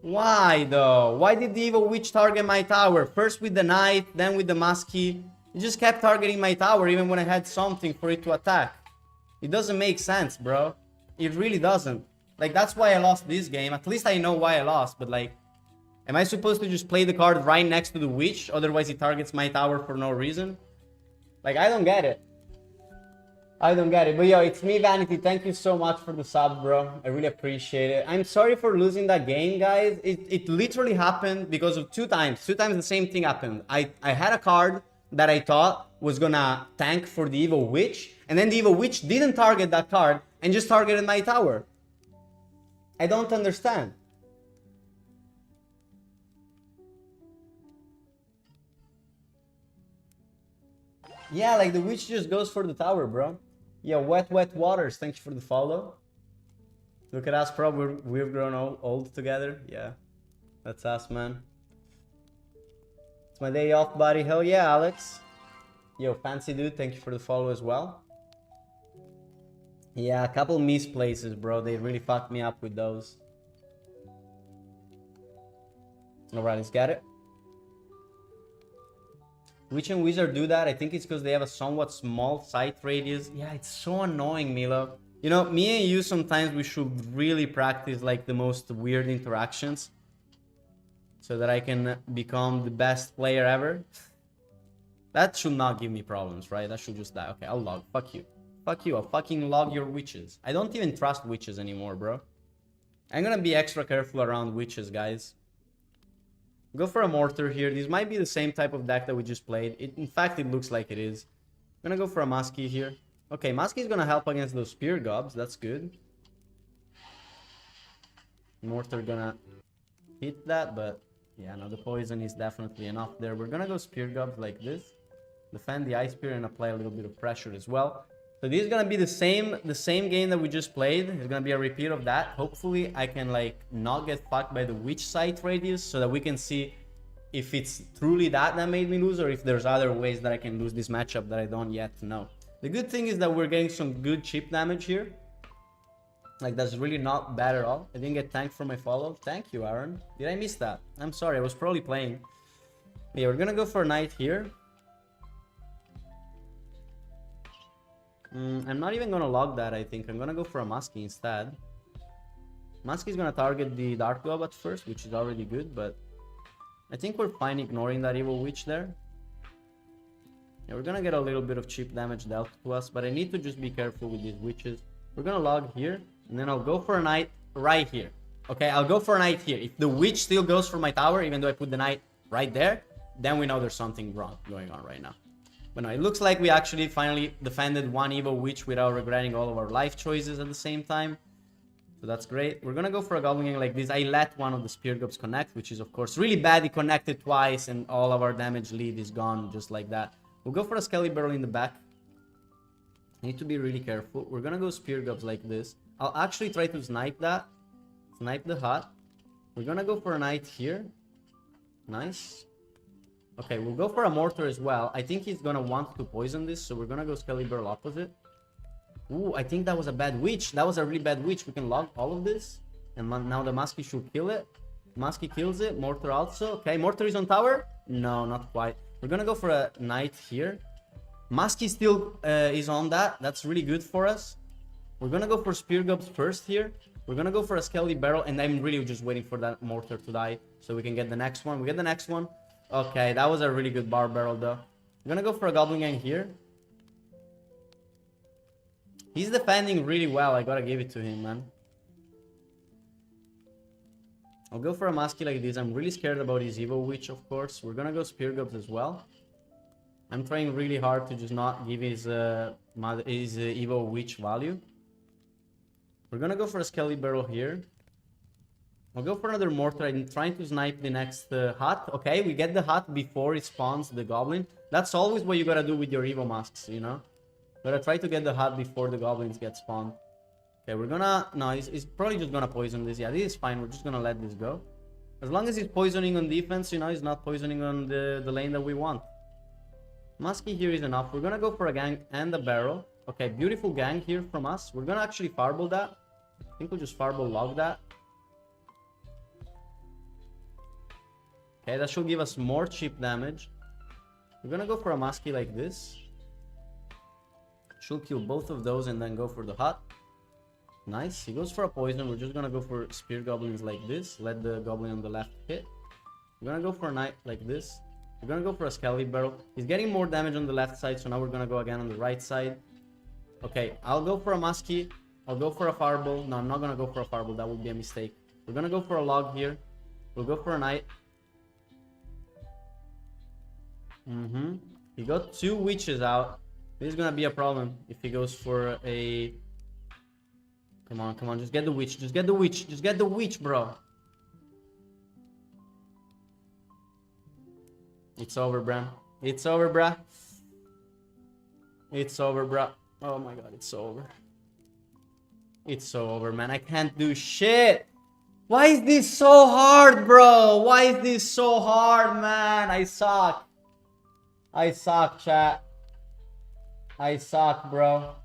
Why, though? Why did the Evil Witch target my tower? First with the Knight, then with the Muskie. It just kept targeting my tower even when I had something for it to attack. It doesn't make sense, bro. It really doesn't. Like, that's why I lost this game. At least I know why I lost, but like... Am I supposed to just play the card right next to the Witch? Otherwise it targets my tower for no reason? Like, I don't get it. I don't get it. But yo, it's me, Vanity. Thank you so much for the sub, bro. I really appreciate it. I'm sorry for losing that game, guys. It literally happened because of two times. Two times the same thing happened. I had a card that I thought was gonna tank for the Evil Witch. And then the Evil Witch didn't target that card and just targeted my tower. I don't understand. Yeah, like the Witch just goes for the tower, bro. Yeah, Wet Waters, thank you for the follow. Look at us, bro. We've grown old together. Yeah, that's us, man. It's my day off, buddy. Hell yeah, Alex. Yo, Fancy Dude, thank you for the follow as well. Yeah, a couple misplaces, bro. They really fucked me up with those. Alright, let's get it. Witch and Wizard do that. I think it's because they have a somewhat small sight radius. Yeah, it's so annoying, Milo. You know, me and you sometimes we should really practice like the most weird interactions. So that I can become the best player ever. That should not give me problems, right? That should just die. Okay, I'll log. Fuck you. Fuck you. I'll fucking log your witches. I don't even trust witches anymore, bro. I'm gonna be extra careful around witches, guys. Go for a Mortar here. This might be the same type of deck that we just played. In fact, it looks like it is. I'm gonna go for a Muskie here. Okay, Muskie is gonna help against those Spear Gobs. That's good. Mortar gonna hit that, but yeah, no, the poison is definitely enough there. We're gonna go Spear Gobs like this. Defend the Ice Spear and apply a little bit of pressure as well. So this is gonna be the same game that we just played. It's gonna be a repeat of that. Hopefully I can like not get fucked by the Witch sight radius so that we can see if it's truly that made me lose or if there's other ways that I can lose this matchup that I don't yet know. The good thing is that we're getting some good chip damage here. Like that's really not bad at all. I didn't get tanked for my follow. Thank you, Aaron. Did I miss that? I'm sorry, I was probably playing. Yeah, we're gonna go for a Knight here. I'm not even gonna log that, I think. I'm gonna go for a Muskie instead. Muskie is gonna target the Dark Globe at first, which is already good, but I think we're fine ignoring that Evil Witch there. Yeah, we're gonna get a little bit of cheap damage dealt to us, but I need to just be careful with these witches. We're gonna log here, and then I'll go for a Knight right here. Okay, I'll go for a Knight here. If the Witch still goes for my tower, even though I put the Knight right there, then we know there's something wrong going on right now. But no, it looks like we actually finally defended one Evil Witch without regretting all of our life choices at the same time. So that's great. We're gonna go for a Goblin Gang like this. I let one of the Spear Gobs connect, which is of course really bad. It connected twice and all of our damage lead is gone just like that. We'll go for a Skelly Barrel in the back. Need to be really careful. We're gonna go Spear Gobs like this. I'll actually try to snipe that. Snipe the hut. We're gonna go for a Knight here. Nice. Okay, we'll go for a Mortar as well. I think he's gonna want to poison this, so we're gonna go Skelly Barrel opposite. Ooh, I think that was a bad Witch. That was a really bad Witch. We can log all of this. And now the Muskie should kill it. Muskie kills it. Mortar also. Okay, Mortar is on tower? No, not quite. We're gonna go for a Knight here. Muskie still is on that. That's really good for us. We're gonna go for Spear Gobs first here. We're gonna go for a Skelly Barrel, and I'm really just waiting for that Mortar to die so we can get the next one. We get the next one. Okay, that was a really good Bar Barrel though. I'm gonna go for a Goblin Gang here. He's defending really well, I gotta give it to him, man. I'll go for a Muskie like this. I'm really scared about his Evil Witch, of course. We're gonna go Spear Gobs as well. I'm trying really hard to just not give his Evil Witch value. We're gonna go for a Skelly Barrel here. I'll go for another Mortar. I'm trying to snipe the next hut. Okay, we get the hut before it spawns the Goblin. That's always what you gotta do with your Evo masks, you know? Gotta try to get the hut before the Goblins get spawned. Okay, we're gonna... No, he's probably just gonna poison this. Yeah, this is fine. We're just gonna let this go. As long as he's poisoning on defense, you know, he's not poisoning on the lane that we want. Muskie here is enough. We're gonna go for a Gang and a Barrel. Okay, beautiful gang here from us. We're gonna actually fireball that. I think we'll just fireball log that. Okay, that should give us more chip damage. We're gonna go for a muskie like this. Should kill both of those and then go for the hut. Nice. He goes for a poison. We're just gonna go for spear goblins like this. Let the goblin on the left hit. We're gonna go for a knight like this. We're gonna go for a skelly barrel. He's getting more damage on the left side, so now we're gonna go again on the right side. Okay, I'll go for a muskie. I'll go for a fireball. No, I'm not gonna go for a fireball. That would be a mistake. We're gonna go for a log here. We'll go for a knight. He got 2 witches out. This is gonna be a problem if he goes for a... Come on, come on, just get the witch, just get the witch, just get the witch, bro. It's over, bruh. It's over, bruh. It's over, bruh. Oh my god, it's over. It's so over, man. I can't do shit. Why is this so hard, bro? Why is this so hard, man? I suck. I suck, chat. I suck, bro.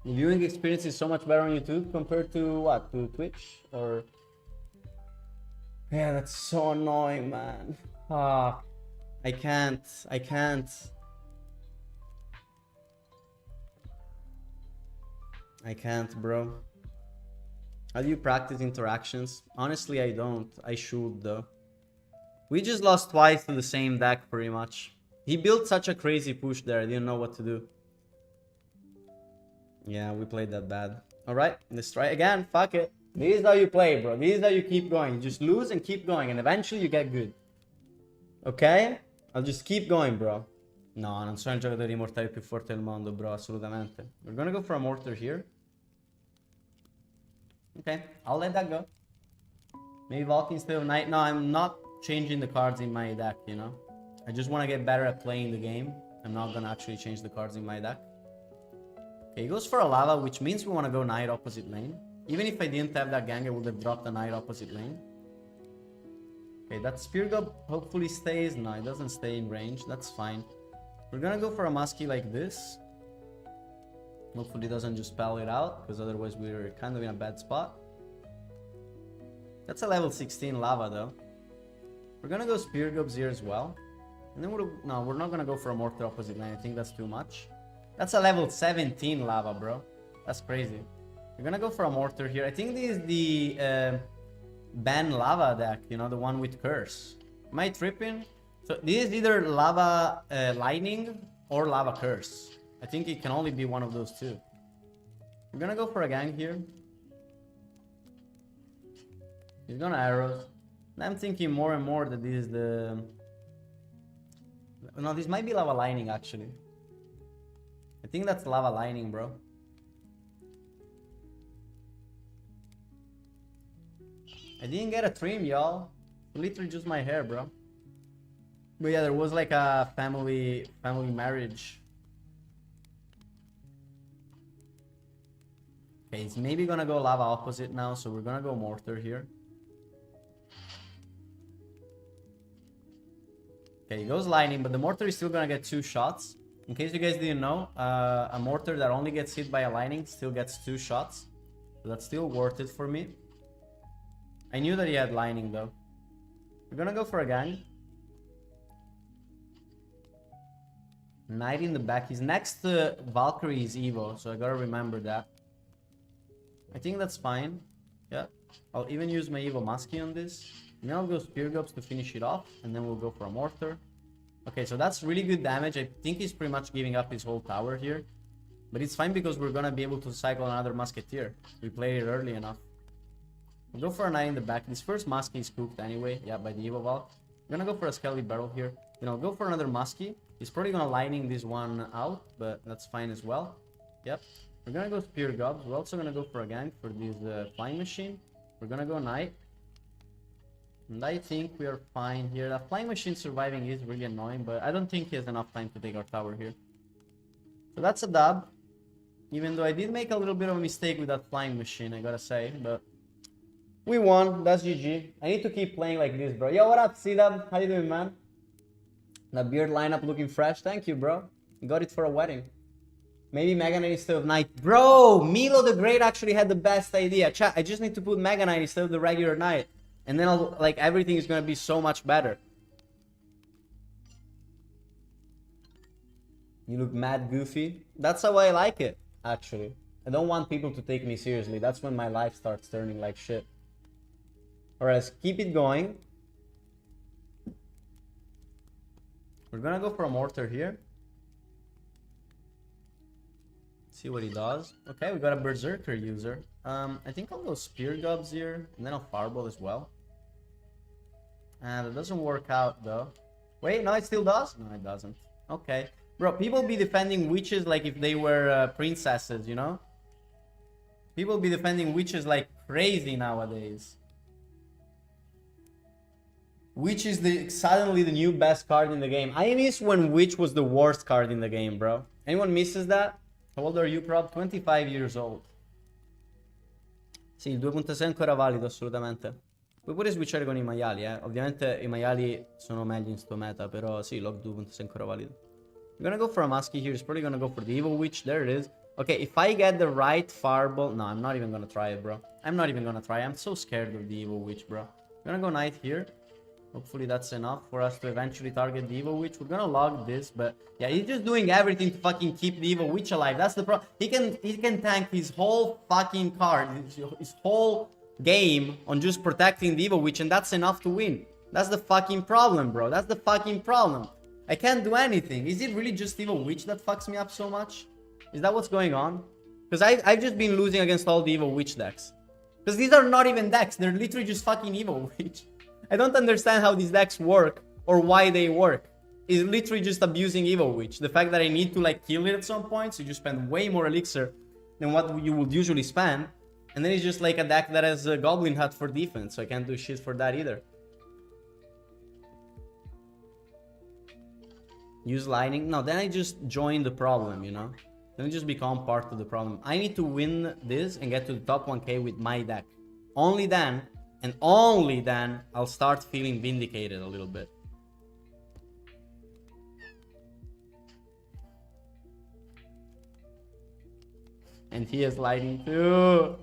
The viewing experience is so much better on YouTube compared to what? To Twitch? Or... Yeah, that's so annoying, man. Ah, I can't. I can't. I can't, bro. How do you practice interactions? Honestly, I don't. I should, though. We just lost twice to the same deck, pretty much. He built such a crazy push there. I didn't know what to do. Yeah, we played that bad. Alright, let's try again. Fuck it. This is how you play, bro. This is how you keep going. You just lose and keep going, and eventually you get good. Ok? I'll just keep going, bro. No, non sono il giocatore immortale più forte del mondo, bro. Assolutamente. We're gonna go for a mortar here. Okay, I'll let that go. Maybe Valk instead of Knight. No, I'm not changing the cards in my deck, you know? I just want to get better at playing the game. I'm not gonna actually change the cards in my deck. Okay, he goes for a lava, which means we want to go Knight opposite lane. Even if I didn't have that gang, I would have dropped a Knight opposite lane. Okay, that Spear Gob hopefully stays. No, it doesn't stay in range. That's fine. We're gonna go for a muskie like this. Hopefully it doesn't just spell it out, because otherwise we're kind of in a bad spot. That's a level 16 lava though. We're gonna go Spear Gobs here as well. And then we're not gonna go for a Mortar opposite lane. I think that's too much. That's a level 17 lava, bro. That's crazy. We're gonna go for a Mortar here. I think this is the ban lava deck, you know, the one with curse. Am I tripping? So this is either lava lightning or lava curse. I think it can only be one of those two. We're gonna go for a gang here. He's gonna arrows. And I'm thinking more and more that this is the... No, this might be lava lightning actually. I think that's lava lightning, bro. I didn't get a trim, y'all. Literally just my hair, bro. But yeah, there was like a family marriage. Okay, he's maybe gonna go lava opposite now, so we're gonna go mortar here. Okay, he goes lightning, but the mortar is still gonna get 2 shots. In case you guys didn't know, a mortar that only gets hit by a lightning still gets 2 shots. So that's still worth it for me. I knew that he had lightning though. We're gonna go for a gang. Knight in the back. He's next to Valkyrie's Evo, so I gotta remember that. I think that's fine. Yeah. I'll even use my Evo Muskie on this. And then I'll go Spear Gobs to finish it off, and then we'll go for a Mortar. Okay, so that's really good damage. I think he's pretty much giving up his whole tower here. But it's fine because we're gonna be able to cycle another Musketeer. We played it early enough. We'll go for a Knight in the back. This first Muskie is cooked anyway, yeah, by the Evo Valk. We're gonna go for a Skelly Barrel here. Then I'll go for another Muskie. He's probably gonna lightning this one out, but that's fine as well. Yep. We're gonna go Spear Gobs. We're also gonna go for a gang for this Flying Machine. We're gonna go Knight. And I think we are fine here. That Flying Machine surviving is really annoying, but I don't think he has enough time to take our tower here. So that's a dub. Even though I did make a little bit of a mistake with that Flying Machine, I gotta say, but... We won. That's GG. I need to keep playing like this, bro. Yo, what up, C-Dub? How you doing, man? That beard lineup looking fresh. Thank you, bro. You got it for a wedding. Maybe Mega Knight instead of Knight. Bro, Milo the Great actually had the best idea. Chat, I just need to put Mega Knight instead of the regular Knight. And then like everything is gonna be so much better. You look mad goofy. That's how I like it, actually. I don't want people to take me seriously. That's when my life starts turning like shit. Alright, let's keep it going. We're gonna go for a Mortar here. See what he does. Okay, we got a Berserker user. I think I'll go Spear Gobs here, and then I'll Fireball as well. And it doesn't work out though. Wait, no, it still does? No, it doesn't. Okay. Bro, people be defending witches like if they were princesses, you know? People be defending witches like crazy nowadays. Witch is suddenly the new best card in the game. I miss when Witch was the worst card in the game, bro. Anyone misses that? How old are you, Prob? 25 years old. Sì, il 2.6 è ancora valido, assolutamente. Puoi pure switchare con i maiali, eh. Ovviamente i maiali sono meglio in sto meta, però sì, log 2.6 è ancora valido. I'm gonna go for a Muskie here. He's probably gonna go for the Evil Witch. There it is. Okay, if I get the right Fireball... No, I'm not even gonna try it, bro. I'm not even gonna try. I'm so scared of the Evil Witch, bro. I'm gonna go Knight here. Hopefully that's enough for us to eventually target the Evil Witch. We're gonna log this, but yeah, he's just doing everything to fucking keep the Evil Witch alive. That's the problem. He can tank his whole fucking card, his whole game on just protecting the Evil Witch, and that's enough to win. That's the fucking problem, bro. That's the fucking problem. I can't do anything. Is it really just Evil Witch that fucks me up so much? Is that what's going on? Because I've just been losing against all the Evil Witch decks. Because these are not even decks. They're literally just fucking Evil Witch. I don't understand how these decks work or why they work. It's literally just abusing Evil Witch. The fact that I need to like kill it at some point, so you spend way more elixir than what you would usually spend. And then it's just like a deck that has a Goblin Hut for defense, so I can't do shit for that either. Use Lightning? No, then I just join the problem, you know? Then I just become part of the problem. I need to win this and get to the top 1k with my deck. Only then, and only then, I'll start feeling vindicated a little bit. And he has Lightning too.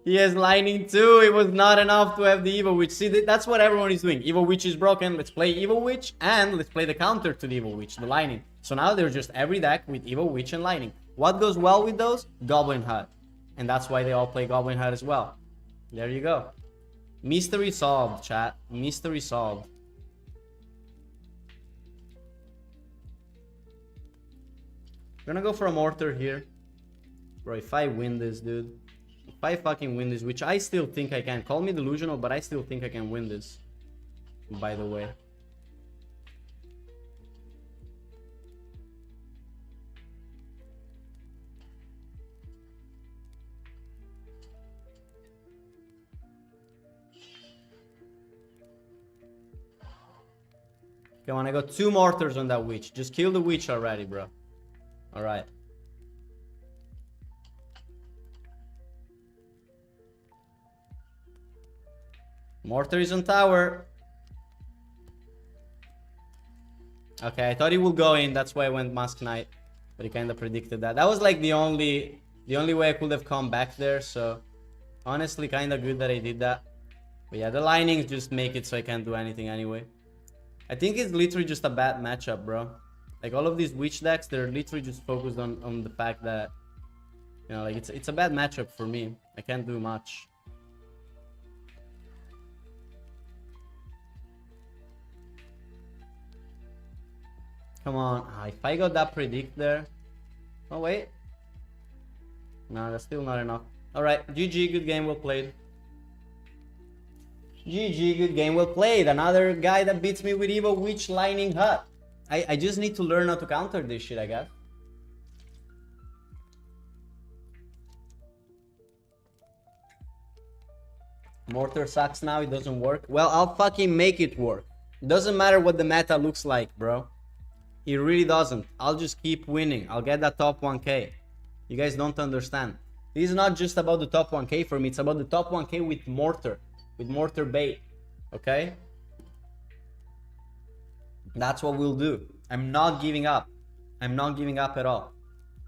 He has Lightning too. It was not enough to have the Evil Witch. See, that's what everyone is doing. Evil Witch is broken. Let's play Evil Witch and let's play the counter to the Evil Witch, the Lightning. So now there's just every deck with Evil Witch and Lightning. What goes well with those? Goblin Hut. And that's why they all play Goblin Hut as well. There you go. Mystery solved, chat. Mystery solved. I'm gonna go for a Mortar here. Bro, if I win this, dude. If I fucking win this, which I still think I can. Call me delusional, but I still think I can win this. By the way. Come on, I got 2 mortars on that witch. Just kill the witch already, bro. Alright. Mortar is on tower. Okay, I thought he would go in. That's why I went Mask Knight. But he kind of predicted that. That was like the only way I could have come back there. So, honestly, kind of good that I did that. But yeah, the linings just make it so I can't do anything anyway. I think it's literally just a bad matchup, bro. Like, all of these witch decks, they're literally just focused on the fact that, you know, like, it's a bad matchup for me. I can't do much. Come on. If I got that predict there. Oh, wait. No, that's still not enough. Alright, GG, good game, well played. GG, good game, well played. Another guy that beats me with Evil Witch Lightning Hut. I just need to learn how to counter this shit, I guess. Mortar sucks now, it doesn't work. Well, I'll fucking make it work. It doesn't matter what the meta looks like, bro. It really doesn't. I'll just keep winning. I'll get that top 1k. You guys don't understand. This is not just about the top 1k for me. It's about the top 1k with Mortar. With Mortar Bait. Okay? That's what we'll do. I'm not giving up. I'm not giving up at all.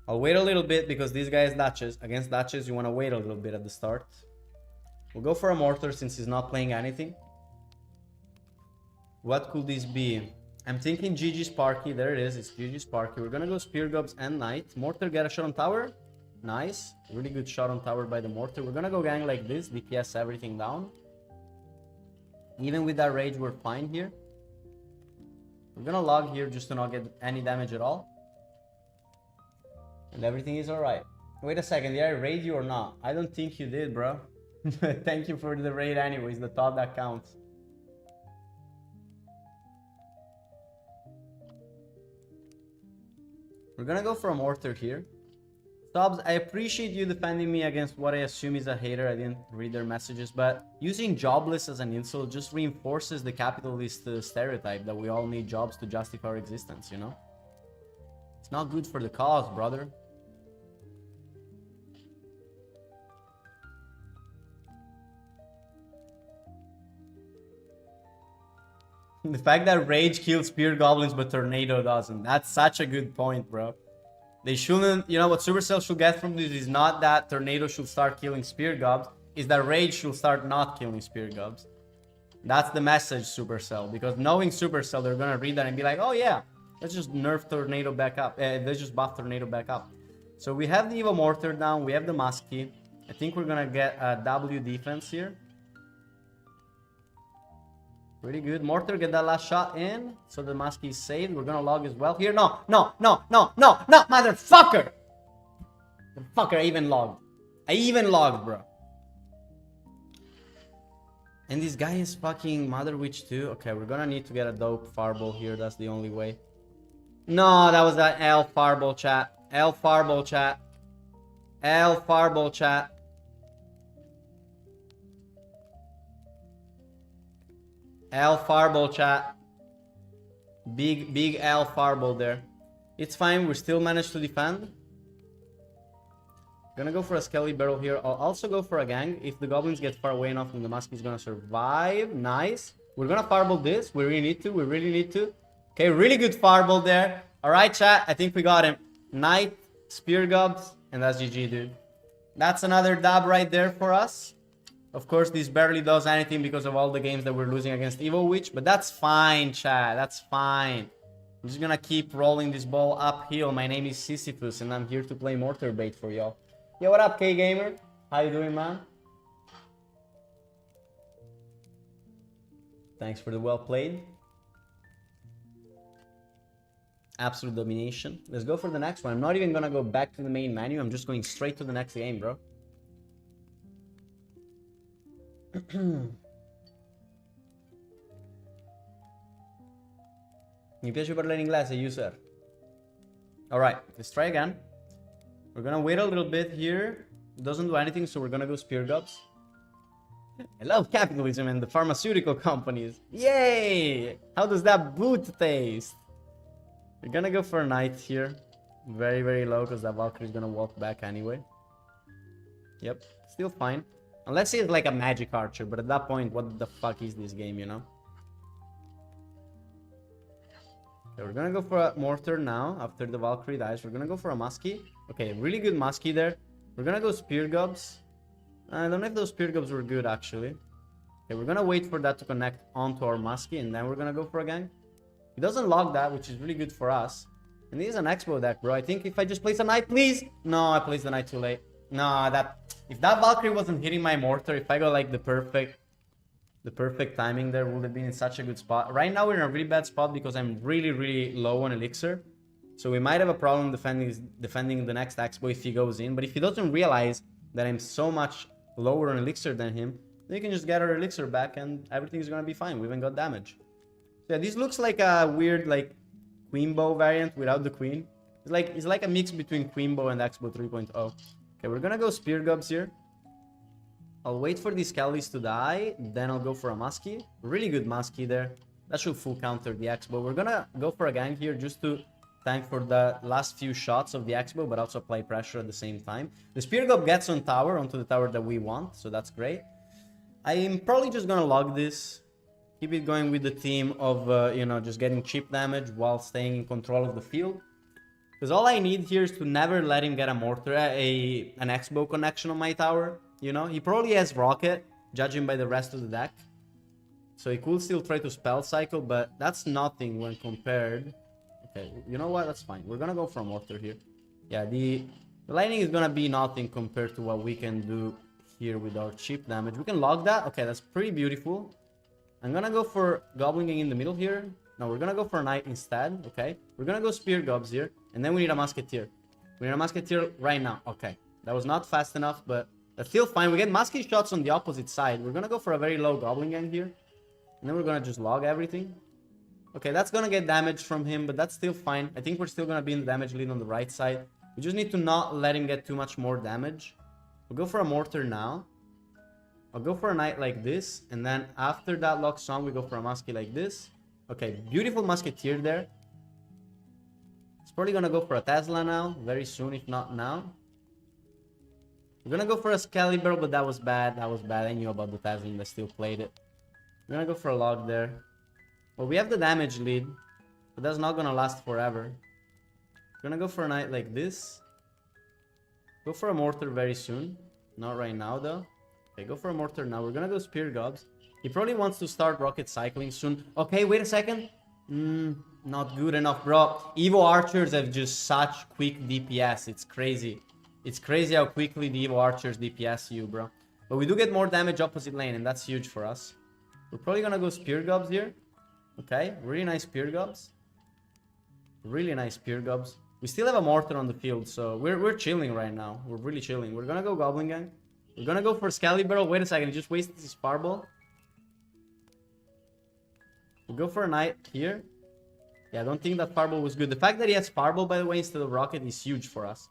I'll wait a little bit because these guys Duchess. Against Duchess, you want to wait a little bit at the start. We'll go for a Mortar since he's not playing anything. What could this be? I'm thinking GG Sparky. There it is. It's GG Sparky. We're gonna go Spear Gobs and Knight. Mortar get a shot on tower. Nice. Really good shot on tower by the Mortar. We're gonna go gang like this. DPS everything down. Even with that rage, we're fine here. We're gonna log here just to not get any damage at all. And everything is alright. Wait a second, did I raid you or not? I don't think you did, bro. Thank you for the raid anyways, the thought that counts. We're gonna go for a Mortar here. Subs, I appreciate you defending me against what I assume is a hater. I didn't read their messages, but using jobless as an insult just reinforces the capitalist stereotype that we all need jobs to justify our existence, you know? It's not good for the cause, brother. The fact that Rage kills Spear Goblins but Tornado doesn't. That's such a good point, bro. They shouldn't, you know what Supercell should get from this is not that Tornado should start killing Spear Gobs, is that Rage should start not killing Spear Gobs. That's the message, Supercell. Because knowing Supercell, they're gonna read that and be like, oh yeah, let's just nerf Tornado back up. Let's just buff Tornado back up. So we have the Evo Mortar down, we have the Muskie. I think we're gonna get a W defense here. Pretty good. Mortar, get that last shot in. So the Muskie is saved. We're gonna log as well here. No, motherfucker! Motherfucker, I even logged. I even logged, bro. And this guy is fucking Mother Witch too. Okay, we're gonna need to get a dope Fireball here. That's the only way. No, that was that L Fireball chat. L Fireball chat. L Fireball chat. L Fireball chat. Big L Fireball there. It's fine, we still managed to defend. Gonna go for a Skelly Barrel here. I'll also go for a gang. If the Goblins get far away enough, then the Muskie is gonna survive. Nice. We're gonna Fireball this. We really need to. Okay, really good Fireball there. Alright, chat. I think we got him. Knight, Spear Gobs, and that's GG, dude. That's another dub right there for us. Of course, this barely does anything because of all the games that we're losing against Evo Witch, but that's fine, chat. That's fine. I'm just gonna keep rolling this ball uphill. My name is Sisyphus, and I'm here to play Mortar Bait for y'all. Yo, what up, K-Gamer? How you doing, man? Thanks for the well played. Absolute domination. Let's go for the next one. I'm not even gonna go back to the main menu. I'm just going straight to the next game, bro. Mi piace parlare in inglese, user. Alright, let's try again. We're gonna wait a little bit here. It doesn't do anything, so we're gonna go Spear Gobs. I love capitalism and the pharmaceutical companies. Yay! How does that boot taste? We're gonna go for a Knight here. Very, very low, because that Valkyrie is gonna walk back anyway. Yep, still fine. Unless he's like a magic archer, but at that point, what the fuck is this game, you know? Okay, we're gonna go for a Mortar now, after the Valkyrie dies. We're gonna go for a Muskie. Okay, really good Muskie there. We're gonna go Spear Gobs. I don't know if those Spear Gobs were good, actually. Okay, we're gonna wait for that to connect onto our Muskie, and then we're gonna go for a gang. He doesn't log that, which is really good for us. And this is an Expo deck, bro. I think if I just place a Knight, please. No, I placed the Knight too late. No, if that Valkyrie wasn't hitting my Mortar, if I got like the perfect timing there, would have been in such a good spot. Right now we're in a really bad spot because I'm really low on elixir. So we might have a problem defending the next Expo if he goes in. But if he doesn't realize that I'm so much lower on elixir than him, then you can just get our elixir back and everything's gonna be fine. We even got damage. So yeah, this looks like a weird like Queen Bow variant without the Queen. It's like a mix between Queen Bow and Expo 3.0. Okay, we're gonna go Spear Gobs here. I'll wait for these Kellys to die, then I'll go for a Muskie. Really good Muskie there. That should full counter the Expo. We're gonna go for a gang here just to tank for the last few shots of the Expo, but also apply pressure at the same time. The Spear Gob gets on tower, onto the tower that we want, so that's great. I'm probably just gonna log this. Keep it going with the theme of, you know, just getting cheap damage while staying in control of the field. Because all I need here is to never let him get a mortar, an X-bow connection on my tower. You know, he probably has rocket, judging by the rest of the deck. So he could still try to spell cycle, but that's nothing when compared. Okay, you know what? That's fine. We're gonna go for a mortar here. Yeah, the lightning is gonna be nothing compared to what we can do here with our cheap damage. We can log that. Okay, that's pretty beautiful. I'm gonna go for Goblin Gang in the middle here. No, we're gonna go for a Knight instead. Okay, we're gonna go Spear Gobs here, and then we need a Musketeer. We need a Musketeer right now. Okay, that was not fast enough, but that's still fine. We get musket shots on the opposite side. We're gonna go for a very low Goblin Gang here, and then we're gonna just log everything. Okay, that's gonna get damage from him, but that's still fine. I think we're still gonna be in the damage lead on the right side. We just need to not let him get too much more damage. We'll go for a Mortar now. I'll go for a Knight like this, and then after that lock song, we go for a Muskie like this. Okay, beautiful Musketeer there. It's probably gonna go for a Tesla now, very soon, if not now. We're gonna go for a Excalibur, but that was bad. That was bad. I knew about the Tesla and I still played it. We're gonna go for a log there. Well, we have the damage lead, but that's not gonna last forever. We're gonna go for a Knight like this. Go for a Mortar very soon. Not right now, though. Okay, go for a Mortar now. We're gonna go Spear Gobs. He probably wants to start rocket cycling soon. Okay, wait a second. Not good enough, bro. Evo Archers have just such quick DPS. It's crazy. It's crazy how quickly the Evo Archers DPS you, bro. But we do get more damage opposite lane, and that's huge for us. We're probably gonna go Spear Gobs here. Okay, really nice Spear Gobs. Really nice Spear Gobs. We still have a Mortar on the field, so we're chilling right now. We're really chilling. We're gonna go Goblin Gang. We're gonna go for Excalibur. Wait a second, he just wasted his Fireball. We'll go for a Knight here. Yeah, I don't think that Fireball was good. The fact that he has Fireball, by the way, instead of Rocket is huge for us.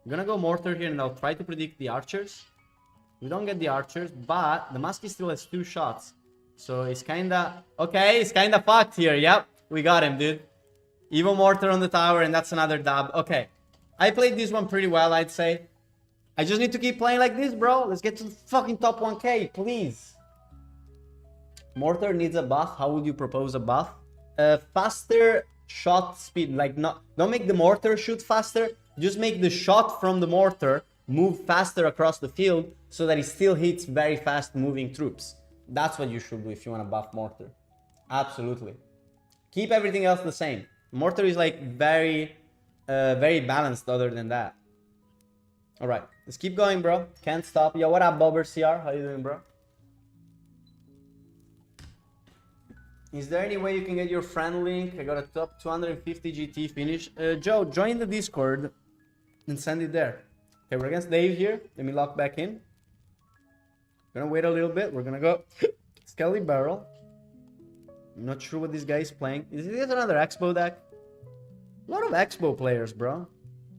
I'm gonna go Mortar here, and I'll try to predict the Archers. We don't get the Archers, but the Muskie still has 2 shots. So it's kinda... Okay, it's kinda fucked here. Yep, we got him, dude. Evo Mortar on the tower, and that's another dub. Okay, I played this one pretty well, I'd say. I just need to keep playing like this, bro. Let's get to the fucking top 1k, please. Mortar needs a buff. How would you propose a buff? Faster shot speed. Like, don't make the Mortar shoot faster. Just make the shot from the Mortar move faster across the field so that it still hits very fast moving troops. That's what you should do if you want to buff Mortar. Absolutely. Keep everything else the same. Mortar is like very balanced other than that. Alright, let's keep going, bro. Can't stop. Yo, what up, Bobber CR? How you doing, bro? Is there any way you can get your friend link? I got a top 250 GT finish. Joe, join the Discord and send it there. Okay, we're against Dave here. Let me lock back in. We're gonna wait a little bit. We're gonna go Skelly Barrel. I'm not sure what this guy is playing. Is this another Expo deck? A lot of Expo players, bro.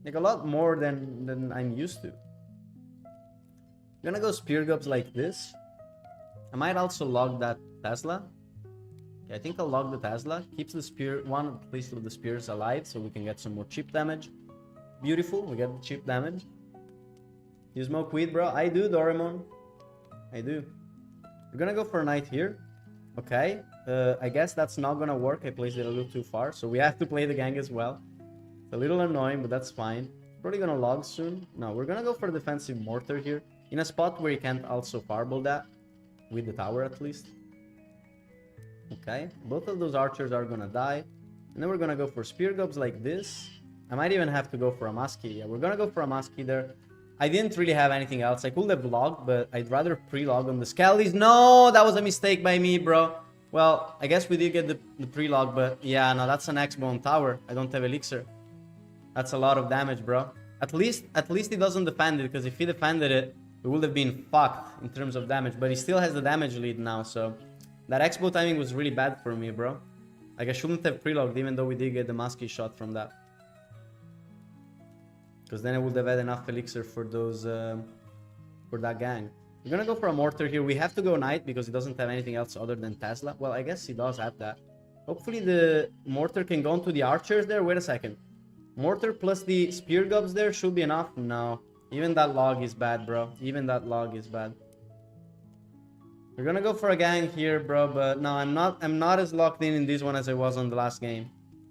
Like a lot more than I'm used to. I'm gonna go Spear Gobs like this. I might also log that Tesla. Yeah, I think I'll log the Tesla. Keeps the spear, one at least of the spears alive, so we can get some more chip damage. Beautiful, we get the chip damage. You smoke weed, bro? I do, Doraemon. I do. We're gonna go for a Knight here. Okay. I guess that's not gonna work. I placed it a little too far, so we have to play the gang as well. It's a little annoying, but that's fine. Probably gonna log soon. No, we're gonna go for a defensive Mortar here. In a spot where you can't also Fireball that. With the tower, at least. Okay, both of those Archers are gonna die. And then we're gonna go for Spear Gobs like this. I might even have to go for a Muskie. Yeah, we're gonna go for a Muskie there. I didn't really have anything else. I could have logged, but I'd rather pre-log on the Skellies. No, that was a mistake by me, bro. Well, I guess we did get the pre-log, but yeah, no, that's an X-Bone Tower. I don't have Elixir. That's a lot of damage, bro. At least he doesn't defend it, because if he defended it, it would have been fucked in terms of damage. But he still has the damage lead now, so... That Expo timing was really bad for me, bro. Like, I shouldn't have pre-logged, even though we did get the Muskie shot from that. Because then I would have had enough Elixir for those... for that gang. We're gonna go for a Mortar here. We have to go Knight, because he doesn't have anything else other than Tesla. Well, I guess he does have that. Hopefully the Mortar can go into the Archers there. Wait a second. Mortar plus the Spear Gobs there should be enough. No. Even that log is bad, bro. Even that log is bad. We're gonna go for a gang here, bro, but no, I'm not as locked in this one as I was on the last game.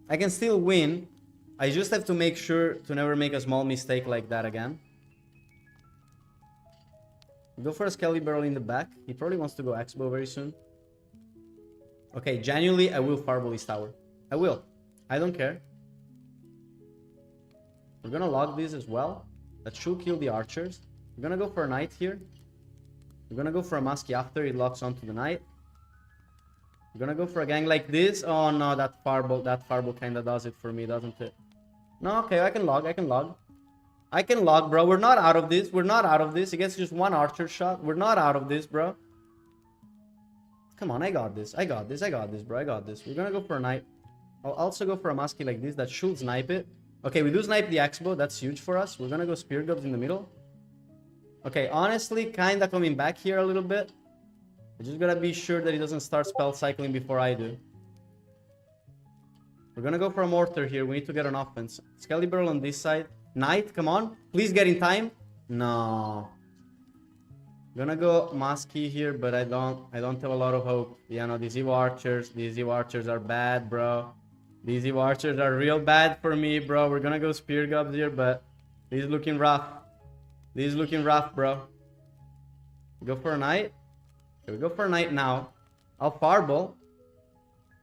I can still win, I just have to make sure to never make a small mistake like that again. Go for a Skelly Barrel in the back. He probably wants to go X-Bow very soon. Okay, genuinely, I will Fireball his tower. I will. I don't care. We're gonna log this as well. That should kill the archers. We're gonna go for a knight here. We're gonna go for a Muskie after it locks onto the knight. We're gonna go for a gang like this. Oh no, that fireball kinda does it for me, doesn't it? No, okay, I can log, I can log. I can log, bro. We're not out of this. We're not out of this. He gets just one archer shot. We're not out of this, bro. Come on, I got this. I got this. I got this, bro. I got this. We're gonna go for a knight. I'll also go for a Muskie like this. That should snipe it. Okay, we do snipe the X-Bow. That's huge for us. We're gonna go Spear Gobs in the middle. Okay, honestly, kinda coming back here a little bit. I just gotta be sure that he doesn't start spell cycling before I do. We're gonna go for a Mortar here. We need to get an offense. Skelly Barrel on this side. Knight, come on. Please get in time. No. Gonna go Muskie here, but I don't have a lot of hope. Yeah, no, these Evo Archers are bad, bro. These Evo Archers are real bad for me, bro. We're gonna go Spear Gobs here, but this is looking rough. This is looking rough, bro. Go for a Knight. Okay, we go for a Knight now. I'll Fireball.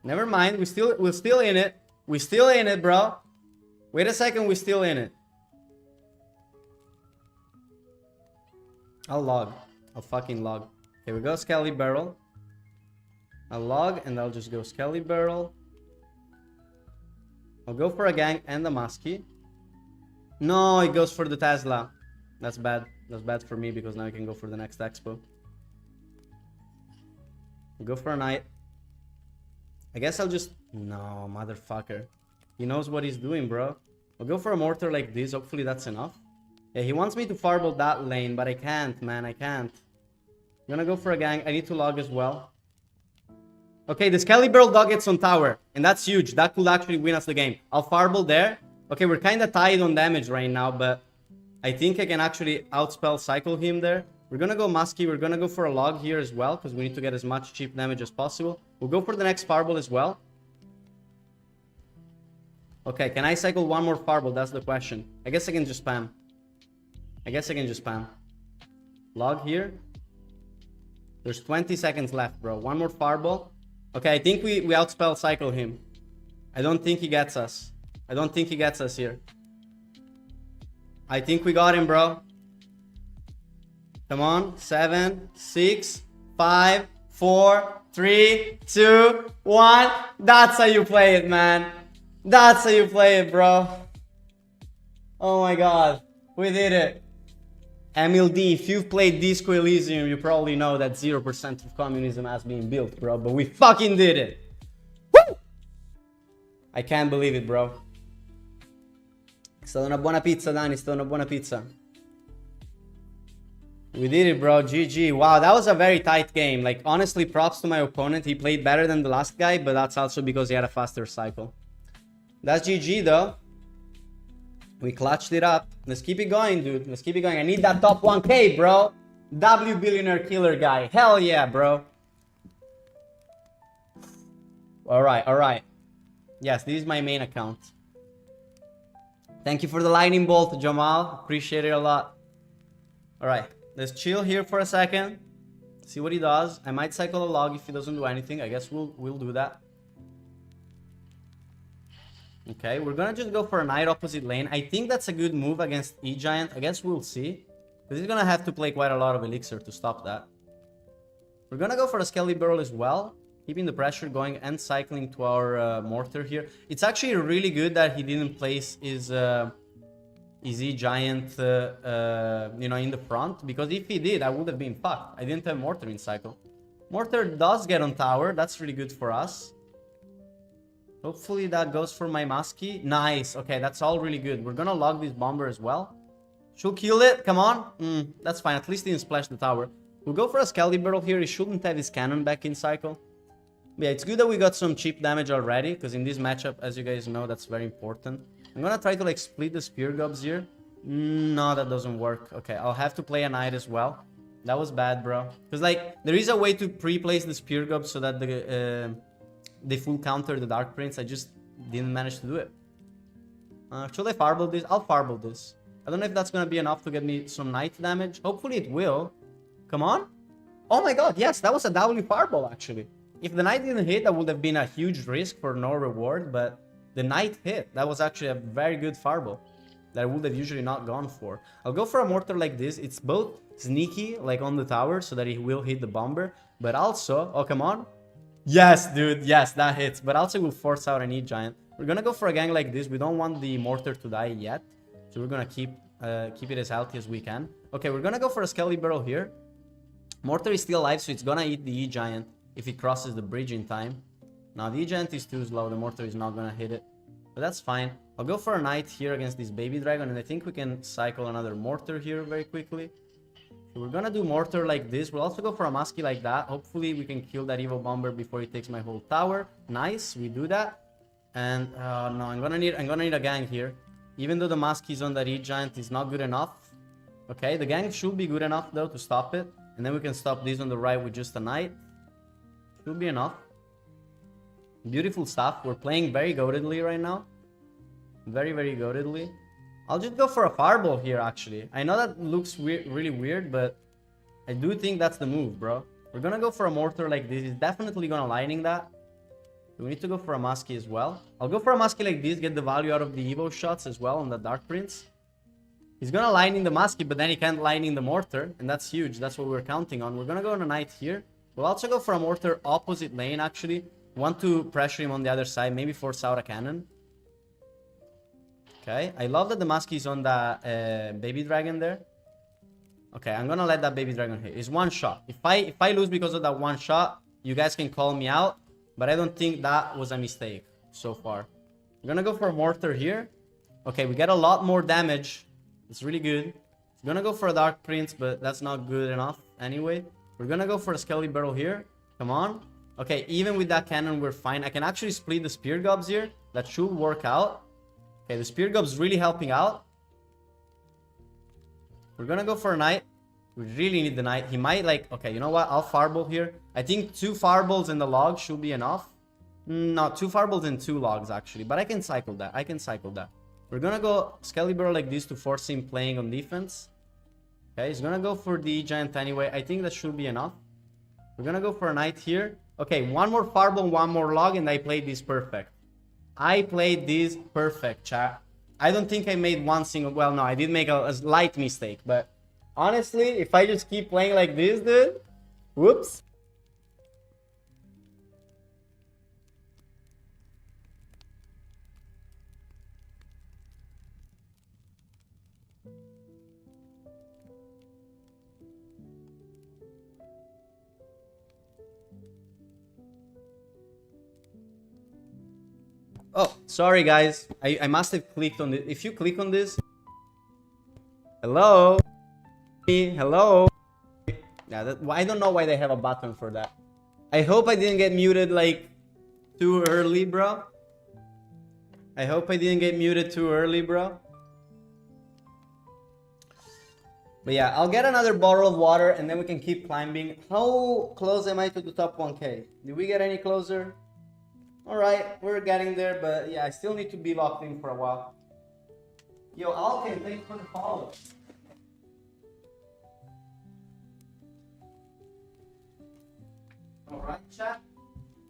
Never mind, we're still in it. We're still in it, bro. Wait a second, we're still in it. I'll log. I'll fucking log. Okay, we go Skelly Barrel. I'll log and I'll just go Skelly Barrel. I'll go for a gang and a Muskie. No, it goes for the Tesla. That's bad. That's bad for me because now I can go for the next Expo. Go for a Knight. I guess I'll just... No, motherfucker. He knows what he's doing, bro. I'll go for a Mortar like this. Hopefully that's enough. Yeah, he wants me to Fireball that lane, but I can't, man. I can't. I'm gonna go for a gang. I need to log as well. Okay, the Skelly Barrel dog gets on tower. And that's huge. That could actually win us the game. I'll Fireball there. Okay, we're kind of tied on damage right now, but I think I can actually outspell cycle him there. We're gonna go Muskie. We're gonna go for a log here as well, because we need to get as much cheap damage as possible. We'll go for the next Fireball as well. Okay, can I cycle one more Fireball? That's the question. I guess I can just spam. Log here. There's 20 seconds left, bro. One more Fireball. Okay, I think we outspell cycle him. I don't think he gets us. I don't think he gets us here. I think we got him, bro. Come on. 7, 6, 5, 4, 3, 2, 1. That's how you play it, man. That's how you play it, bro. Oh my god. We did it. Emil D, if you've played Disco Elysium, you probably know that 0% of communism has been built, bro. But we fucking did it. Woo! I can't believe it, bro. È stata una buona pizza, Dani. È stata una buona pizza. We did it, bro. GG. Wow, that was a very tight game. Like, honestly, props to my opponent. He played better than the last guy, but that's also because he had a faster cycle. That's GG, though. We clutched it up. Let's keep it going, dude. Let's keep it going. I need that top 1K, bro. W Billionaire Killer guy. Hell yeah, bro. Alright, alright. Yes, this is my main account. Thank you for the lightning bolt, Jamal. Appreciate it a lot. Alright, let's chill here for a second. See what he does. I might cycle a log if he doesn't do anything. I guess we'll do that. Okay, we're gonna just go for a Knight opposite lane. I think that's a good move against E-Giant. I guess we'll see. Because he's gonna have to play quite a lot of elixir to stop that. We're gonna go for a Skelly Barrel as well. Keeping the pressure going and cycling to our Mortar here. It's actually really good that he didn't place his E-Giant you know, in the front. Because if he did, I would have been fucked. I didn't have Mortar in cycle. Mortar does get on tower. That's really good for us. Hopefully that goes for my Muskie. Nice. Okay, that's all really good. We're gonna log this Bomber as well. Should kill it. Come on. That's fine. At least he didn't splash the tower. We'll go for a Skelly Barrel here. He shouldn't have his cannon back in cycle. But yeah, it's good that we got some cheap damage already. Because in this matchup, as you guys know, that's very important. I'm gonna try to like split the Spear Gobs here. No, that doesn't work. Okay, I'll have to play a Knight as well. That was bad, bro. Because like, there is a way to pre-place the Spear Gobs so that they full counter the Dark Prince. I just didn't manage to do it. Should I fireball this? I'll fireball this. I don't know if that's gonna be enough to get me some knight damage. Hopefully it will. Come on. Oh my god, yes, that was a W fireball actually. If the knight didn't hit, that would have been a huge risk for no reward, but the knight hit. That was actually a very good fireball that I would have usually not gone for. I'll go for a mortar like this. It's both sneaky, like on the tower, so that he will hit the bomber, but also... Oh, come on. Yes, dude. Yes, that hits. But also will force out an E-Giant. We're gonna go for a gang like this. We don't want the mortar to die yet, so we're gonna keep it as healthy as we can. Okay, we're gonna go for a Skelly Barrel here. Mortar is still alive, so it's gonna eat the E-Giant if it crosses the bridge in time. Now, the E-Giant is too slow. The mortar is not gonna hit it, but that's fine. I'll go for a knight here against this baby dragon, and I think we can cycle another mortar here very quickly. So we're gonna do mortar like this. We'll also go for a muskie like that. Hopefully we can kill that evil bomber before he takes my whole tower. Nice, we do that. And no, I'm gonna need a gang here. Even though the muskie's on that E-Giant is not good enough. Okay, the gang should be good enough though to stop it. And then we can stop this on the right with just a knight. Should be enough. Beautiful stuff. We're playing very goatedly right now. Very, very goatedly. I'll just go for a fireball here, actually. I know that looks really weird, but I do think that's the move, bro. We're gonna go for a mortar like this. It's definitely gonna lightning that. We need to go for a muskie as well. I'll go for a muskie like this, get the value out of the Evo shots as well on the Dark Prince. He's gonna lightning the muskie, but then he can't lightning the mortar, and that's huge. That's what we're counting on. We're gonna go on a knight here. We'll also go for a mortar opposite lane, actually. Want to pressure him on the other side, maybe force out a cannon. Okay, I love that the muskie is on the baby dragon there. Okay, I'm gonna let that baby dragon hit. It's one shot. If I lose because of that one shot, you guys can call me out, but I don't think that was a mistake so far. I'm gonna go for a mortar here. Okay, we get a lot more damage. It's really good. I'm gonna go for a Dark Prince, but that's not good enough anyway. We're gonna go for a Skelly Barrel here. Come on. Okay, even with that cannon, we're fine. I can actually split the Spear Gobs here. That should work out. Okay, the Spear Gob's really helping out. We're gonna go for a knight. We really need the knight. He might like... Okay, you know what? I'll fireball here. I think 2 fireballs in the log should be enough. No, 2 fireballs and 2 logs, actually. But I can cycle that. I can cycle that. We're gonna go Skelly Barrel like this to force him playing on defense. Okay, he's gonna go for the giant anyway. I think that should be enough. We're gonna go for a knight here. Okay, 1 more fireball, 1 more log, and I played this perfect. I played this perfect, chat. I don't think I made one single... Well, no, I did make a slight mistake, but honestly, if I just keep playing like this, dude... Whoops. Oh, sorry guys. I must have clicked on it. If you click on this... Hello? Hello? Yeah, I don't know why they have a button for that. I hope I didn't get muted like too early, bro. I hope I didn't get muted too early, bro. But yeah, I'll get another bottle of water and then we can keep climbing. How close am I to the top 1K? Did we get any closer? Alright, we're getting there, but yeah, I still need to be locked in for a while. Yo, Alken, thanks for the follow. Alright, chat.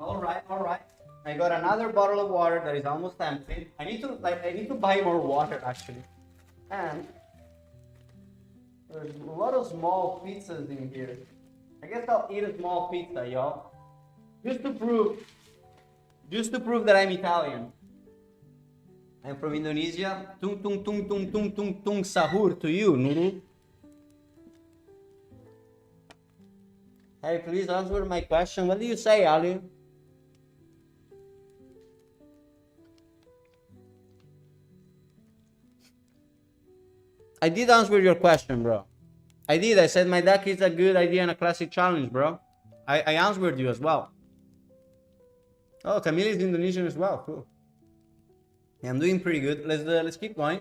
Alright. I got another bottle of water that is almost empty. I need to buy more water actually. And there's a lot of small pizzas in here. I guess I'll eat a small pizza, y'all. Just to prove that I'm Italian. I'm from Indonesia. Tung tung tung tung tung tung tung sahur to you, Nuru. Hey, please answer my question. What do you say, Ali? I did answer your question, bro. I did. I said my deck is a good idea and a classic challenge, bro. I answered you as well. Oh, Camille is Indonesian as well. Cool. Yeah, I'm doing pretty good. Let's keep going.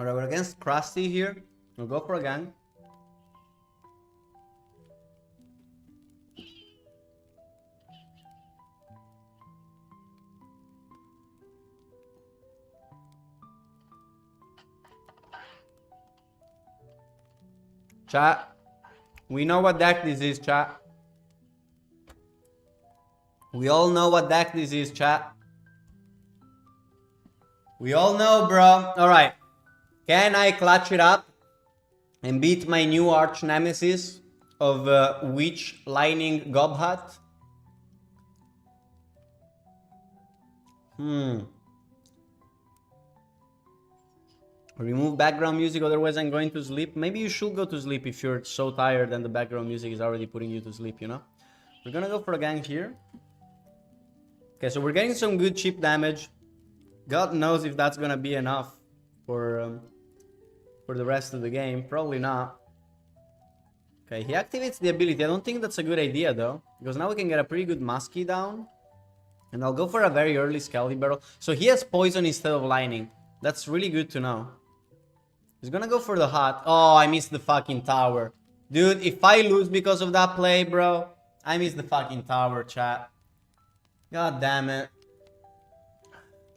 Alright, we're against Krusty here. We'll go for a gang. Chat. We know what deck this is, chat. We all know what deck this is, chat. We all know, bro. Alright. Can I clutch it up and beat my new arch nemesis of Witch Lightning Gobhat? Remove background music, otherwise I'm going to sleep. Maybe you should go to sleep if you're so tired and the background music is already putting you to sleep, you know? We're gonna go for a gang here. Okay, so we're getting some good chip damage. God knows if that's gonna be enough for the rest of the game. Probably not. Okay, he activates the ability. I don't think that's a good idea though, because now we can get a pretty good Muskie down. And I'll go for a very early Skelly Barrel. So he has poison instead of lightning. That's really good to know. He's gonna go for the hot. Oh, I missed the fucking tower. Dude, if I lose because of that play, bro, I missed the fucking tower, chat. God damn it.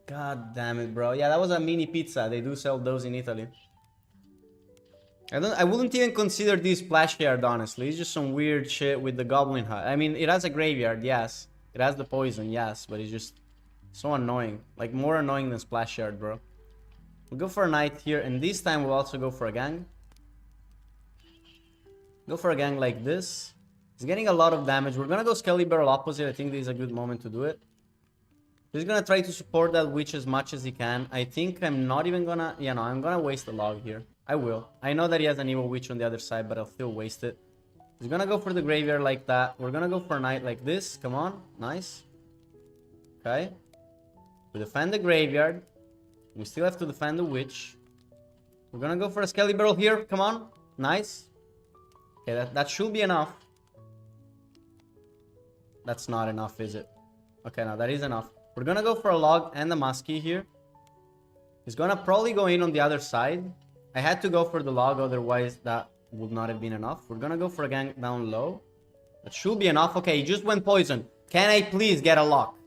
God damn it, bro. Yeah, that was a mini pizza. They do sell those in Italy. I wouldn't even consider this Splash Yard, honestly. It's just some weird shit with the Goblin Hut. I mean, it has a graveyard, yes. It has the poison, yes. But it's just so annoying. Like, more annoying than Splash Yard, bro. We'll go for a knight here, and this time we'll also go for a gang. Go for a gang like this. He's getting a lot of damage. We're gonna go Skelly Barrel opposite. I think this is a good moment to do it. He's gonna try to support that witch as much as he can. I think I'm not even gonna... Yeah, no, I'm gonna waste a log here. I will. I know that he has an evil witch on the other side, but I'll still waste it. He's gonna go for the graveyard like that. We're gonna go for a knight like this. Come on. Nice. Okay. We defend the graveyard. We still have to defend the witch. We're gonna go for a Skelly Barrel here. Come on. Nice. Okay, that should be enough. That's not enough, is it? Okay, now that is enough. We're gonna go for a log and a Muskie here. He's gonna probably go in on the other side. I had to go for the log, otherwise that would not have been enough. We're gonna go for a gang down low. That should be enough. Okay, he just went poison. Can I please get a lock?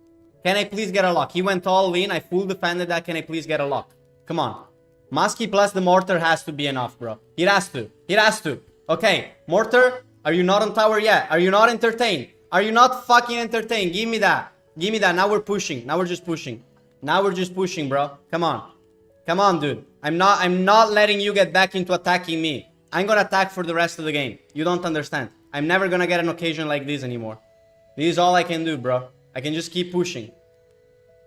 Can I please get a lock? He went all in. I full defended that. Can I please get a lock? Come on. Muskie plus the Mortar has to be enough, bro. It has to. It has to. Okay, Mortar, are you not on tower yet? Are you not entertained? Are you not fucking entertained? Give me that. Give me that. Now we're pushing. Now we're just pushing. Now we're just pushing, bro. Come on. Come on, dude. I'm not letting you get back into attacking me. I'm gonna attack for the rest of the game. You don't understand. I'm never gonna get an occasion like this anymore. This is all I can do, bro. I can just keep pushing.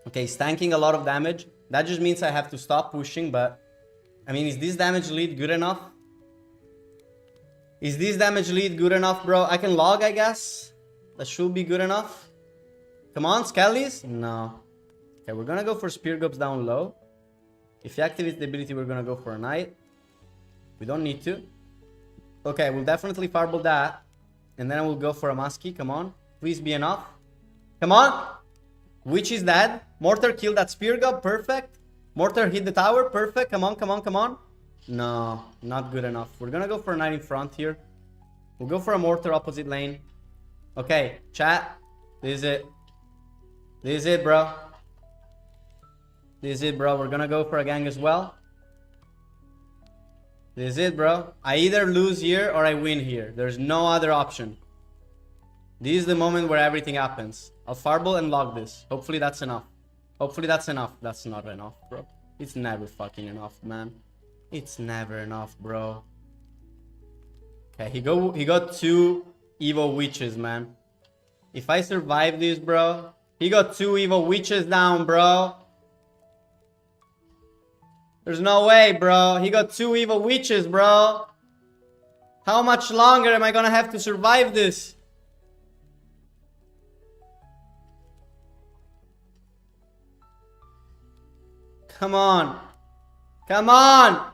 Okay, he's tanking a lot of damage. That just means I have to stop pushing, but... I mean, is this damage lead good enough? Is this damage lead good enough, bro? I can log, I guess. That should be good enough. Come on, Skellies. No. Okay, we're gonna go for Spear Gobs down low. If he activates the ability, we're gonna go for a knight. We don't need to. Okay, we'll definitely fireball that. And then we'll go for a Muskie. Come on. Please be enough. Come on. Witch is dead. Mortar killed that Spear Gob. Perfect. Mortar hit the tower. Perfect. Come on, come on, come on. No, not good enough. We're gonna go for a knight in front here. We'll go for a Mortar opposite lane. Okay, chat. This is it. This is it, bro. This is it, bro. We're gonna go for a gang as well. This is it, bro. I either lose here or I win here. There's no other option. This is the moment where everything happens. I'll fireball and log this. Hopefully that's enough. Hopefully that's enough. That's not enough, bro. It's never fucking enough, man. It's never enough, bro. Okay, he got 2 evil witches, man. If I survive this, bro. He got 2 evil witches down, bro. There's no way, bro. He got 2 evil witches, bro. How much longer am I gonna have to survive this? Come on. Come on.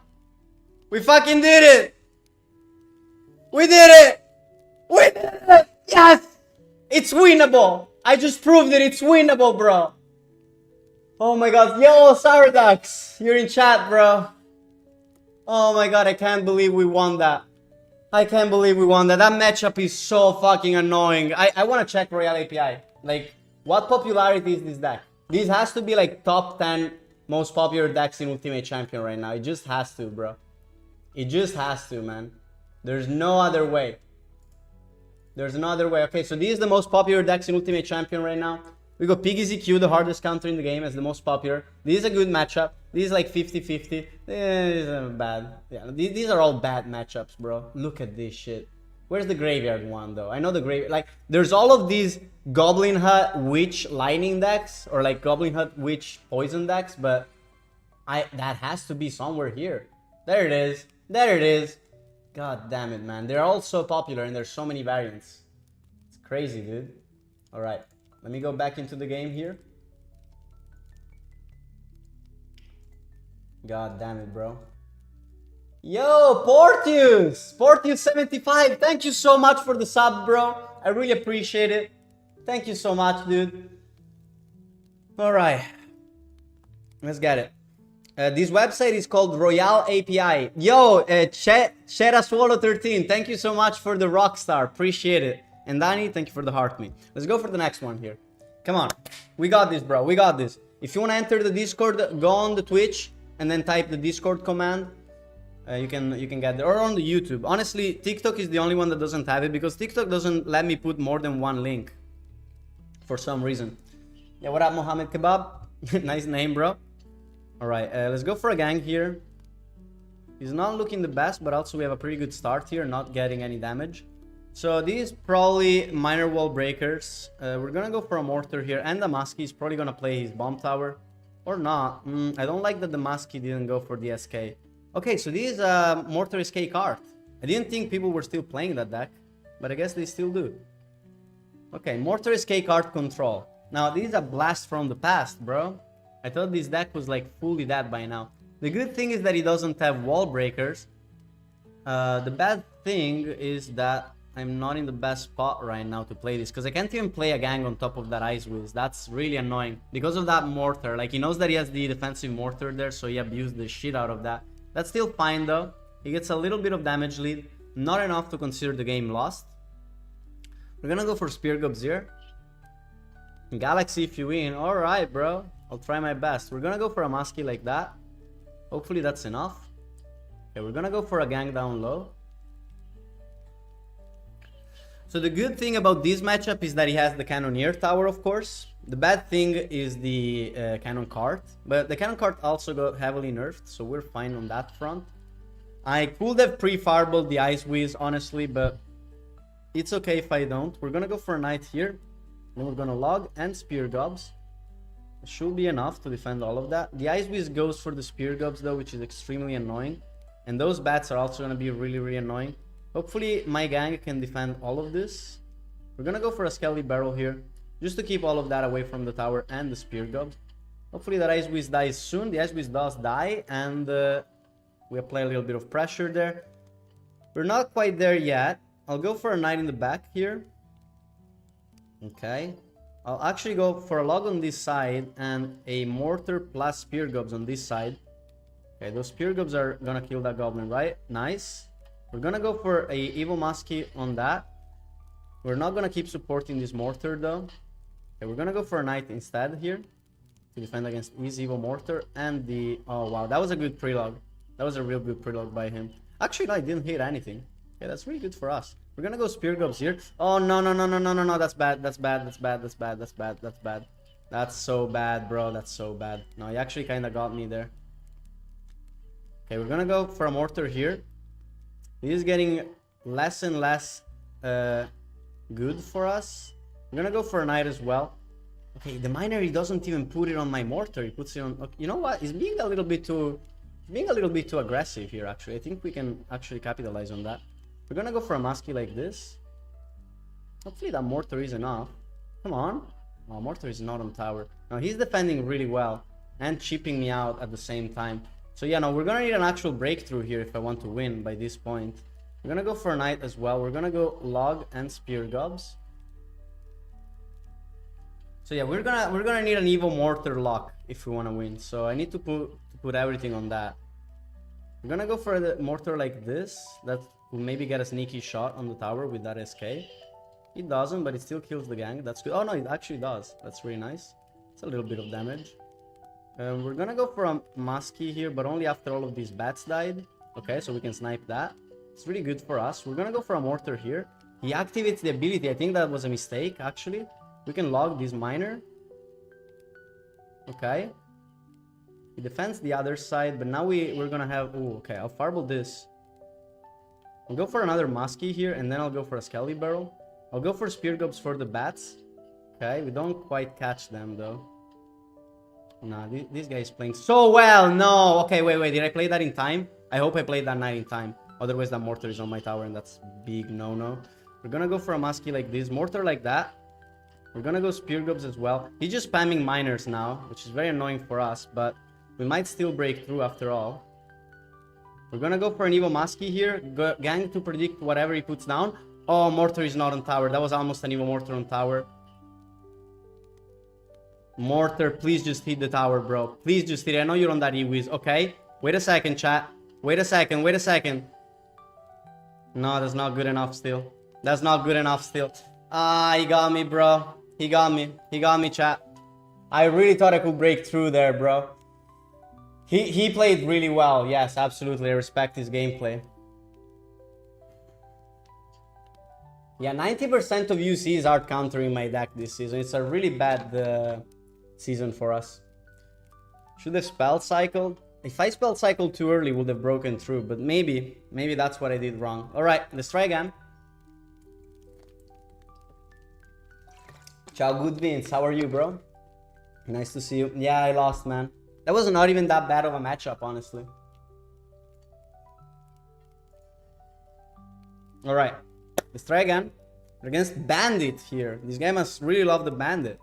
We fucking did it. We did it. We did it. Yes. It's winnable. I just proved that it's winnable, bro. Oh my god. Yo, Sourducks. You're in chat, bro. Oh my god, I can't believe we won that. I can't believe we won that. That matchup is so fucking annoying. I want to check Royale API. Like, what popularity is this deck? This has to be like top 10 most popular decks in Ultimate Champion right now. It just has to, bro. It just has to, man. There's no other way. There's no other way. Okay, so these are the most popular decks in Ultimate Champion right now. We got Piggy Q, the hardest counter in the game, as the most popular. This is a good matchup. This is like 50-50. These are bad. Yeah, these are all bad matchups, bro. Look at this shit. Where's the graveyard one, though? I know the graveyard. Like, there's all of these Goblin Hut Witch Lightning decks, or like Goblin Hut Witch Poison decks, but that has to be somewhere here. There it is. There it is. God damn it, man. They're all so popular and there's so many variants. It's crazy, dude. Alright. Let me go back into the game here. God damn it, bro. Yo, Porteus! Porteus75, thank you so much for the sub, bro. I really appreciate it. Thank you so much, dude. Alright. Let's get it. This website is called Royale API. Yo, Cherasuolo13, thank you so much for the Rockstar. Appreciate it. And Danny, thank you for the heart me. Let's go for the next one here. Come on. We got this, bro. We got this. If you want to enter the Discord, go on the Twitch and then type the Discord command. You can get there. Or on the YouTube. Honestly, TikTok is the only one that doesn't have it because TikTok doesn't let me put more than one link. For some reason. Yeah, what up, Mohammed Kebab? Nice name, bro. Alright, let's go for a gang here. He's not looking the best, but also we have a pretty good start here, not getting any damage. So these probably minor wall breakers. We're gonna go for a mortar here, and the Muskie is probably gonna play his bomb tower. Or not. I don't like that the Muskie didn't go for the SK. Okay, so this is a mortar SK card. I didn't think people were still playing that deck, but I guess they still do. Okay, mortar SK card control. Now this is a blast from the past, bro. I thought this deck was like fully dead by now. The good thing is that it doesn't have wall breakers. The bad thing is that I'm not in the best spot right now to play this, because I can't even play a gang on top of that Ice Whiz. That's really annoying because of that mortar. Like, he knows that he has the defensive mortar there, so he abused the shit out of that. That's still fine though. He gets a little bit of damage lead, not enough to consider the game lost. We're gonna go for Spear Gobs here. Galaxy if you win. Alright, bro. I'll try my best. We're gonna go for a Muskie like that. Hopefully that's enough. Okay, we're gonna go for a gang down low. So the good thing about this matchup is that he has the Cannoneer tower, of course. The bad thing is the Cannon card. But the Cannon card also got heavily nerfed, so we're fine on that front. I could have pre-fireballed the Ice Whiz, honestly, but it's okay if I don't. We're gonna go for a Knight here. Then we're gonna log and Spear Gobs. Should be enough to defend all of that. The Ice Whiz goes for the Spear Gobs though, which is extremely annoying. And those bats are also gonna be really, really annoying. Hopefully my gang can defend all of this. We're gonna go for a Skelly Barrel here, just to keep all of that away from the tower and the Spear Gobs. Hopefully that Ice Whiz dies soon. The Ice Whiz does die, and we apply a little bit of pressure there. We're not quite there yet. I'll go for a Knight in the back here. Okay. I'll actually go for a log on this side and a mortar plus Spear Gobs on this side. Okay, those Spear Gobs are gonna kill that goblin, right? Nice. We're gonna go for a Evil Muskie on that. We're not gonna keep supporting this mortar though. Okay, we're gonna go for a Knight instead here to defend against his Evil Mortar and the... Oh wow, that was a good prelog. That was a real good prelog by him. Actually, no, I didn't hit anything. Okay, that's really good for us. We're gonna go Spear Gobs here. Oh, no, no, no, no, no, no, no. That's bad. That's bad. That's bad. That's bad. That's bad. That's bad. That's so bad, bro. That's so bad. No, he actually kind of got me there. Okay, we're gonna go for a mortar here. He is getting less and less good for us. We're gonna go for a Knight as well. Okay, the miner, he doesn't even put it on my mortar. He puts it on... Okay, you know what? He's being a little bit too aggressive here, actually. I think we can actually capitalize on that. We're gonna go for a Muskie like this. Hopefully that mortar is enough. Come on. Oh, mortar is not on tower. No, he's defending really well and chipping me out at the same time. So yeah, no, we're gonna need an actual breakthrough here if I want to win by this point. We're gonna go for a Knight as well. We're gonna go log and Spear Gobs. So yeah, we're gonna need an Evil Mortar lock if we wanna win. So I need to put everything on that. We're gonna go for the mortar like this. That will maybe get a sneaky shot on the tower with that SK. It doesn't, but it still kills the gang. That's good. Oh no, it actually does. That's really nice. It's a little bit of damage. We're gonna go for a musky here, but only after all of these bats died. Okay, so we can snipe that. It's really good for us. We're gonna go for a mortar here. He activates the ability. I think that was a mistake, actually. We can log this miner. Okay. He defends the other side, but now we're gonna have... Oh, okay, I'll fireball this. I'll go for another musky here, and then I'll go for a skelly barrel. I'll go for spear gobs for the bats. Okay, we don't quite catch them, though. Nah, this guy is playing so well. No, okay, wait. Did I play that in time? I hope I played that knight in time. Otherwise, that mortar is on my tower, and that's big no-no. We're gonna go for a musky like this, mortar like that. We're gonna go spear gobs as well. He's just spamming miners now, which is very annoying for us, but we might still break through after all. We're gonna go for an Evo musky here. Gang to predict whatever he puts down. Oh, mortar is not on tower. That was almost an Evo mortar on tower. Mortar, please just hit the tower, bro. Please just hit it. I know you're on that E-Wiz. Okay. Wait a second, chat. Wait a second. No, that's not good enough still. That's not good enough still. Ah, he got me, bro. He got me, chat. I really thought I could break through there, bro. He played really well. Yes, absolutely. I respect his gameplay. Yeah, 90% of UCs are countering my deck this season. It's a really bad season for us. Should have spell cycled. If I spell cycled too early, would have broken through. But maybe that's what I did wrong. All right, let's try again. Ciao, good Vince. How are you, bro? Nice to see you. Yeah, I lost, man. That was not even that bad of a matchup, honestly. All right, let's try again. We're against Bandit here. This guy must really love the Bandit.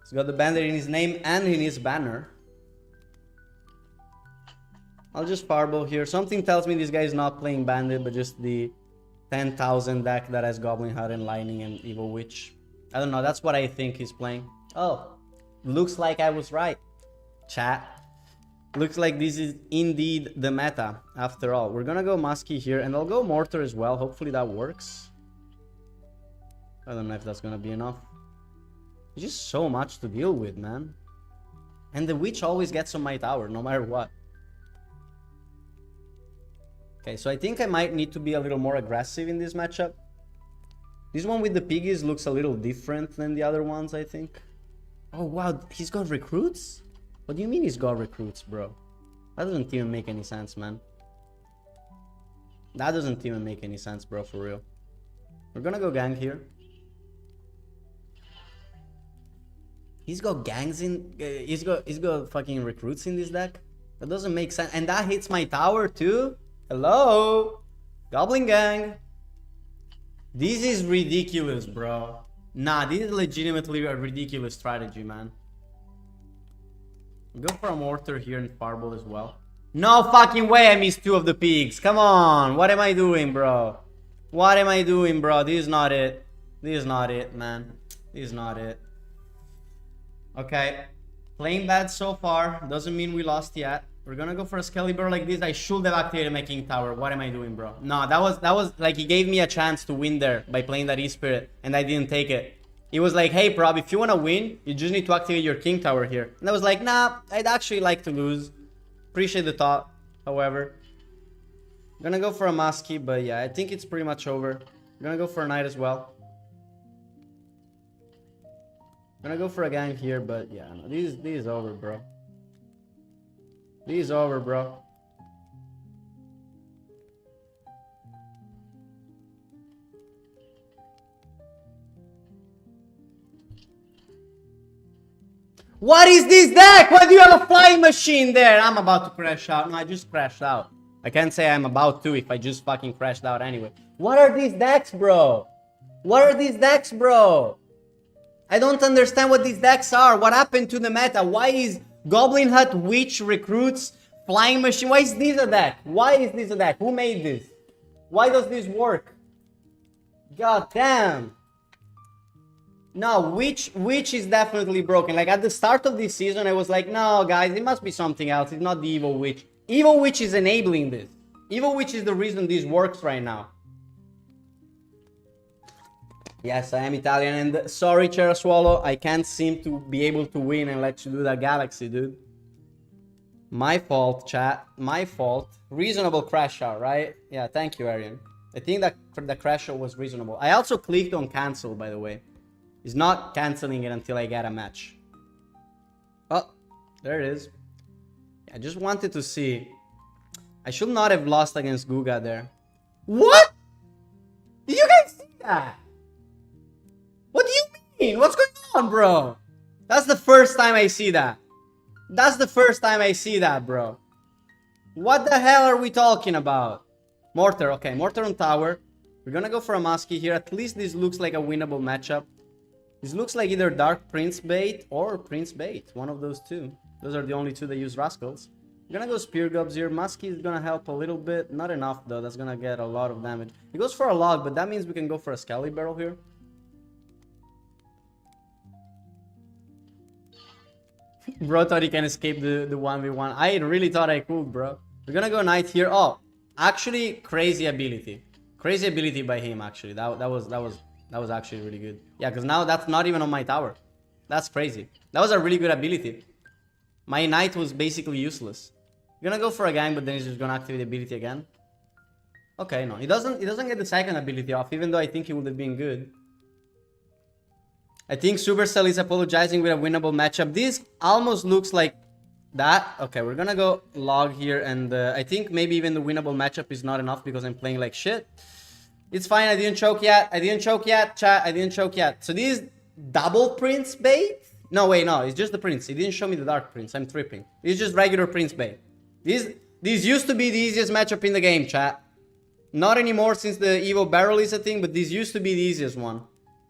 He's got the Bandit in his name and in his banner. I'll just fireball here. Something tells me this guy is not playing Bandit, but just the 10,000 deck that has Goblin Heart and Lightning and Evil Witch. I don't know. That's what I think he's playing. Oh, looks like I was right. Chat. Looks like this is indeed the meta after all. We're gonna go musky here, and I'll go mortar as well. Hopefully that works. I don't know if that's gonna be enough. It's just so much to deal with, man. And the witch always gets on my tower, no matter what. Okay, so I think I might need to be a little more aggressive in this matchup. This one with the piggies looks a little different than the other ones, I think. Oh, wow, he's got recruits? What do you mean he's got recruits, bro? That doesn't even make any sense, man. That doesn't even make any sense, bro, for real. We're gonna go gang here. He's got gangs in... he's got fucking recruits in this deck? That doesn't make sense. And that hits my tower, too? Hello? Goblin gang. This is ridiculous, bro. Nah, this is legitimately a ridiculous strategy, man. Go for a mortar here and fireball as well. No fucking way I missed two of the pigs. Come on. What am I doing, bro? What am I doing, bro? This is not it. This is not it, man. This is not it. Okay. Playing bad so far. Doesn't mean we lost yet. We're gonna go for a Skelly Barrel like this. I should have activated my King Tower. What am I doing, bro? No, that was like he gave me a chance to win there by playing that E-Spirit, and I didn't take it. He was like, hey, Prob, if you wanna win, you just need to activate your King Tower here. And I was like, nah, I'd actually like to lose. Appreciate the thought, however. I'm gonna go for a Muskie, but yeah, I think it's pretty much over. I'm gonna go for a Knight as well. I'm gonna go for a gang here, but yeah, no, this is over, bro. This is over, bro. What is this deck? Why do you have a flying machine there? I'm about to crash out. No, I just crashed out. I can't say I'm about to if I just fucking crashed out anyway. What are these decks, bro? What are these decks, bro? I don't understand what these decks are. What happened to the meta? Why is Goblin Hut, Witch, Recruits, Flying Machine? Why is this a deck? Why is this a deck? Who made this? Why does this work? God damn. No, Witch is definitely broken. Like at the start of this season, I was like, no, guys, it must be something else. It's not the evil Witch. Evil Witch is enabling this. Evil Witch is the reason this works right now. Yes, I am Italian, and sorry, Chera Swallow, I can't seem to be able to win and let you do that galaxy, dude. My fault, chat. My fault. Reasonable crash out, right? Yeah, thank you, Arian. I think that the crash out was reasonable. I also clicked on cancel, by the way. It's not canceling it until I get a match. Oh, there it is. I just wanted to see. I should not have lost against Guga there. What? Did you guys see that? What do you mean? What's going on, bro? That's the first time I see that. That's the first time I see that, bro. What the hell are we talking about? Mortar, okay, Mortar on tower. We're gonna go for a Muskie here. At least this looks like a winnable matchup. This looks like either Dark Prince Bait or Prince Bait. One of those two. Those are the only two that use Rascals. We're gonna go Spear Gobs here. Muskie is gonna help a little bit. Not enough, though. That's gonna get a lot of damage. He goes for a log, but that means we can go for a Skelly Barrel here. Bro thought he can escape the 1v1. I really thought I could, bro. We're gonna go Knight here. Oh, actually, crazy ability. Crazy ability by him, actually. That was actually really good. Yeah, because now that's not even on my tower. That's crazy. That was a really good ability. My Knight was basically useless. We're gonna go for a gang, but then he's just gonna activate the ability again. Okay, no. He doesn't get the second ability off, even though I think he would have been good. I think Supercell is apologizing with a winnable matchup. This almost looks like that. Okay, we're gonna go log here, and I think maybe even the winnable matchup is not enough because I'm playing like shit. It's fine, I didn't choke yet. I didn't choke yet, chat. I didn't choke yet. So this is double Prince Bait? No, wait, no. It's just the Prince. He didn't show me the Dark Prince. I'm tripping. It's just regular Prince Bait. This used to be the easiest matchup in the game, chat. Not anymore since the Evo Barrel is a thing, but this used to be the easiest one.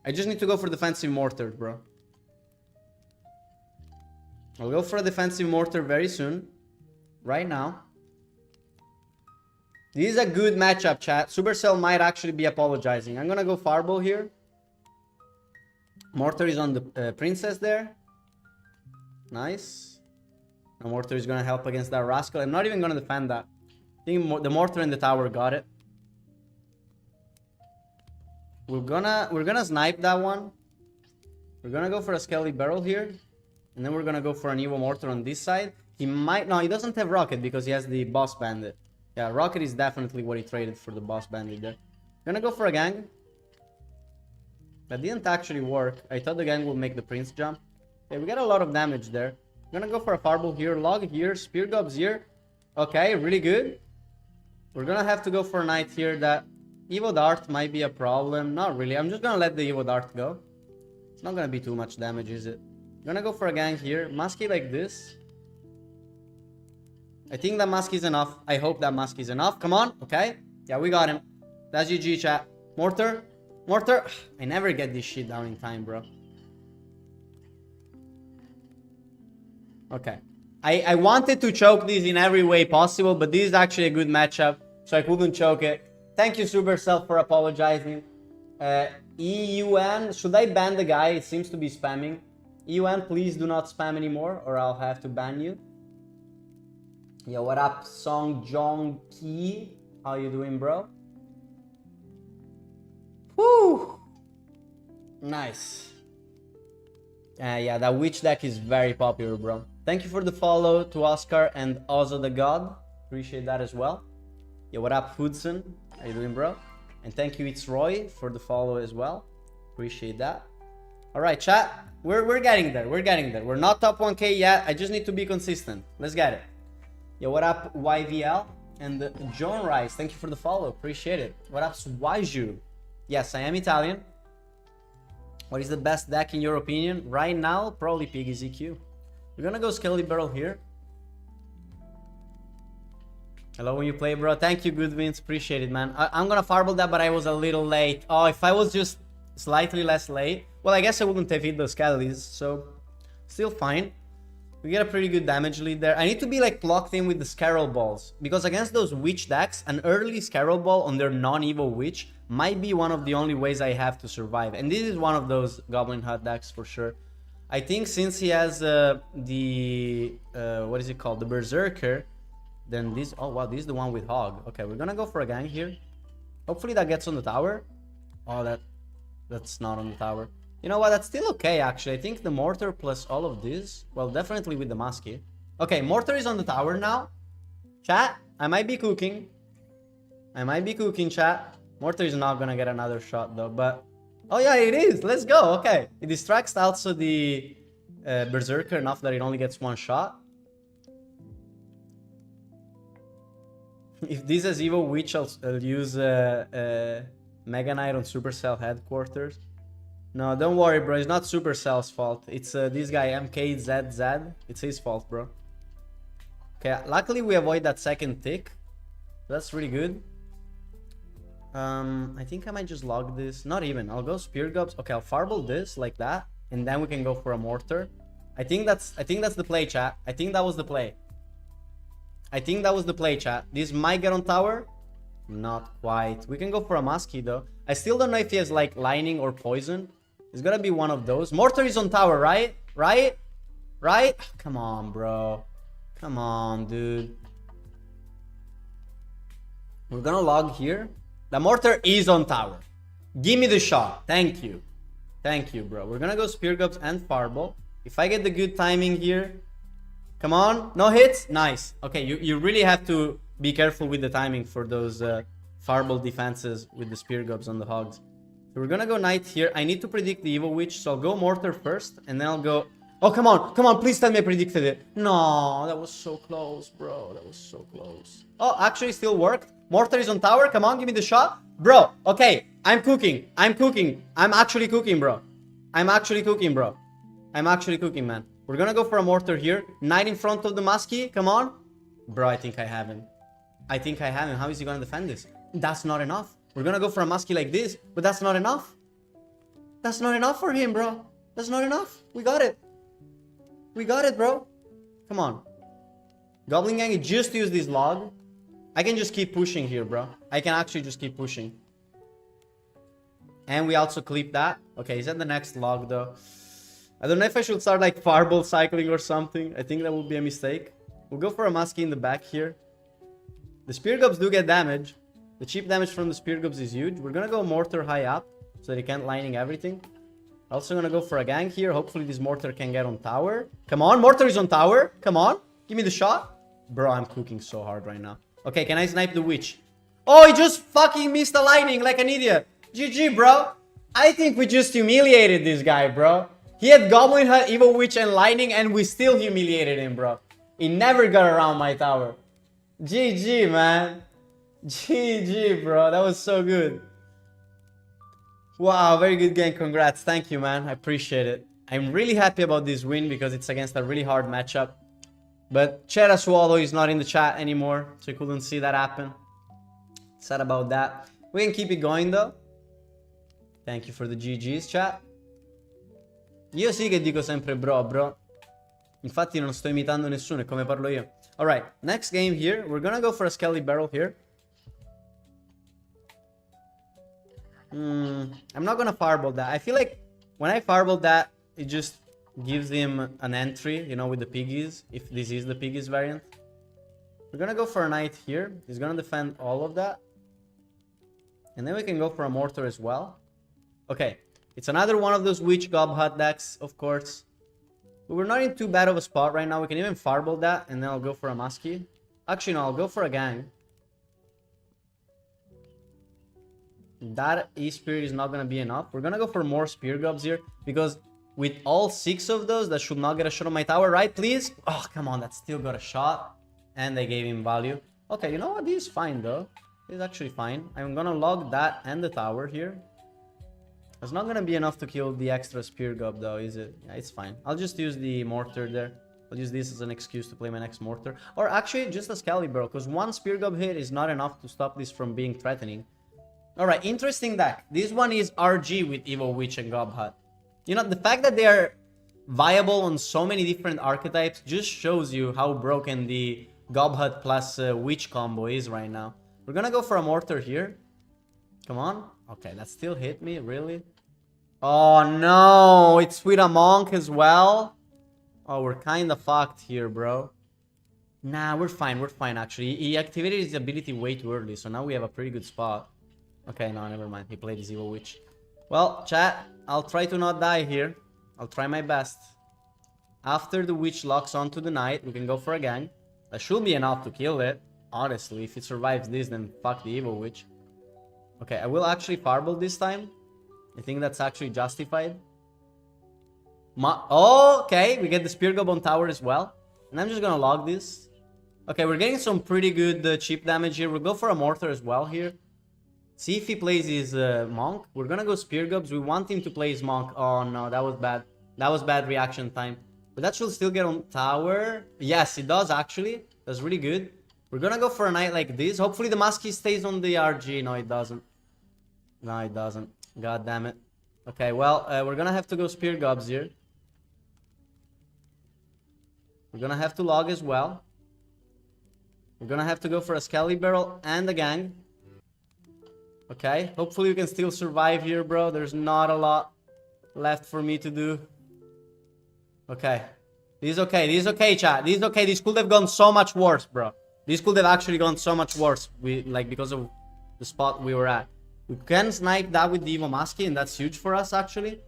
I just need to go for defensive Mortar, bro. I'll go for a defensive Mortar very soon. Right now. This is a good matchup, chat. Supercell might actually be apologizing. I'm gonna go Fireball here. Mortar is on the Princess there. Nice. And Mortar is gonna help against that Rascal. I'm not even gonna defend that. I think the Mortar and the tower got it. We're gonna snipe that one. We're gonna go for a Skelly Barrel here. And then we're gonna go for an Evo Mortar on this side. He might... No, he doesn't have Rocket because he has the Boss Bandit. Yeah, Rocket is definitely what he traded for the Boss Bandit there. Gonna go for a gang. That didn't actually work. I thought the gang would make the Prince jump. Okay, we got a lot of damage there. Gonna go for a Fireball here. Log here. Spear Gobs here. Okay, really good. We're gonna have to go for a Knight here. That Evo Dart might be a problem. Not really. I'm just gonna let the Evo Dart go. It's not gonna be too much damage, is it? Gonna go for a gang here. Muskie like this. I think that Muskie is enough. I hope that Muskie is enough. Come on. Okay. Yeah, we got him. That's GG, chat. Mortar. Mortar. I never get this shit down in time, bro. Okay. I wanted to choke this in every way possible, but this is actually a good matchup, so I couldn't choke it. Thank you, Supercell, for apologizing. EUN. Should I ban the guy? It seems to be spamming. EUN, please do not spam anymore, or I'll have to ban you. Yo, what up, Song Jong Ki? How you doing, bro? Whew! Nice. Yeah, that witch deck is very popular, bro. Thank you for the follow to Oscar and also the God. Appreciate that as well. Yo, what up, Hudson? How you doing, bro? And thank you, It's Roy, for the follow as well. Appreciate that. All right, chat. We're getting there. We're getting there. We're not top 1K yet. I just need to be consistent. Let's get it. Yo, what up, YVL? And John Rice, thank you for the follow. Appreciate it. What up, Swaju? Yes, I am Italian. What is the best deck in your opinion? Right now, probably Piggy ZQ. We're gonna go Skelly Barrel here. Hello when you play, bro. Thank you, Goodwins. Appreciate it, man. I'm gonna Fireball that, but I was a little late. Oh, if I was just slightly less late, well, I guess I wouldn't have hit those Skellies, so still fine. We get a pretty good damage lead there. I need to be like locked in with the Scarol Balls, because against those Witch decks, an early Scarol Ball on their non-Evo Witch might be one of the only ways I have to survive. And this is one of those Goblin Hut decks for sure. I think since he has what is it called? The Berserker, Then this... Oh, wow, this is the one with Hog. Okay, we're gonna go for a gang here. Hopefully that gets on the tower. Oh, that's not on the tower. You know what? That's still okay, actually. I think the Mortar plus all of this... Well, definitely with the Muskie. Okay, Mortar is on the tower now. Chat, I might be cooking. I might be cooking, chat. Mortar is not gonna get another shot, though, but... Oh, yeah, it is. Let's go. Okay. It distracts also the Berserker enough that it only gets one shot. If this is Evo Witch, I'll use Mega Knight on Supercell headquarters. No, don't worry, bro. It's not Supercell's fault. It's this guy, MKZZ. It's his fault, bro. Okay, luckily we avoid that second tick. That's really good. I think I might just log this. Not even. I'll go Spear Gobs. Okay, I'll Fireball this like that. And then we can go for a Mortar. I think that's the play, chat. I think that was the play. I think that was the play, chat. This might get on tower. Not quite. We can go for a Muskie, though. I still don't know if he has, like, Lightning or Poison. It's gonna be one of those. Mortar is on tower, right? Right? Right? Come on, bro. Come on, dude. We're gonna log here. The Mortar is on tower. Give me the shot. Thank you. Thank you, bro. We're gonna go Spear Gobs and Fireball. If I get the good timing here... Come on, no hits? Nice. Okay, you really have to be careful with the timing for those Fireball defenses with the Spear Gobs on the Hogs. So we're gonna go Knight here. I need to predict the Evo Witch, so I'll go Mortar first, and then I'll go... Oh, come on, please tell me I predicted it. No, that was so close, bro. That was so close. Oh, actually still worked. Mortar is on tower. Come on, give me the shot. Bro, okay, I'm cooking. I'm actually cooking, bro. I'm actually cooking, man. We're gonna go for a Mortar here. Knight in front of the Muskie. Come on. Bro, I think I have him. How is he gonna defend this? That's not enough. We're gonna go for a Muskie like this, but that's not enough. That's not enough for him, bro. That's not enough. We got it. We got it, bro. Come on. Goblin Gang, just use this log. I can just keep pushing here, bro. I can actually just keep pushing. And we also clip that. Okay, he's at the next log, though. I don't know if I should start like Fireball cycling or something. I think that would be a mistake. We'll go for a Muskie in the back here. The Spear Gobs do get damage. The cheap damage from the Spear Gobs is huge. We're gonna go Mortar high up so that he can't Lightning everything. Also gonna go for a gang here. Hopefully this Mortar can get on tower. Come on, Mortar is on tower. Come on, give me the shot. Bro, I'm cooking so hard right now. Okay, can I snipe the Witch? Oh, he just fucking missed the Lightning like an idiot. GG, bro. I think we just humiliated this guy, bro. He had Goblin Hut, Evo Witch, and Lightning, and we still humiliated him, bro. He never got around my tower. GG, man. GG, bro. That was so good. Wow, very good game. Congrats. Thank you, man. I appreciate it. I'm really happy about this win because it's against a really hard matchup. But Chera Swallow is not in the chat anymore, so you couldn't see that happen. Sad about that. We can keep it going, though. Thank you for the GG's, chat. Io sì che dico sempre bro. Infatti non sto imitando nessuno, è come parlo io. Alright, next game here. We're gonna go for a Skelly Barrel here. I'm not gonna Fireball that. I feel like when I Fireball that, it just gives him an entry, you know, with the Piggies. If this is the Piggies variant. We're gonna go for a Knight here. He's gonna defend all of that. And then we can go for a Mortar as well. Okay. It's another one of those Witch Gob Hut decks, of course. But we're not in too bad of a spot right now. We can even Fireball that, and then I'll go for a Muskie. Actually, no, I'll go for a Gang. That E-Spirit is not going to be enough. We're going to go for more Spear Gobs here, because with all 6 of those, that should not get a shot on my tower, right, please? Oh, come on, that still got a shot. And they gave him value. Okay, you know what? This is fine, though. This is actually fine. I'm going to log that and the tower here. It's not gonna be enough to kill the extra Spear Gob, though, is it? Yeah, it's fine. I'll just use the Mortar there. I'll use this as an excuse to play my next Mortar. Or actually, just a Skelly Barrel, because one Spear Gob hit is not enough to stop this from being threatening. Alright, interesting deck. This one is RG with Evo Witch and Gob Hut. You know, the fact that they are viable on so many different archetypes just shows you how broken the Gob Hut plus Witch combo is right now. We're gonna go for a Mortar here. Come on. Okay, that still hit me, really? Oh no, it's with a Monk as well? Oh, we're kinda fucked here, bro. Nah, we're fine actually. He activated his ability way too early, so now we have a pretty good spot. Okay, no, never mind. He played his Evil Witch. Well, chat, I'll try to not die here. I'll try my best. After the Witch locks onto the Knight, we can go for a gang. That should be enough to kill it. Honestly, if it survives this, then fuck the Evil Witch. Okay, I will actually Fireball this time. I think that's actually justified. Okay, we get the Spear Goblin Tower as well. And I'm just gonna log this. Okay, we're getting some pretty good cheap damage here. We'll go for a Mortar as well here. See if he plays his Monk. We're gonna go Spear Gobs. We want him to play his Monk. Oh no, that was bad. That was bad reaction time. But that should still get on tower. Yes, it does actually. That's really good. We're gonna go for a Knight like this. Hopefully the Muskie stays on the RG. No, it doesn't. No, it doesn't. God damn it. Okay, well, we're gonna have to go Spear Gobs here. We're gonna have to log as well. We're gonna have to go for a Skelly Barrel and a gang. Okay, hopefully we can still survive here, bro. There's not a lot left for me to do. Okay. This is okay. This is okay, chat. This is okay. This could have gone so much worse, bro. This could have actually gone so much worse. Because of the spot we were at. We can snipe that with the Evo Muskie, and that's huge for us, actually.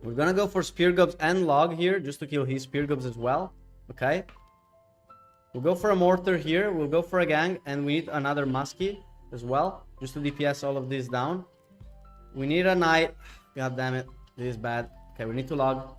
We're gonna go for Spear Gobs and Log here, just to kill his Spear Gobs as well. Okay. We'll go for a Mortar here. We'll go for a gang, and we need another Muskie as well, just to DPS all of this down. We need a Knight. God damn it. This is bad. Okay, we need to log.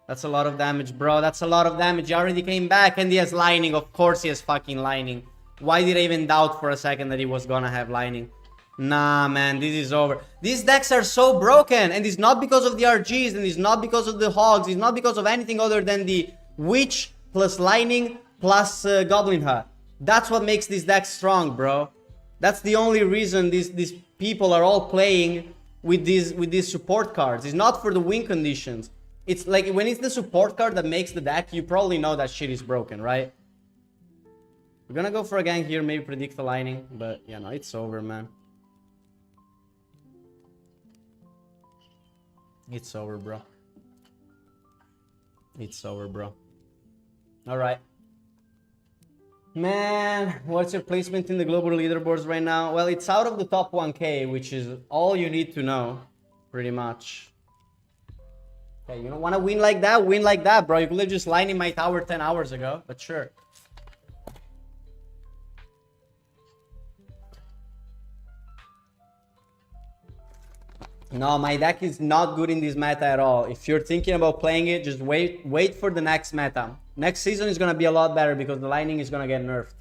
That's a lot of damage, bro. That's a lot of damage. He already came back, and he has Lightning. Of course he has fucking Lightning. Why did I even doubt for a second that he was gonna have Lightning? Nah, man, this is over. These decks are so broken, and it's not because of the RGs, and it's not because of the Hogs, it's not because of anything other than the Witch plus Lightning plus Goblin Hut. That's what makes this deck strong, bro. That's the only reason these people are all playing with these support cards. It's not for the win conditions. It's like when it's the support card that makes the deck, you probably know that shit is broken, right? We're gonna go for a gang here, maybe predict the Lightning, but yeah, no, it's over, man. It's over, bro. It's over, bro. Alright. Man, what's your placement in the global leaderboards right now? Well, it's out of the top 1k, which is all you need to know, pretty much. Okay, you don't want to win like that? Win like that, bro. You could have just lined in my tower 10 hours ago, but sure. No, my deck is not good in this meta at all. If you're thinking about playing it, just wait for the next meta. Next season is going to be a lot better because the Lightning is going to get nerfed.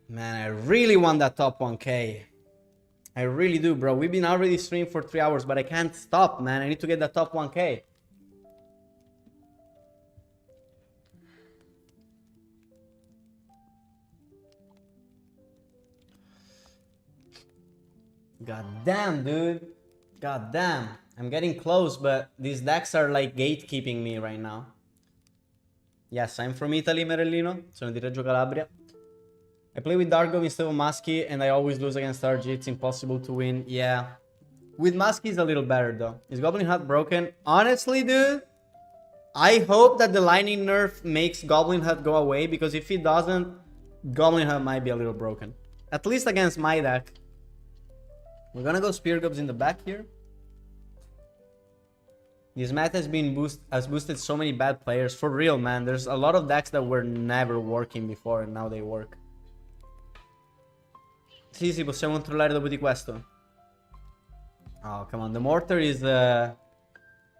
Man, I really want that top 1k. I really do, bro. We've been already streaming for 3 hours, but I can't stop, man. I need to get that top 1k. God damn, dude. God damn. I'm getting close, but these decks are like gatekeeping me right now. Yes, I'm from Italy, Merellino. Sono di Reggio Calabria. I play with Dargo instead of Muskie, and I always lose against RG. It's impossible to win. Yeah. With Muskie, it's a little better, though. Is Goblin Hut broken? Honestly, dude, I hope that the Lightning nerf makes Goblin Hut go away, because if it doesn't, Goblin Hut might be a little broken. At least against my deck. We're gonna go Spear Gobs in the back here. This meta has boosted so many bad players. For real, man. There's a lot of decks that were never working before and now they work. Sì, sì, possiamo controllare dopo di questo. Oh, come on. The Mortar is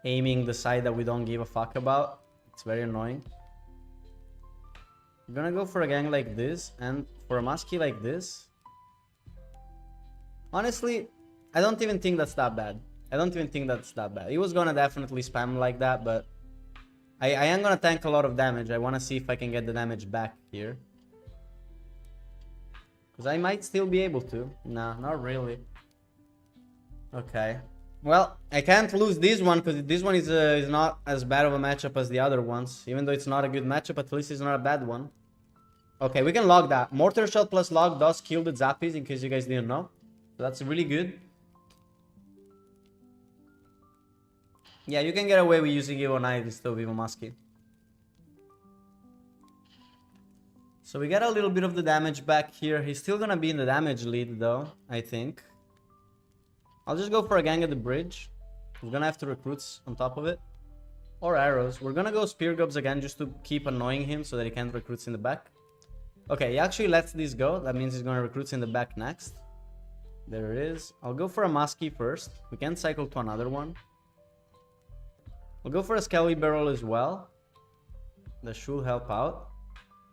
aiming the side that we don't give a fuck about. It's very annoying. I'm gonna go for a gang like this and for a Muskie like this. Honestly, I don't even think that's that bad. I don't even think that's that bad. He was gonna definitely spam like that, but I am gonna tank a lot of damage. I wanna see if I can get the damage back here. Because I might still be able to. Nah, not really. Okay. Well, I can't lose this one because this one is not as bad of a matchup as the other ones. Even though it's not a good matchup, at least it's not a bad one. Okay, we can log that. Mortar Shot plus log does kill the Zappies, in case you guys didn't know. So that's really good. Yeah, you can get away with using Evo Knight instead of Evo Muskie. So we get a little bit of the damage back here. He's still gonna be in the damage lead though, I think. I'll just go for a gang at the bridge. We're gonna have to recruits on top of it. Or arrows. We're gonna go Spear Gobs again just to keep annoying him so that he can't recruits in the back. Okay, he actually lets this go. That means he's gonna recruits in the back next. There it is. I'll go for a Muskie first. We can cycle to another one. I'll go for a Skelly Barrel as well. That should help out.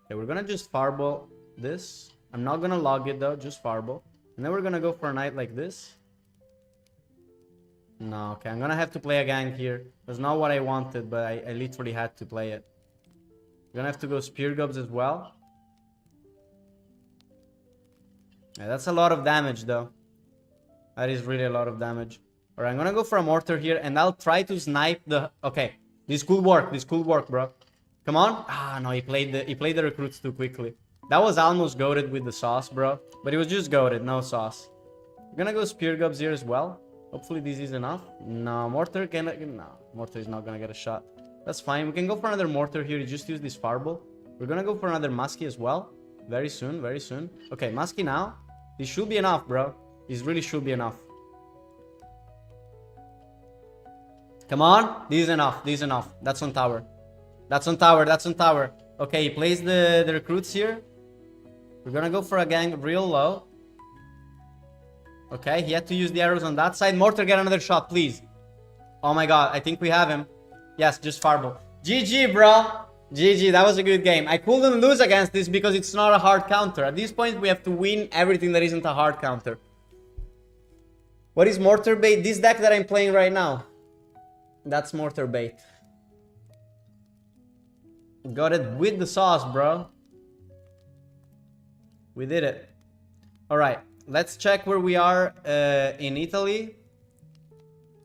Okay, we're gonna just Fireball this. I'm not gonna log it though, just Fireball. And then we're gonna go for a Knight like this. No, okay, I'm gonna have to play a gang here. That's not what I wanted, but I literally had to play it. We're gonna have to go Spear Gobs as well. Yeah, that's a lot of damage though. That is really a lot of damage. Alright, I'm gonna go for a Mortar here, and I'll try to snipe the... Okay, this could work, bro. Come on. Ah, no, he played the recruits too quickly. That was almost goated with the sauce, bro. But it was just goated, no sauce. We're gonna go Spear Gobs here as well. Hopefully this is enough. No, Mortar cannot... No, Mortar is not gonna get a shot. That's fine. We can go for another Mortar here. Just use this Fireball. We're gonna go for another Muskie as well. Very soon, very soon. Okay, Muskie now. This should be enough, bro. This really should be enough. Come on. This is enough. This is enough. That's on tower. That's on tower. That's on tower. Okay, he plays the recruits here. We're gonna go for a gang real low. Okay, he had to use the arrows on that side. Mortar, get another shot, please. Oh my god, I think we have him. Yes, just Fireball. GG, bro. GG, that was a good game. I couldn't lose against this because it's not a hard counter. At this point, we have to win everything that isn't a hard counter. What is Mortar Bait? This deck that I'm playing right now. That's Mortar Bait. Got it with the sauce, bro. We did it. Alright, let's check where we are in Italy.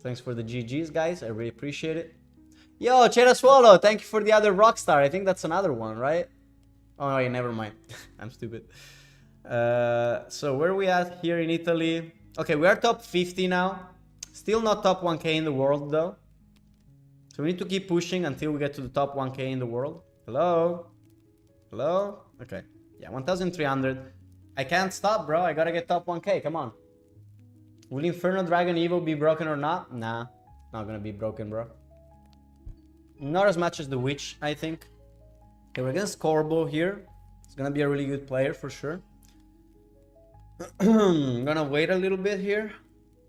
Thanks for the GG's, guys. I really appreciate it. Yo, Chera Swallow, thank you for the other Rockstar. I think that's another one, right? Oh, wait, never mind. I'm stupid. So where are we at here in Italy? Okay, we are top 50 now. Still not top 1k in the world, though. So we need to keep pushing until we get to the top 1k in the world. Hello? Hello? Okay. Yeah, 1,300. I can't stop, bro. I gotta get top 1k. Come on. Will Inferno Dragon Evo be broken or not? Nah. Not gonna be broken, bro. Not as much as the Witch, I think. Okay, we're against Corbo here. It's gonna be a really good player for sure. I'm gonna wait a little bit here.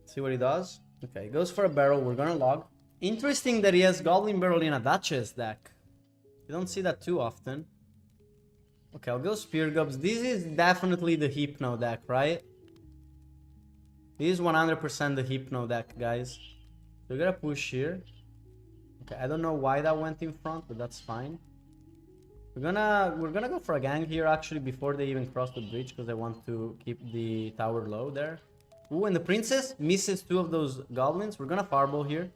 See what he does. Okay, he goes for a barrel. We're gonna log. Interesting that he has Goblin Barrel in a Duchess deck. You don't see that too often. Okay, I'll go Spear Gobs. This is definitely the Hypno deck, right? This is 100% the Hypno deck, guys. So we're gonna push here. Okay, I don't know why that went in front, but that's fine. We're gonna go for a gang here actually before they even cross the bridge because I want to keep the tower low there. Ooh, and the princess misses two of those goblins. We're gonna Fireball here.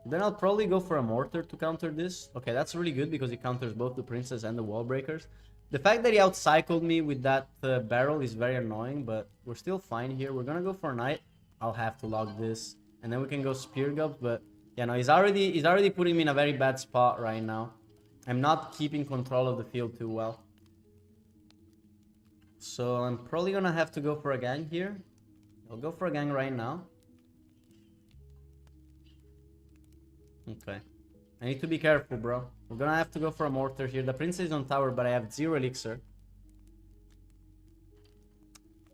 Then I'll probably go for a Mortar to counter this. Okay, that's really good because he counters both the princess and the wall breakers. The fact that he outcycled me with that barrel is very annoying, but we're still fine here. We're gonna go for a Knight. I'll have to log this, and then we can go Spear Gobs. But yeah, no, he's already putting me in a very bad spot right now. I'm not keeping control of the field too well. So I'm probably gonna have to go for a gang here. I'll go for a gang right now. Okay. I need to be careful, bro. We're gonna have to go for a Mortar here. The princess is on tower, but I have 0 elixir.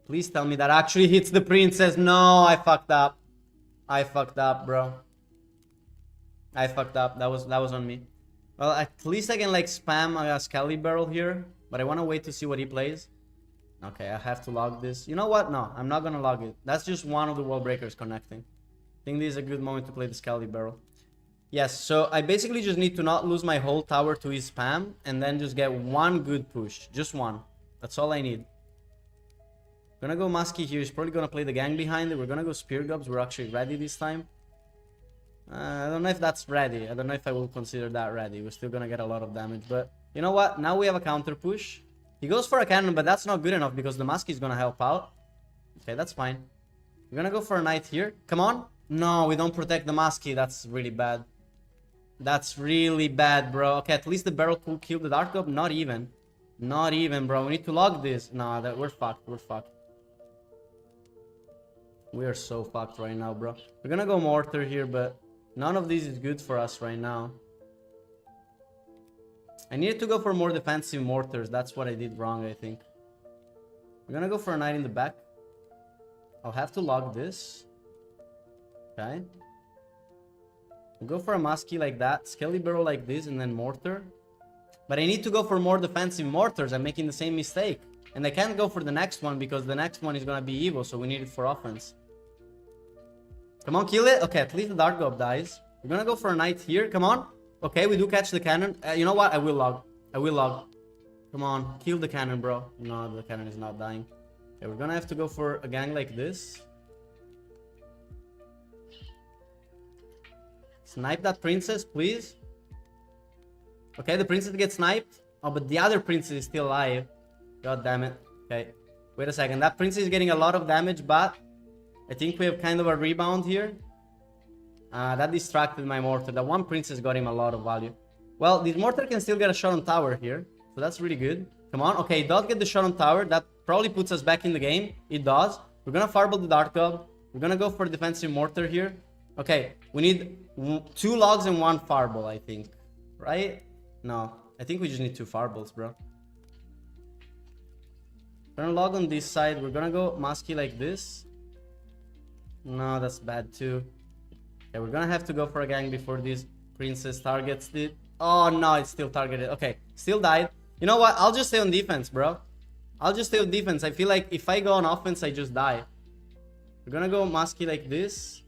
Please tell me that actually hits the princess. No, I fucked up. I fucked up, bro. I fucked up. That was on me. Well, at least I can like spam a Skelly Barrel here, but I want to wait to see what he plays. Okay, I have to log this. You know what? No, I'm not gonna log it. That's just one of the wall breakers connecting. I think this is a good moment to play the Skelly Barrel. Yes, so I basically just need to not lose my whole tower to his spam and then just get one good push. Just one. That's all I need. Gonna go Muskie here. He's probably gonna play the gang behind it. We're gonna go Spear Gobs. We're actually ready this time. I don't know if that's ready. I don't know if I will consider that ready. We're still gonna get a lot of damage. But you know what? Now we have a counter push. He goes for a cannon, but that's not good enough because the Muskie is gonna help out. Okay, that's fine. We're gonna go for a Knight here. Come on. No, we don't protect the Muskie. That's really bad. That's really bad, bro. Okay, at least the barrel could kill the Dark Gob. Not even. Not even, bro. We need to log this. Nah, we're fucked. We're fucked. We are so fucked right now, bro. We're gonna go Mortar here, but none of these is good for us right now. I needed to go for more defensive mortars. That's what I did wrong, I think. We're gonna go for a knight in the back. I'll have to log this. Okay. We'll go for a Muskie like that. Skelly Barrel like this, and then Mortar. But I need to go for more defensive mortars. I'm making the same mistake. And I can't go for the next one because the next one is gonna be evil, so we need it for offense. Come on, kill it. Okay, at least the Dark Gob dies. We're gonna go for a knight here. Come on. Okay, we do catch the cannon. You know what? I will log. I will log. Come on, kill the cannon, bro. No, the cannon is not dying. Okay, we're gonna have to go for a gang like this. Snipe that princess, please. Okay, the princess gets sniped. Oh, but the other princess is still alive. God damn it. Okay, wait a second. That princess is getting a lot of damage, but I think we have kind of a rebound here. That distracted my mortar. That one princess got him a lot of value. Well, this mortar can still get a shot on tower here. So that's really good. Come on. Okay, it does get the shot on tower. That probably puts us back in the game. It does. We're gonna fireball the Dark Gob. We're gonna go for defensive mortar here. Okay, we need 2 logs and 1 fireball, I think. Right? No, I think we just need 2 fireballs, bro. We're gonna log on this side. We're gonna go Muskie like this. No, that's bad too. Okay, we're gonna have to go for a gang before this princess targets it. Oh no, it's still targeted. Okay, still died. You know what? I'll just stay on defense, bro. I'll just stay on defense. I feel like if I go on offense, I just die. We're gonna go Muskie like this.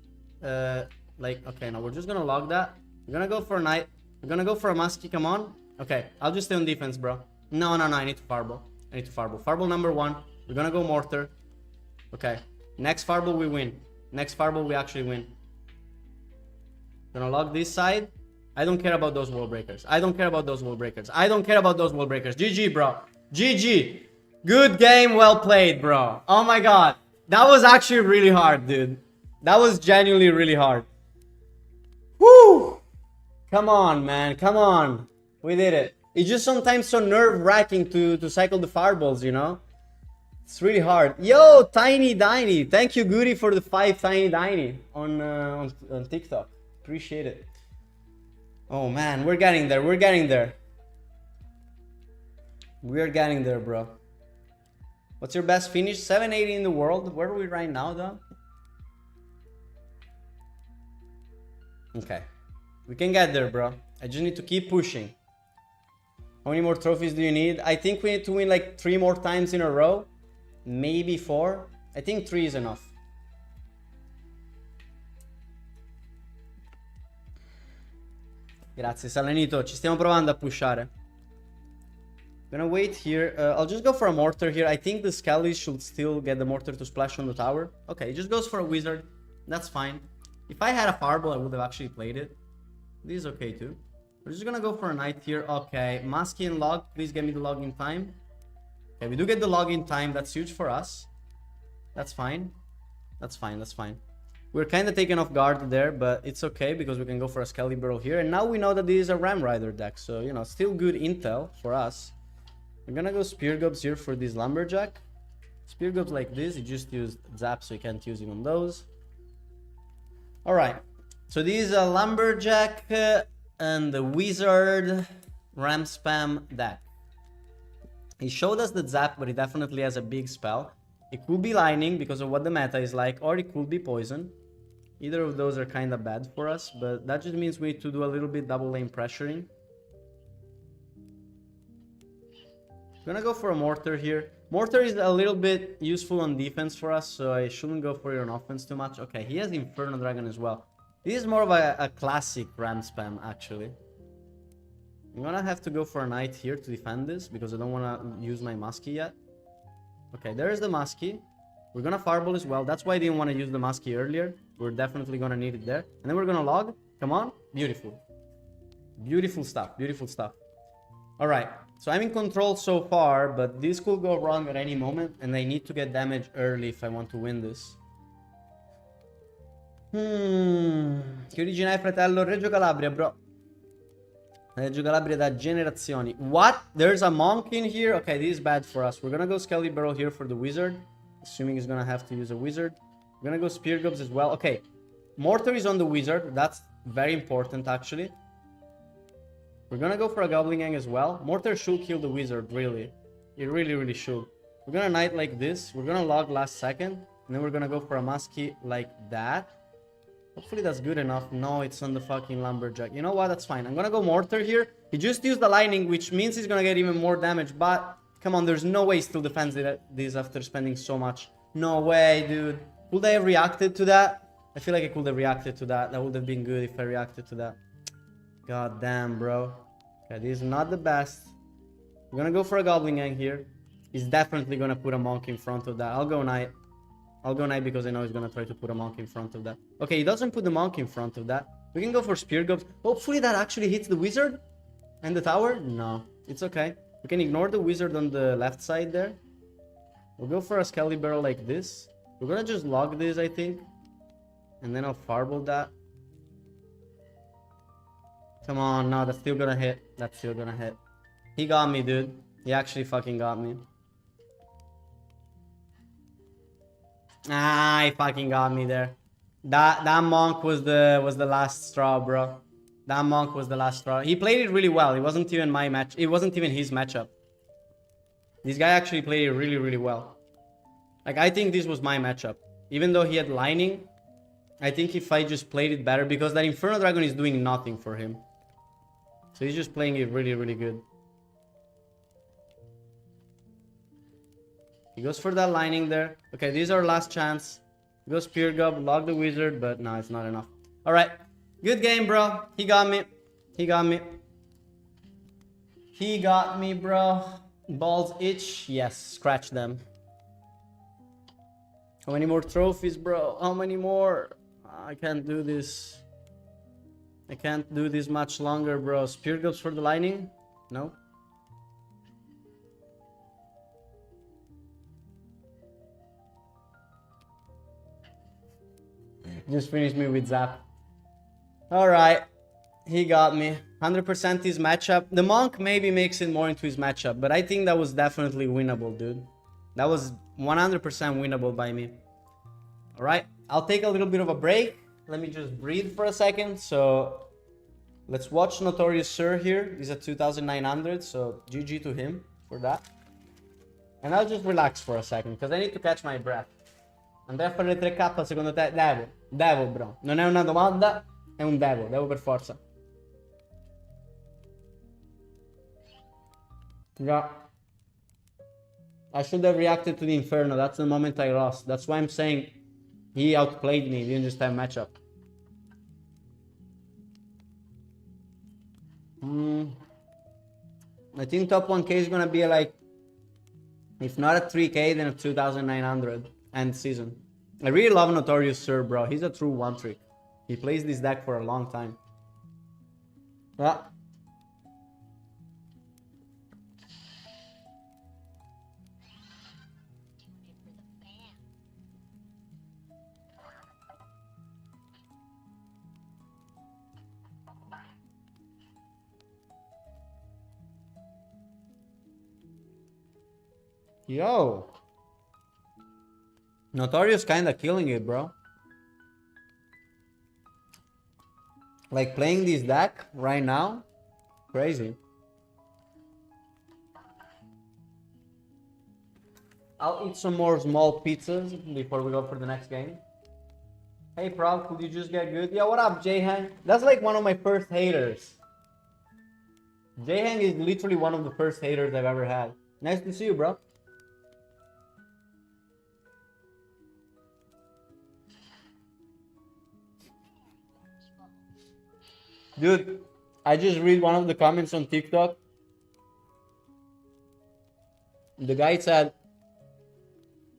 Okay, no, we're just gonna log that. We're gonna go for a knight. We're gonna go for a Muskie. Come on. Okay, I'll just stay on defense, bro. No, I need to fireball. I need to fireball. Fireball number 1. We're gonna go mortar. Okay, next fireball we win. Next fireball we actually win. Gonna log this side. I don't care about those wall breakers. I don't care about those wall breakers. I don't care about those wall breakers. GG, bro. GG. Good game, well played, bro. Oh my god. That was actually really hard, dude. That was genuinely really hard. Woo! Come on, man. Come on. We did it. It's just sometimes so nerve-wracking to cycle the fireballs, you know? It's really hard. Yo, Tiny Diny. Thank you, Goody, for the 5 Tiny Diny on TikTok. Appreciate it. Oh, man. We're getting there. We're getting there. We're getting there, bro. What's your best finish? 780 in the world. Where are we right now, though? Okay. We can get there, bro. I just need to keep pushing. How many more trophies do you need? I think we need to win like 3 more times in a row. Maybe 4. I think 3 is enough. Grazie, Salenito. Ci stiamo provando a pushare. Gonna wait here. I'll just go for a mortar here. I think the Skelly should still get the mortar to splash on the tower. Okay, it just goes for a wizard. That's fine. If I had a fireball, I would have actually played it. This is okay too. We're just gonna go for a knight here. Okay, Muskie and log. Please get me the log in time. Okay, we do get the log in time. That's huge for us. That's fine. That's fine. That's fine. We're kind of taken off guard there, but it's okay because we can go for a Skelly Barrel here. And now we know that this is a Ram Rider deck. So, you know, still good intel for us. We're gonna go Spear Gobs here for this Lumberjack. Spear Gobs like this. You just used Zap, so you can't use even those. Alright. So this is a Lumberjack and the Wizard Ram Spam deck. He showed us the Zap, but he definitely has a big spell. It could be Lightning because of what the meta is like, or it could be Poison. Either of those are kind of bad for us, but that just means we need to do a little bit double lane pressuring. I'm gonna go for a Mortar here. Mortar is a little bit useful on defense for us, so I shouldn't go for it on offense too much. Okay, he has Inferno Dragon as well. This is more of a classic Ram Spam, actually. I'm gonna have to go for a Knight here to defend this, because I don't want to use my Muskie yet. Okay, there's the Muskie. We're gonna Fireball as well. That's why I didn't want to use the Muskie earlier. We're definitely gonna need it there. And then we're gonna log. Come on. Beautiful. Beautiful stuff. Beautiful stuff. Alright. So I'm in control so far, but this could go wrong at any moment. And I need to get damage early if I want to win this. Che origine hai, fratello? Reggio Calabria, bro. Reggio Calabria da generazioni. What? There's a monk in here? Okay, this is bad for us. We're gonna go Skelly Barrel here for the wizard. Assuming he's gonna have to use a wizard. We're gonna go Spear Gobs as well. Okay. Mortar is on the wizard. That's very important, actually. We're gonna go for a Goblin Gang as well. Mortar should kill the wizard, really. It really, really should. We're gonna Knight like this. We're gonna log last second. And then we're gonna go for a Muskie like that. Hopefully that's good enough. No, it's on the fucking Lumberjack. You know what? That's fine. I'm gonna go Mortar here. He just used the Lightning, which means he's gonna get even more damage. But, come on, there's no way he still defends this after spending so much. No way, dude. Could I have reacted to that? I feel like I could have reacted to that. That would have been good if I reacted to that. God damn, bro. Okay, this is not the best. We're gonna go for a Goblin Gang here. He's definitely gonna put a Monk in front of that. I'll go Knight. I'll go Knight because I know he's gonna try to put a Monk in front of that. Okay, he doesn't put the Monk in front of that. We can go for Spear Gobs. Hopefully that actually hits the Wizard and the Tower. No, it's okay. We can ignore the Wizard on the left side there. We'll go for a Skelly Barrel like this. We're gonna just log this, I think. And then I'll Farble that. Come on, no, that's still gonna hit. That's still gonna hit. He got me, dude. He actually fucking got me. Ah, he fucking got me there. That Monk was the last straw, bro. That Monk was the last straw. He played it really well. It wasn't even my match. It wasn't even his matchup. This guy actually played it really, really well. Like, I think this was my matchup. Even though he had Lightning, I think if I just played it better, because that Inferno Dragon is doing nothing for him. So he's just playing it really, really good. He goes for that Lightning there. Okay, this is our last chance. He goes Spear Gob, log the Wizard, but no, it's not enough. Alright, good game, bro. He got me. He got me. He got me, bro. Balls itch. Yes, scratch them. How many more trophies, bro? How many more? I can't do this. I can't do this much longer, bro. Spear Gobs for the Lightning? No. Just finished me with Zap. Alright. He got me. 100% his matchup. The Monk maybe makes it more into his matchup, but I think that was definitely winnable, dude. That was 100% winnable by me. Alright. I'll take a little bit of a break. Let me just breathe for a second. So, let's watch Notorious Sir here. He's at 2,900, so GG to him for that. And I'll just relax for a second, because I need to catch my breath. Andrea a fare le 3K secondo te? Devo. Devo, bro. Non è una domanda, è un devo. Devo per forza. Yeah. I should have reacted to the Inferno. That's the moment I lost. That's why I'm saying he outplayed me. He didn't just have matchup. I think top 1k is gonna be like, if not at 3k, then at 2,900 end season. I really love Notorious Sir, bro. He's a true one trick. He plays this deck for a long time. Yeah. Yo. Notorious kinda killing it, bro. Like playing this deck right now, crazy. I'll eat some more small pizzas before we go for the next game. Hey, Prof, could you just get good? Yeah, what up, J-Hang? That's like one of my first haters. J-Hang is literally one of the first haters I've ever had. Nice to see you, bro. Dude, I just read one of the comments on TikTok. The guy said,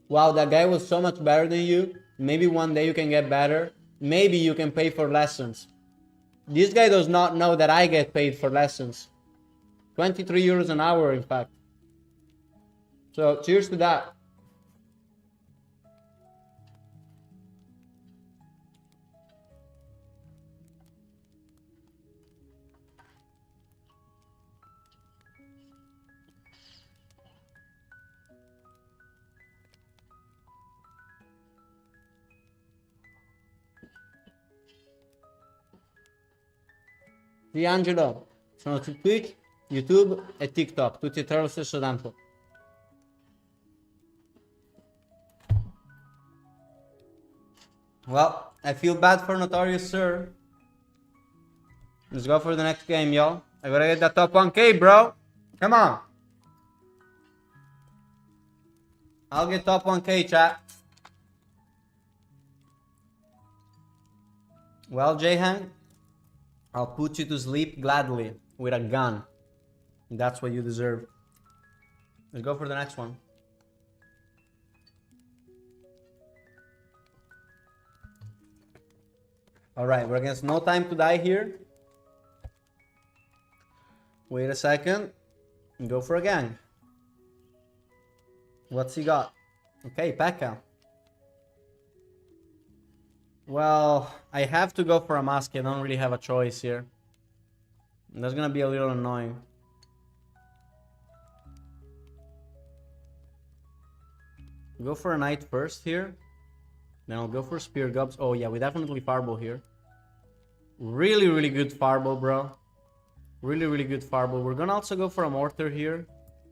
wow, that guy was so much better than you. Maybe one day you can get better. Maybe you can pay for lessons. This guy does not know that I get paid for lessons. 23 euros an hour, in fact. So, cheers to that. Angelo. Sono su Twitch, YouTube e TikTok, tutti e tre allo stesso tempo. Well, I feel bad for Notorious Sir. Let's go for the next game, y'all. I gotta get that top 1k, bro. Come on. I'll get top 1k, chat. Well, Jahan, I'll put you to sleep gladly with a gun. That's what you deserve. Let's go for the next one. Alright, we're against No Time to Die here. Wait a second. And go for a gang. What's he got? Okay, P.E.K.K.A. Well, I have to go for a mask. I don't really have a choice here. That's gonna be a little annoying. Go for a knight first here. Then I'll go for spear gobs. Oh yeah, we definitely fireball here. Really, really good fireball, bro. Really, really good fireball. We're gonna also go for a mortar here.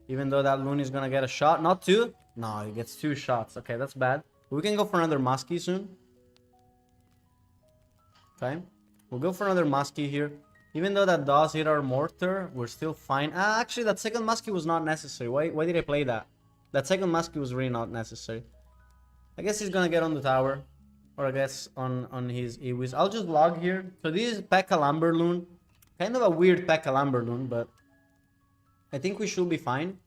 Even though that loon is gonna get a shot. Not two. No, he gets 2 shots. Okay, that's bad. We can go for another muskie soon. Okay. We'll go for another muskie here. Even though that does hit our mortar, we're still fine. Actually, that second muskie was not necessary. Why did I play that? That second muskie was really not necessary. I guess he's gonna get on the tower. Or I guess on his Iwis. I'll just log here. So this is P.E.K.K.A. Lumberloon. Kind of a weird P.E.K.K.A. Lumberloon, but I think we should be fine.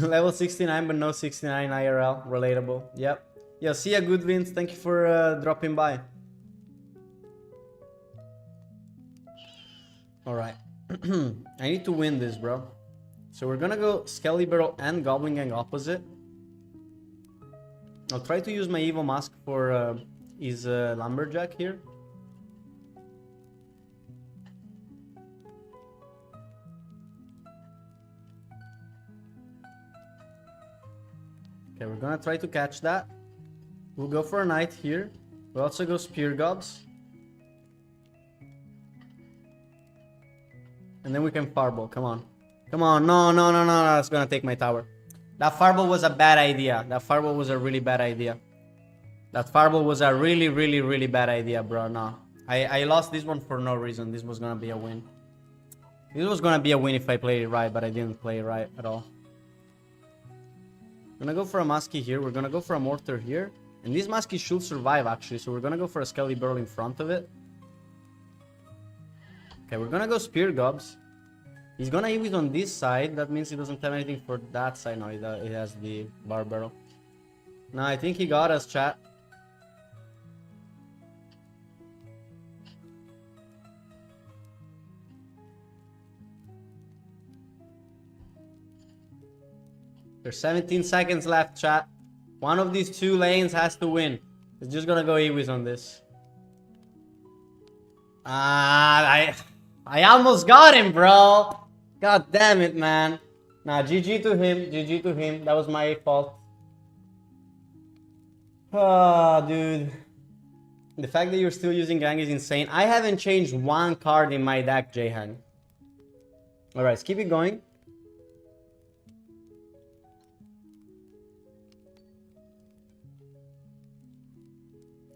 Level 69, but no 69 IRL. Relatable. Yep. Yo, see ya, good Vince. Thank you for dropping by. Alright. I need to win this, bro. So we're gonna go Skelly Barrel and Goblin Gang opposite. I'll try to use my Evo Mask for his Lumberjack here. Okay, we're gonna try to catch that. We'll go for a knight here. We'll also go Spear Gobs. And then we can fireball. Come on. Come on. No. That's gonna take my tower. That fireball was a bad idea. That fireball was a really bad idea. That fireball was a really, really, really bad idea, bro. No. I lost this one for no reason. This was gonna be a win. This was gonna be a win if I played it right, but I didn't play it right at all. I'm gonna go for a muskie here. We're gonna go for a mortar here. And this muskie should survive, actually. So we're gonna go for a Skelly Barrel in front of it. Okay, we're gonna go Spear Gobs. He's gonna use it on this side. That means he doesn't have anything for that side. No, he has the Bar Barrel. No, I think he got us, chat. There's 17 seconds left, chat. One of these 2 lanes has to win. It's just gonna go Iwis on this. I almost got him, bro. God damn it, man. Nah, GG to him. GG to him. That was my fault. Ah, dude. The fact that you're still using Gang is insane. I haven't changed 1 card in my deck, Jahan. Alright, let's keep it going.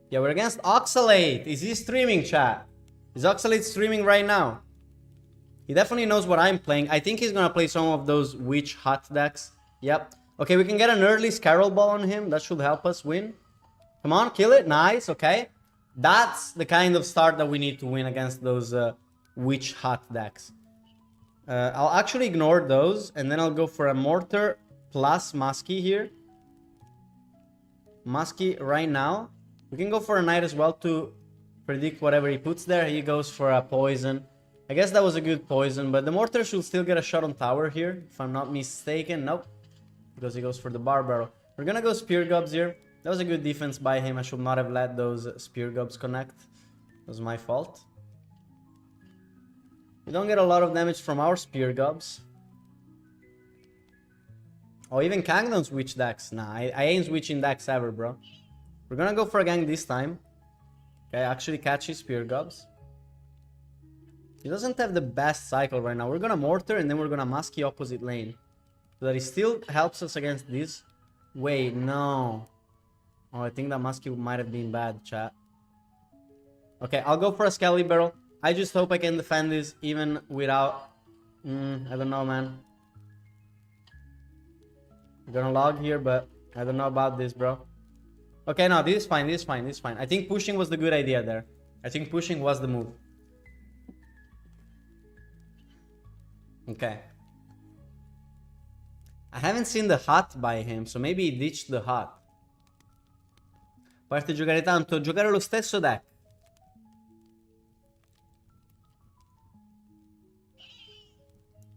Yeah, we're against Oxalate. Is he streaming, chat? Is Oxalate streaming right now? He definitely knows what I'm playing. I think he's gonna play some of those Witch Hut decks. Yep. Okay, we can get an early Scarrow Ball on him. That should help us win. Come on, kill it. Nice, okay. That's the kind of start that we need to win against those Witch Hut decks. I'll actually ignore those, and then I'll go for a Mortar plus Muskie here. Muskie right now. We can go for a Knight as well to predict whatever he puts there. He goes for a Poison. I guess that was a good Poison, but the Mortar should still get a shot on tower here, if I'm not mistaken. Nope, because he goes for the Bar Barrel. We're gonna go Spear Gobs here. That was a good defense by him. I should not have let those Spear Gobs connect. That was my fault. We don't get a lot of damage from our Spear Gobs. Oh, even Kang don't switch decks. Nah, I ain't switching decks ever, bro. We're gonna go for a gang this time. Okay, actually catch his Spear Gobs. He doesn't have the best cycle right now. We're gonna Mortar and then we're gonna Musky opposite lane. So that he still helps us against this. Wait, no. Oh, I think that Musky might have been bad, chat. Okay, I'll go for a Skelly Barrel. I just hope I can defend this even without... I don't know, man. I'm gonna log here, but I don't know about this, bro. Okay, no, this is fine, this is fine, this is fine. I think pushing was the good idea there. I think pushing was the move. Okay. I haven't seen the hut by him, so maybe he ditched the hut. Parte giocare tanto, giocare lo stesso deck.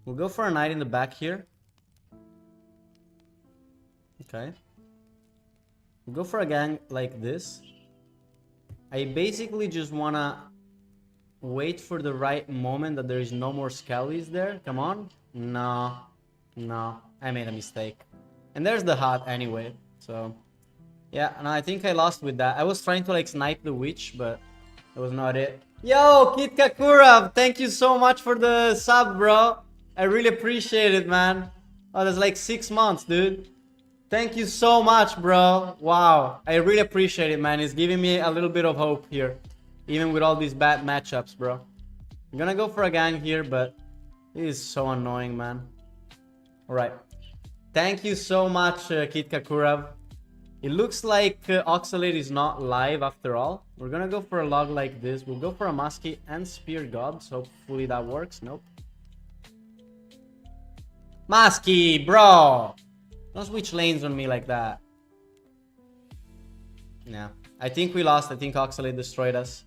We'll go for a knight in the back here. Okay. We'll go for a gang like this. I basically just wanna wait for the right moment that there is no more Skellies there. Come on. No. No. I made a mistake. And there's the hut anyway. So, yeah. And I think I lost with that. I was trying to like snipe the witch, but that was not it. Yo, Kit Kakura, thank you so much for the sub, bro. I really appreciate it, man. Oh, that's like 6 months, dude. Thank you so much, bro. Wow. I really appreciate it, man. It's giving me a little bit of hope here. Even with all these bad matchups, bro. I'm gonna go for a gang here, but it is so annoying, man. Alright. Thank you so much, Kit Kakurav. It looks like Oxalate is not live after all. We're gonna go for a log like this. We'll go for a Musky and Spear Gods. Hopefully that works. Nope. Musky, bro! Don't switch lanes on me like that. Yeah. I think we lost. I think Oxalate destroyed us.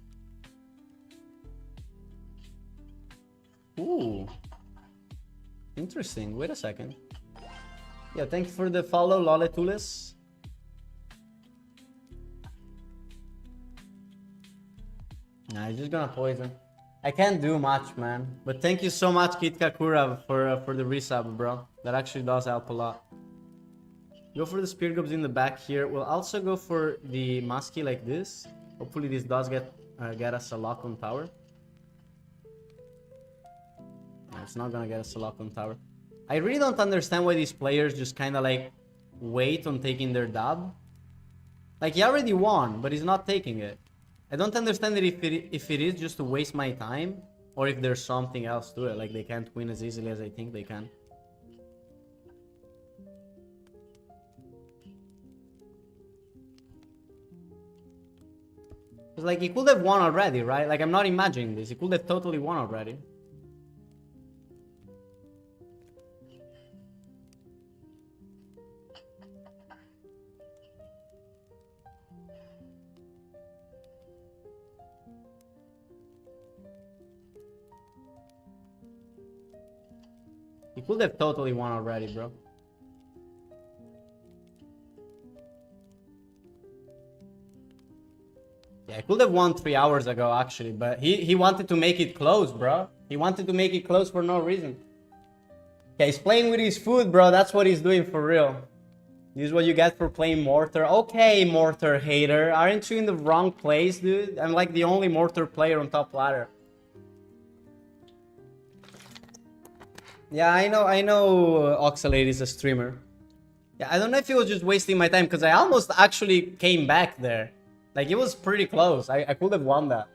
Ooh. Interesting. Wait a second. Yeah, thank you for the follow, Loletulis. Nah, he's just gonna poison. I can't do much, man. But thank you so much, Kit Kakura, for the resub, bro. That actually does help a lot. Go for the Spear Gobs in the back here. We'll also go for the Musky like this. Hopefully this does get us a lock on tower. No, it's not gonna get us a lock on tower. I really don't understand why these players just kind of like wait on taking their dub. Like, he already won, but he's not taking it. I don't understand that if it is just to waste my time, or if there's something else to it. Like, they can't win as easily as I think they can. It's like, he could have won already, right? Like, I'm not imagining this. He could have totally won already. He could have totally won already, bro. Yeah, he could have won 3 hours ago, actually, but he wanted to make it close, bro. He wanted to make it close for no reason. Okay, he's playing with his food, bro. That's what he's doing for real. This is what you get for playing Mortar. Okay, Mortar hater. Aren't you in the wrong place, dude? I'm like the only Mortar player on top ladder. Yeah, I know Oxalate is a streamer. Yeah, I don't know if he was just wasting my time, because I almost actually came back there. Like, it was pretty close. I could have won that.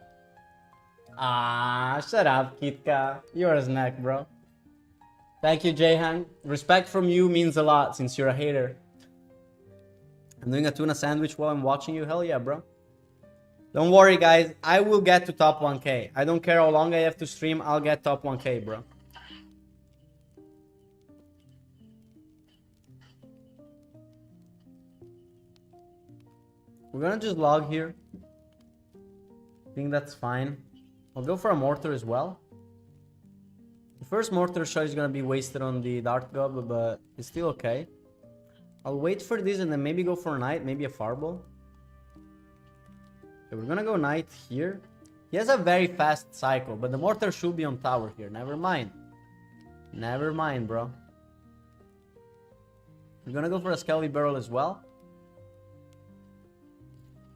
Ah, shut up, Kitka. You're a snack, bro. Thank you, Jayhan. Respect from you means a lot, since you're a hater. I'm doing a tuna sandwich while I'm watching you. Hell yeah, bro. Don't worry, guys. I will get to top 1K. I don't care how long I have to stream. I'll get top 1K, bro. We're gonna just log here. I think that's fine. I'll go for a Mortar as well. The first Mortar shot is gonna be wasted on the Dart Gob, but it's still okay. I'll wait for this and then maybe go for a Knight, maybe a Fireball. Okay, we're gonna go Knight here. He has a very fast cycle, but the Mortar should be on tower here. Never mind. Never mind, bro. We're gonna go for a Skelly Barrel as well.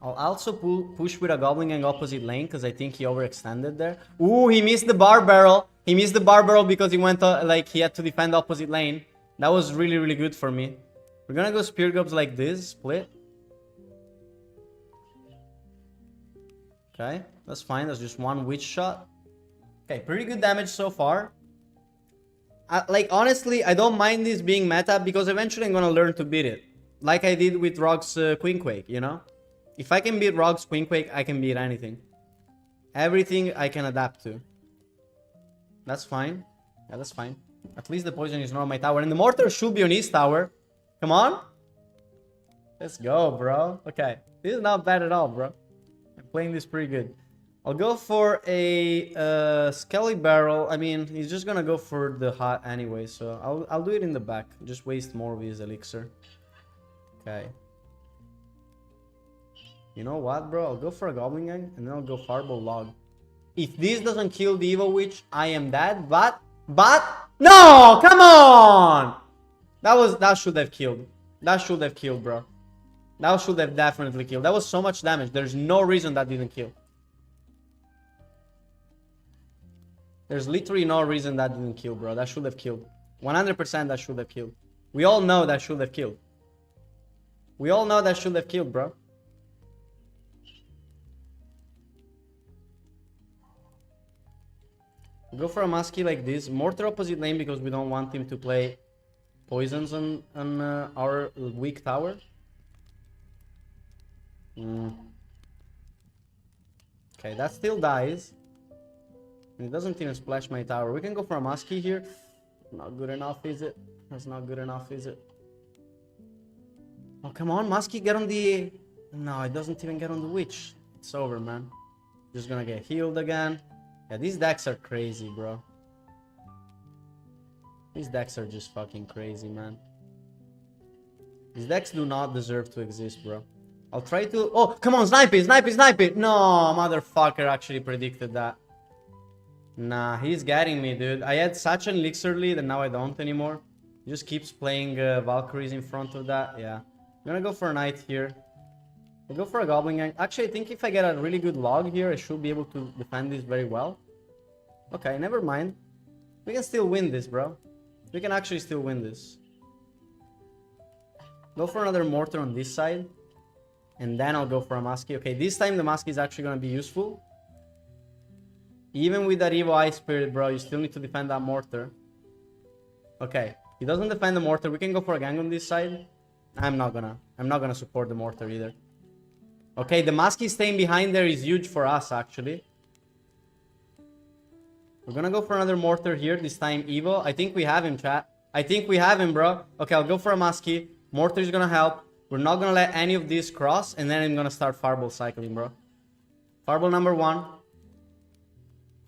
I'll also push with a Goblin Gang opposite lane because I think he overextended there. Ooh, he missed the bar barrel. He missed the bar barrel because he went like he had to defend opposite lane. That was really, really good for me. We're gonna go Spear Gobs like this, split. Okay, that's fine. That's just one witch shot. Okay, pretty good damage so far. Like, honestly, I don't mind this being meta because eventually I'm gonna learn to beat it. Like I did with Rog's Queenquake, you know? If I can beat Rog's Queenquake, I can beat anything. Everything I can adapt to. That's fine. Yeah, that's fine. At least the poison is not on my tower. And the mortar should be on his tower. Come on. Let's go, bro. Okay. This is not bad at all, bro. I'm playing this pretty good. I'll go for a Skelly Barrel. I mean, he's just gonna go for the hot anyway, so I'll do it in the back. Just waste more of his elixir. Okay. You know what, bro? I'll go for a Goblin Gang, and then I'll go Fireball Log. If this doesn't kill the Evil Witch, I am dead, but... No! Come on! That should have killed. That should have killed, bro. That should have definitely killed. That was so much damage. There's no reason that didn't kill. There's literally no reason that didn't kill, bro. That should have killed. 100% that should have killed. We all know that should have killed. We all know that should have killed, bro. Go for a Muskie like this. Mortar opposite lane because we don't want him to play poisons on our weak tower. Okay, that still dies. And it doesn't even splash my tower. We can go for a Muskie here. Not good enough, is it? That's not good enough, is it? Oh, come on, Muskie, get on the... No, it doesn't even get on the Witch. It's over, man. Just gonna get healed again. Yeah, these decks are crazy, bro. These decks are just fucking crazy, man. These decks do not deserve to exist, bro. I'll try to... Oh, come on, snipe it, snipe it, snipe it! No, motherfucker actually predicted that. Nah, he's getting me, dude. I had such an elixir lead and now I don't anymore. He just keeps playing Valkyries in front of that. Yeah. I'm gonna go for a Knight here. I'll go for a Goblin Gang. Actually, I think if I get a really good log here, I should be able to defend this very well. Okay, never mind. We can still win this, bro. We can actually still win this. Go for another Mortar on this side. And then I'll go for a Muskie. Okay, this time the Muskie is actually gonna be useful. Even with that Evil Eye Spirit, bro, you still need to defend that Mortar. Okay, he doesn't defend the Mortar. We can go for a gang on this side. I'm not gonna support the Mortar either. Okay, the Muskie staying behind there is huge for us, actually. We're gonna go for another Mortar here, this time Evil. I think we have him, chat. I think we have him, bro. Okay, I'll go for a Muskie. Mortar is gonna help. We're not gonna let any of these cross, and then I'm gonna start Fireball cycling, bro. Fireball number 1.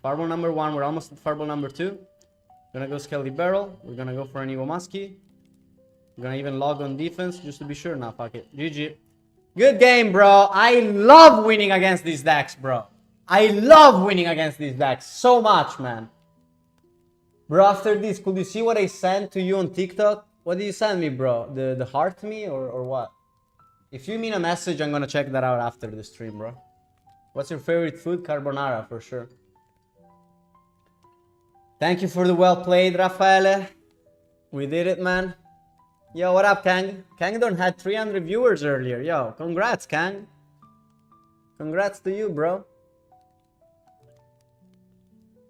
Fireball number 1. We're almost at Fireball number 2. Gonna go Skelly Barrel. We're gonna go for an Evil Muskie. We're gonna even log on defense, just to be sure. Nah, fuck it. GG. Good game, bro. I love winning against these decks, bro. I love winning against these decks so much, man. Bro, after this, could you see what I sent to you on TikTok? What did you send me, bro? The heart me or what? If you mean a message, I'm gonna check that out after the stream, bro. What's your favorite food? Carbonara, for sure. Thank you for the well played, Raffaele. We did it, man. Yo, what up, Kang? Kangdon had 300 viewers earlier. Yo, congrats, Kang. Congrats to you, bro.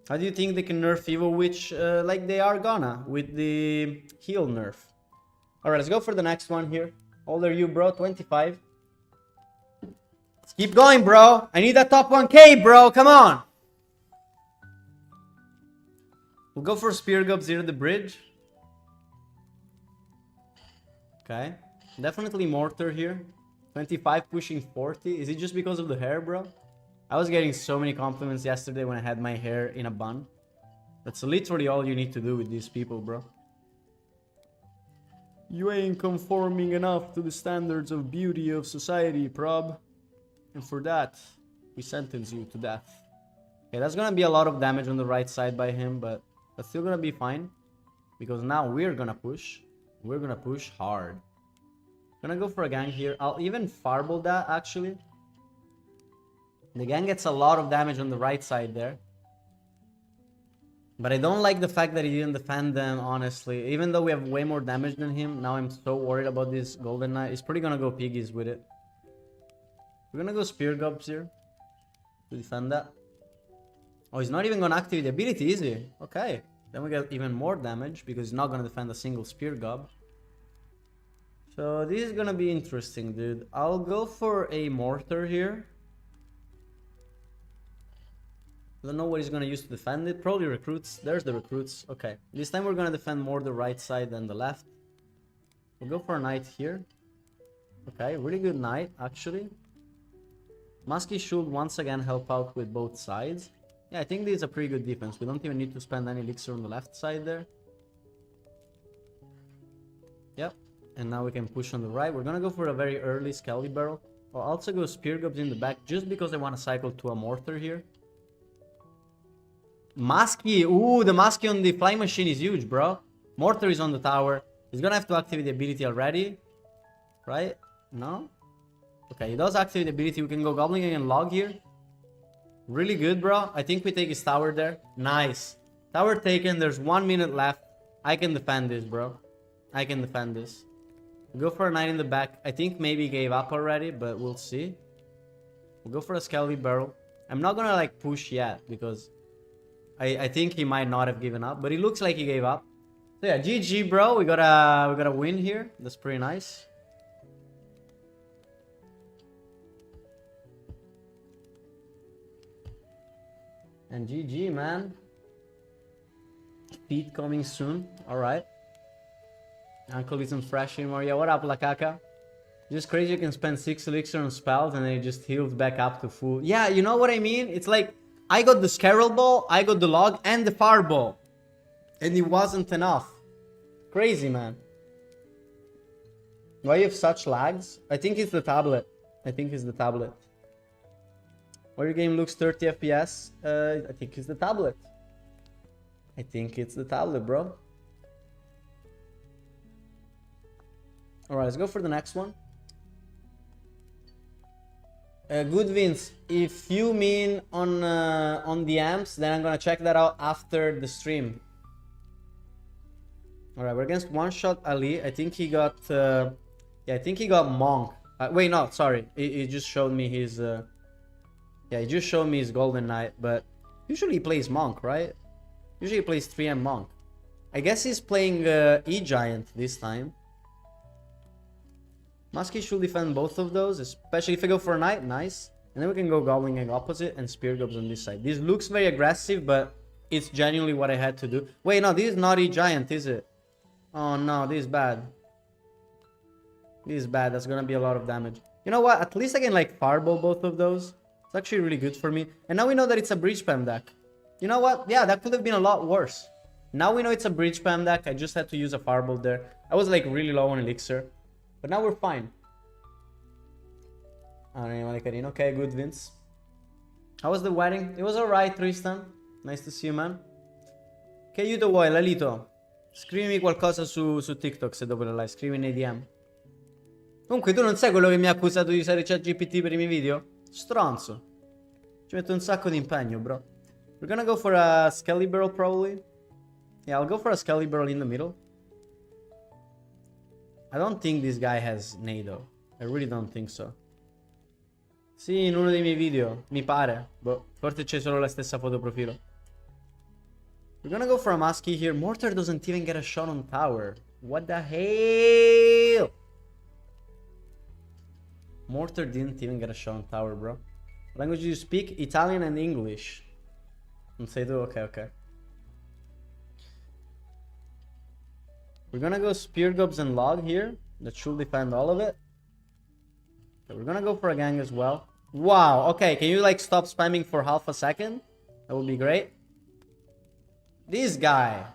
How do you think they can nerf Evil Witch like they are gonna with the heal nerf? Alright, let's go for the next one here. How old are you, bro? 25. Let's keep going, bro. I need that top 1k, bro. Come on. We'll go for Spear Gobs here at the bridge. Okay. Definitely Mortar here. 25 pushing 40. Is it just because of the hair, bro? I was getting so many compliments yesterday when I had my hair in a bun. That's literally all you need to do with these people, bro. You ain't conforming enough to the standards of beauty of society, prob. And for that, we sentence you to death. Okay, that's gonna be a lot of damage on the right side by him, but that's still gonna be fine. Because now we're gonna push. We're gonna push hard. Gonna go for a gang here. I'll even fireball that, actually. The gang gets a lot of damage on the right side there. But I don't like the fact that he didn't defend them, honestly. Even though we have way more damage than him, now I'm so worried about this Golden Knight. He's probably gonna go piggies with it. We're gonna go Spear Gobs here to defend that. Oh, he's not even gonna activate the ability, is he? Okay. Then we get even more damage because he's not gonna defend a single Spear Gob. So this is gonna be interesting, dude. I'll go for a Mortar here. I don't know what he's gonna use to defend it. Probably recruits. There's the recruits. Okay. This time we're gonna defend more the right side than the left. We'll go for a knight here. Okay, really good knight, actually. Musky should once again help out with both sides. Yeah, I think this is a pretty good defense. We don't even need to spend any elixir on the left side there. Yep. And now we can push on the right. We're gonna go for a very early Skelly Barrel. I'll also go Spear Gobs in the back just because I want to cycle to a Mortar here. Musky, ooh, the Musky on the flying machine is huge, bro. Mortar is on the tower. He's gonna have to activate the ability already. Right? No? Okay, he does activate the ability. We can go Goblin Gang and Log here. Really good, bro. I think we take his tower there. Nice. Tower taken. There's 1 minute left. I can defend this, bro. I can defend this. Go for a knight in the back. I think maybe he gave up already, but we'll see. We'll go for a Skelly Barrel. I'm not gonna like push yet because I think he might not have given up, but it looks like he gave up. So yeah, GG, bro. We got a win here. That's pretty nice. And GG, man. Pete coming soon. Alright. Uncle isn't fresh anymore. Yeah, what up, Lakaka? Just crazy you can spend 6 elixir on spells and then it just heals back up to full. Yeah, you know what I mean? It's like, I got the Scarrel Ball, I got the Log, and the Fireball. And it wasn't enough. Crazy, man. Why you have such lags? I think it's the tablet. I think it's the tablet. Why your game looks 30 FPS? I think it's the tablet. I think it's the tablet, bro. Alright, let's go for the next one. Good Vince, if you mean on the amps, then I'm gonna check that out after the stream. Alright, we're against One Shot Ali. I think he got yeah, I think he got Monk. Wait, no, sorry. He just showed me his yeah, he just showed me his Golden Knight, but usually he plays Monk, right? Usually he plays 3M Monk. I guess he's playing E-Giant this time. Musky should defend both of those, especially if I go for a knight, nice. And then we can go Goblin Gang opposite and Spear Gobs on this side. This looks very aggressive, but it's genuinely what I had to do. Wait, no, this is not E-Giant, is it? Oh no, this is bad. This is bad, that's gonna be a lot of damage. You know what, at least I can like Fireball both of those. It's actually really good for me. And now we know that it's a Breach Spam deck. You know what, yeah, that could have been a lot worse. Now we know it's a Breach Spam deck, I just had to use a Fireball there. I was like really low on Elixir. But now we're fine. Okay, good, Vince. How was the wedding? It was alright, Tristan. Nice to see you, man. Che aiuto vuoi, Lalito? Scrivimi qualcosa su TikTok se dopo la live. Scrivi nei DM. Comunque tu non sei quello che mi ha accusato di usare ChatGPT per i miei video? Stronzo. Ci metto un sacco di impegno, bro. We're gonna go for a Skelly Barrel, probably. Yeah, I'll go for a Skelly Barrel in the middle. I don't think this guy has Nado. I really don't think so. Sì, in uno dei miei video. Mi pare. Boh, forse c'è solo la stessa foto profilo. We're gonna go for a Musky here. Mortar doesn't even get a shot on tower. What the hell? Mortar didn't even get a shot on tower, bro. What language do you speak? Italian and English. Non sei tu? Okay, okay. We're gonna go Spear Gobs and Log here. That should defend all of it. Okay, we're gonna go for a gang as well. Wow, okay, can you like stop spamming for half a second? That would be great. This guy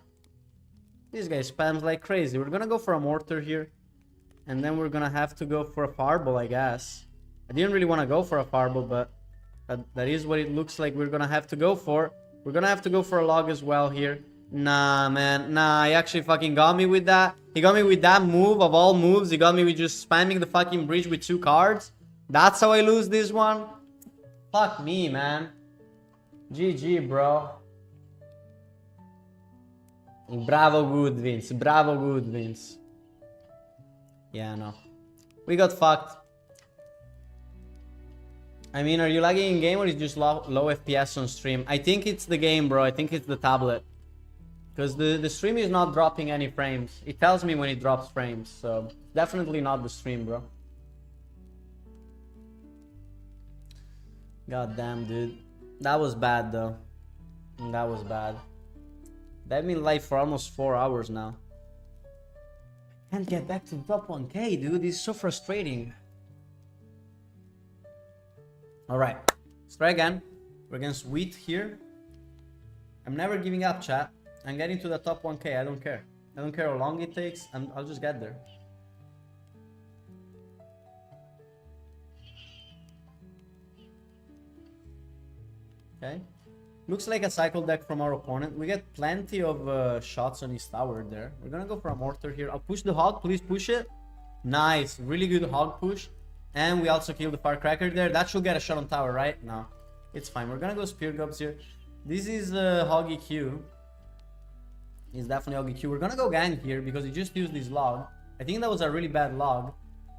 spams like crazy. We're gonna go for a Mortar here. And then we're gonna have to go for a Fireball, I guess. I didn't really want to go for a Fireball, but that is what it looks like we're gonna have to go for. We're gonna have to go for a Log as well here. Nah, man. Nah, he actually fucking got me with that. He got me with that move of all moves. He got me with just spamming the fucking bridge with 2 cards. That's how I lose this one. Fuck me, man. GG, bro. Bravo, good Vince. Bravo, good Vince. Yeah, no. We got fucked. I mean, are you lagging in game or is it just low FPS on stream? I think it's the game, bro. I think it's the tablet. Because the stream is not dropping any frames. It tells me when it drops frames. So, definitely not the stream, bro. God damn, dude. That was bad, though. That was bad. They've been live for almost 4 hours now. Can't get back to the top 1k, dude. This is so frustrating. Alright. Let's try again. We're against Wheat here. I'm never giving up, chat. I'm getting to the top 1k. I don't care. I don't care how long it takes. I'll just get there. Okay. Looks like a cycle deck from our opponent. We get plenty of shots on his tower there. We're gonna go for a mortar here. I'll push the hog. Please push it. Nice. Really good hog push. And we also kill the firecracker there. That should get a shot on tower, right? No. It's fine. We're gonna go spear gobs here. This is Hoggy Q. He's definitely Hoggy Q. We're gonna go gang here because he just used this log. I think that was a really bad log.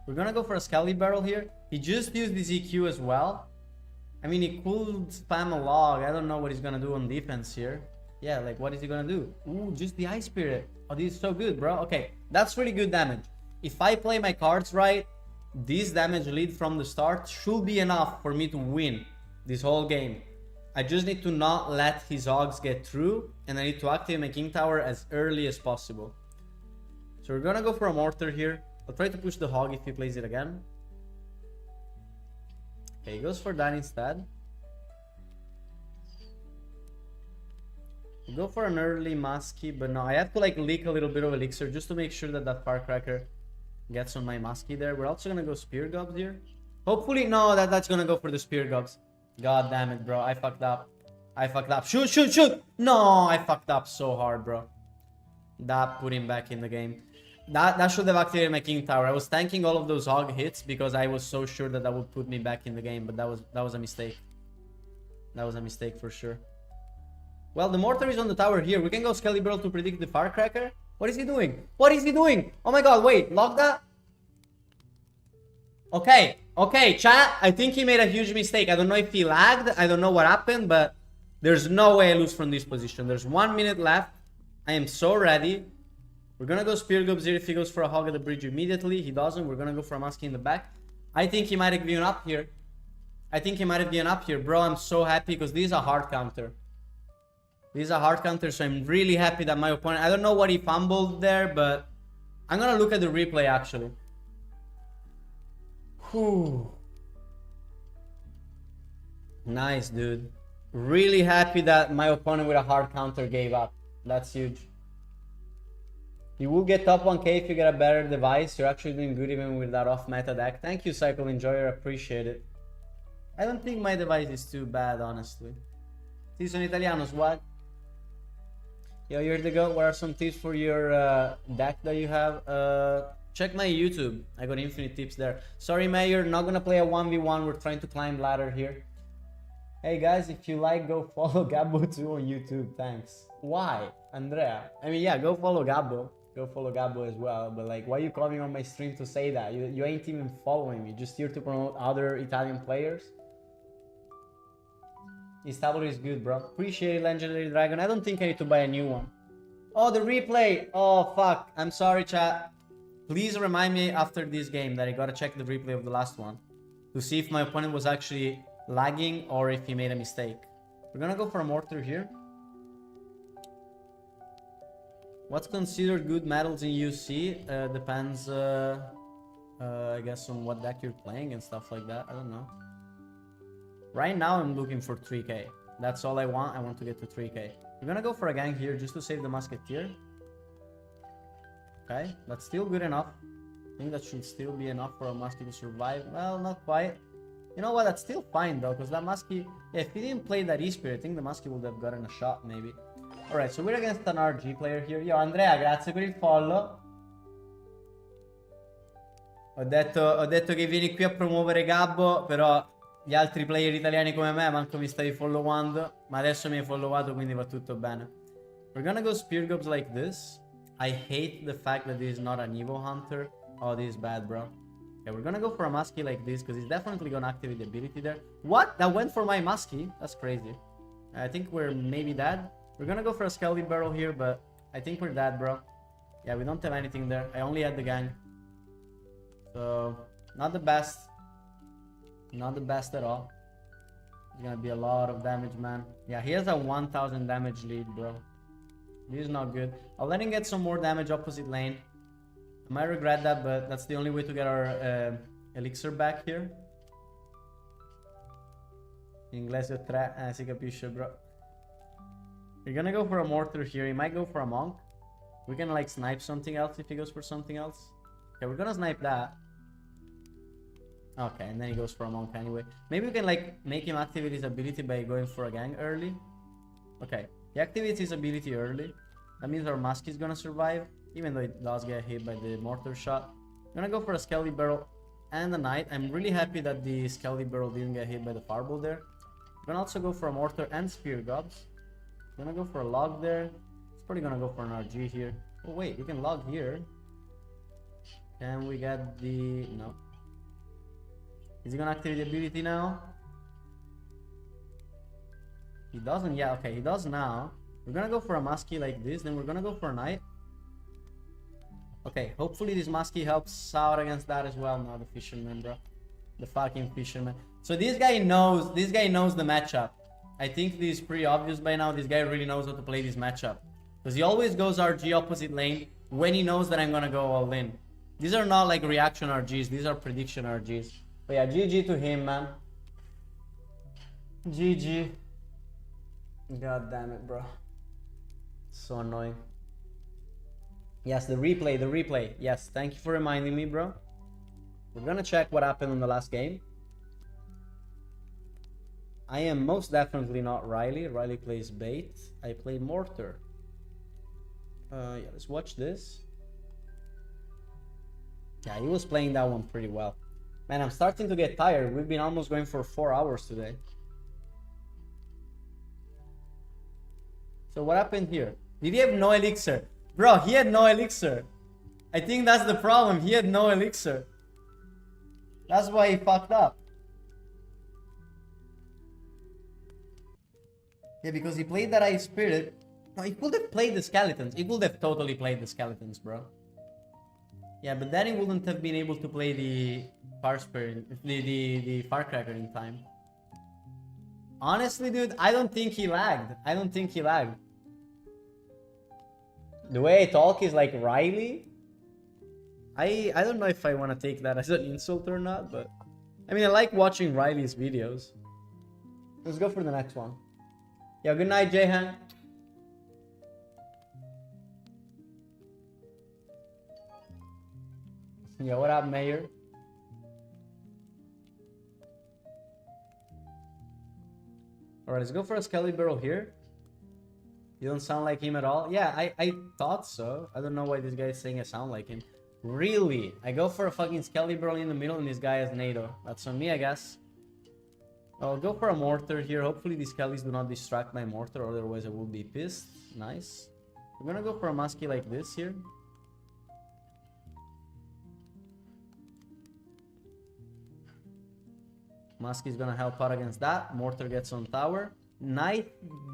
We're gonna go for a Skelly Barrel here. He just used this EQ as well. I mean, he could spam a log. I don't know what he's gonna do on defense here. Yeah, like, what is he gonna do? Ooh, just the Ice Spirit. Oh, this is so good, bro. Okay, that's really good damage. If I play my cards right, this damage lead from the start should be enough for me to win this whole game. I just need to not let his hogs get through, and I need to activate my King Tower as early as possible. So we're gonna go for a mortar here. I'll try to push the hog if he plays it again. Okay, he goes for that instead. We'll go for an early Musky, but no, I have to like leak a little bit of elixir just to make sure that that firecracker gets on my Musky there. We're also gonna go spear gobs here. Hopefully, no, that's gonna go for the spear gobs. God damn it, bro. I fucked up. I fucked up. Shoot, shoot, shoot! No, I fucked up so hard, bro. That put him back in the game. That should have activated my King Tower. I was tanking all of those hog hits because I was so sure that that would put me back in the game, but that was a mistake. That was a mistake for sure. Well, the mortar is on the tower here. We can go Skelly Barrel to predict the firecracker. What is he doing? What is he doing? Oh my god, wait, lock that? Okay, okay, chat. I think he made a huge mistake. I don't know if he lagged. I don't know what happened, but there's no way I lose from this position. There's 1 minute left. I am so ready. We're gonna go spear gobs here if he goes for a hog at the bridge immediately. He doesn't. We're gonna go for a Musky in the back. I think he might have given up here. I think he might have given up here. Bro, I'm so happy because this is a hard counter. This is a hard counter, so I'm really happy that my opponent... I don't know what he fumbled there, but I'm gonna look at the replay actually. Whew. Nice, dude. Really happy that my opponent with a hard counter gave up. That's huge. You will get top 1k if you get a better device. You're actually doing good even with that off-meta deck. Thank you, Cycle Enjoyer. Appreciate it. I don't think my device is too bad, honestly. Sì, sono italiano, swag. Yo, you're the goat. What are some tips for your deck that you have? Check my YouTube. I got infinite tips there. Sorry, Mayor. Not gonna play a 1v1. We're trying to climb ladder here. Hey, guys. If you like, go follow Gabbo too on YouTube. Thanks. Why? Andrea. I mean, yeah, go follow Gabbo. Go follow Gabbo as well. But like, why are you coming on my stream to say that? You ain't even following me. Just here to promote other Italian players. His tablet is good, bro. Appreciate it, Legendary Dragon. I don't think I need to buy a new one. Oh, the replay. Oh, fuck. I'm sorry, chat. Please remind me after this game that I gotta check the replay of the last one to see if my opponent was actually lagging or if he made a mistake. We're gonna go for a mortar here. What's considered good metals in UC? Depends, I guess, on what deck you're playing and stuff like that. I don't know. Right now, I'm looking for 3k. That's all I want. I want to get to 3k. We're gonna go for a gang here just to save the Musketeer. Okay, that's still good enough. I think that should still be enough for a Muskie to survive. Well, not quite. You know what? That's still fine, though, because that Muskie... Yeah, if he didn't play that E-Spirit, I think the Muskie would have gotten a shot, maybe. Alright, so we're against an RG player here. Yo, Andrea, grazie per il follow. Ho detto che vieni qui a promuovere Gabbo, però gli altri player italiani come me manco mi stavi followando, ma adesso mi hai followato, quindi va tutto bene. We're gonna go Spear Gobs like this. I hate the fact that this is not an Evo Hunter. Oh, this is bad, bro. Okay, we're gonna go for a Muskie like this, because he's definitely gonna activate the ability there. What? That went for my Muskie? That's crazy. I think we're maybe dead. We're gonna go for a Skelly Barrel here, but I think we're dead, bro. Yeah, we don't have anything there. I only had the gang. So, not the best. Not the best at all. It's gonna be a lot of damage, man. Yeah, he has a 1000 damage lead, bro. This is not good. I'll let him get some more damage opposite lane. I might regret that, but that's the only way to get our elixir back here. In inglese 3, si capisce, bro. We're gonna go for a mortar here. He might go for a monk. We can like snipe something else if he goes for something else. Okay, we're gonna snipe that. Okay, and then he goes for a monk anyway. Maybe we can like make him activate his ability by going for a gang early. Okay, he activates his ability early. That means our Muskie is gonna survive, even though it does get hit by the mortar shot. I'm gonna go for a Skelly Barrel and a Knight. I'm really happy that the Skelly Barrel didn't get hit by the Fireball there. I'm gonna also go for a Mortar and Spear Gobs. I'm gonna go for a log there. It's probably gonna go for an RG here. Oh wait, we can log here. Can we get the... no. Is he gonna activate the ability now? He doesn't. Yeah, okay, he does now. We're gonna go for a Muskie like this, then we're gonna go for a Knight. Okay, hopefully this Muskie helps out against that as well. No, the Fisherman, bro. The fucking Fisherman. So this guy knows the matchup. I think this is pretty obvious by now. This guy really knows how to play this matchup. Because he always goes RG opposite lane when he knows that I'm gonna go all in. These are not like reaction RGs, these are prediction RGs. But yeah, GG to him, man. GG. God damn it, bro. So annoying. Yes, the replay. Yes, thank you for reminding me, bro. We're gonna check what happened in the last game. I am most definitely not Riley. Riley plays bait. I play Mortar. Yeah, let's watch this. Yeah, he was playing that one pretty well. Man, I'm starting to get tired. We've been almost going for 4 hours today. So what happened here? Did he have no elixir? Bro, he had no elixir. I think that's the problem. He had no elixir. That's why he fucked up. Yeah, because he played that Ice Spirit. No, he could have played the Skeletons. He could have totally played the Skeletons, bro. Yeah, but then he wouldn't have been able to play the Fire Spirit, the Firecracker in time. Honestly, dude, I don't think he lagged. The way I talk is like Riley. I don't know if I want to take that as an insult or not, but I mean, I like watching Riley's videos. Let's go for the next one. Yeah, good night, Jehan. Yeah, what up, Mayor? Alright, let's go for a Skelly Barrel here. You don't sound like him at all. Yeah, I thought so. I don't know why this guy is saying I sound like him. Really? I go for a fucking Skelly Barrel in the middle and this guy has NATO. That's on me, I guess. I'll go for a Mortar here. Hopefully these Kellys do not distract my Mortar, otherwise I will be pissed. Nice. I'm gonna go for a Muskie like this here. Muskie is gonna help out against that. Mortar gets on tower. Knight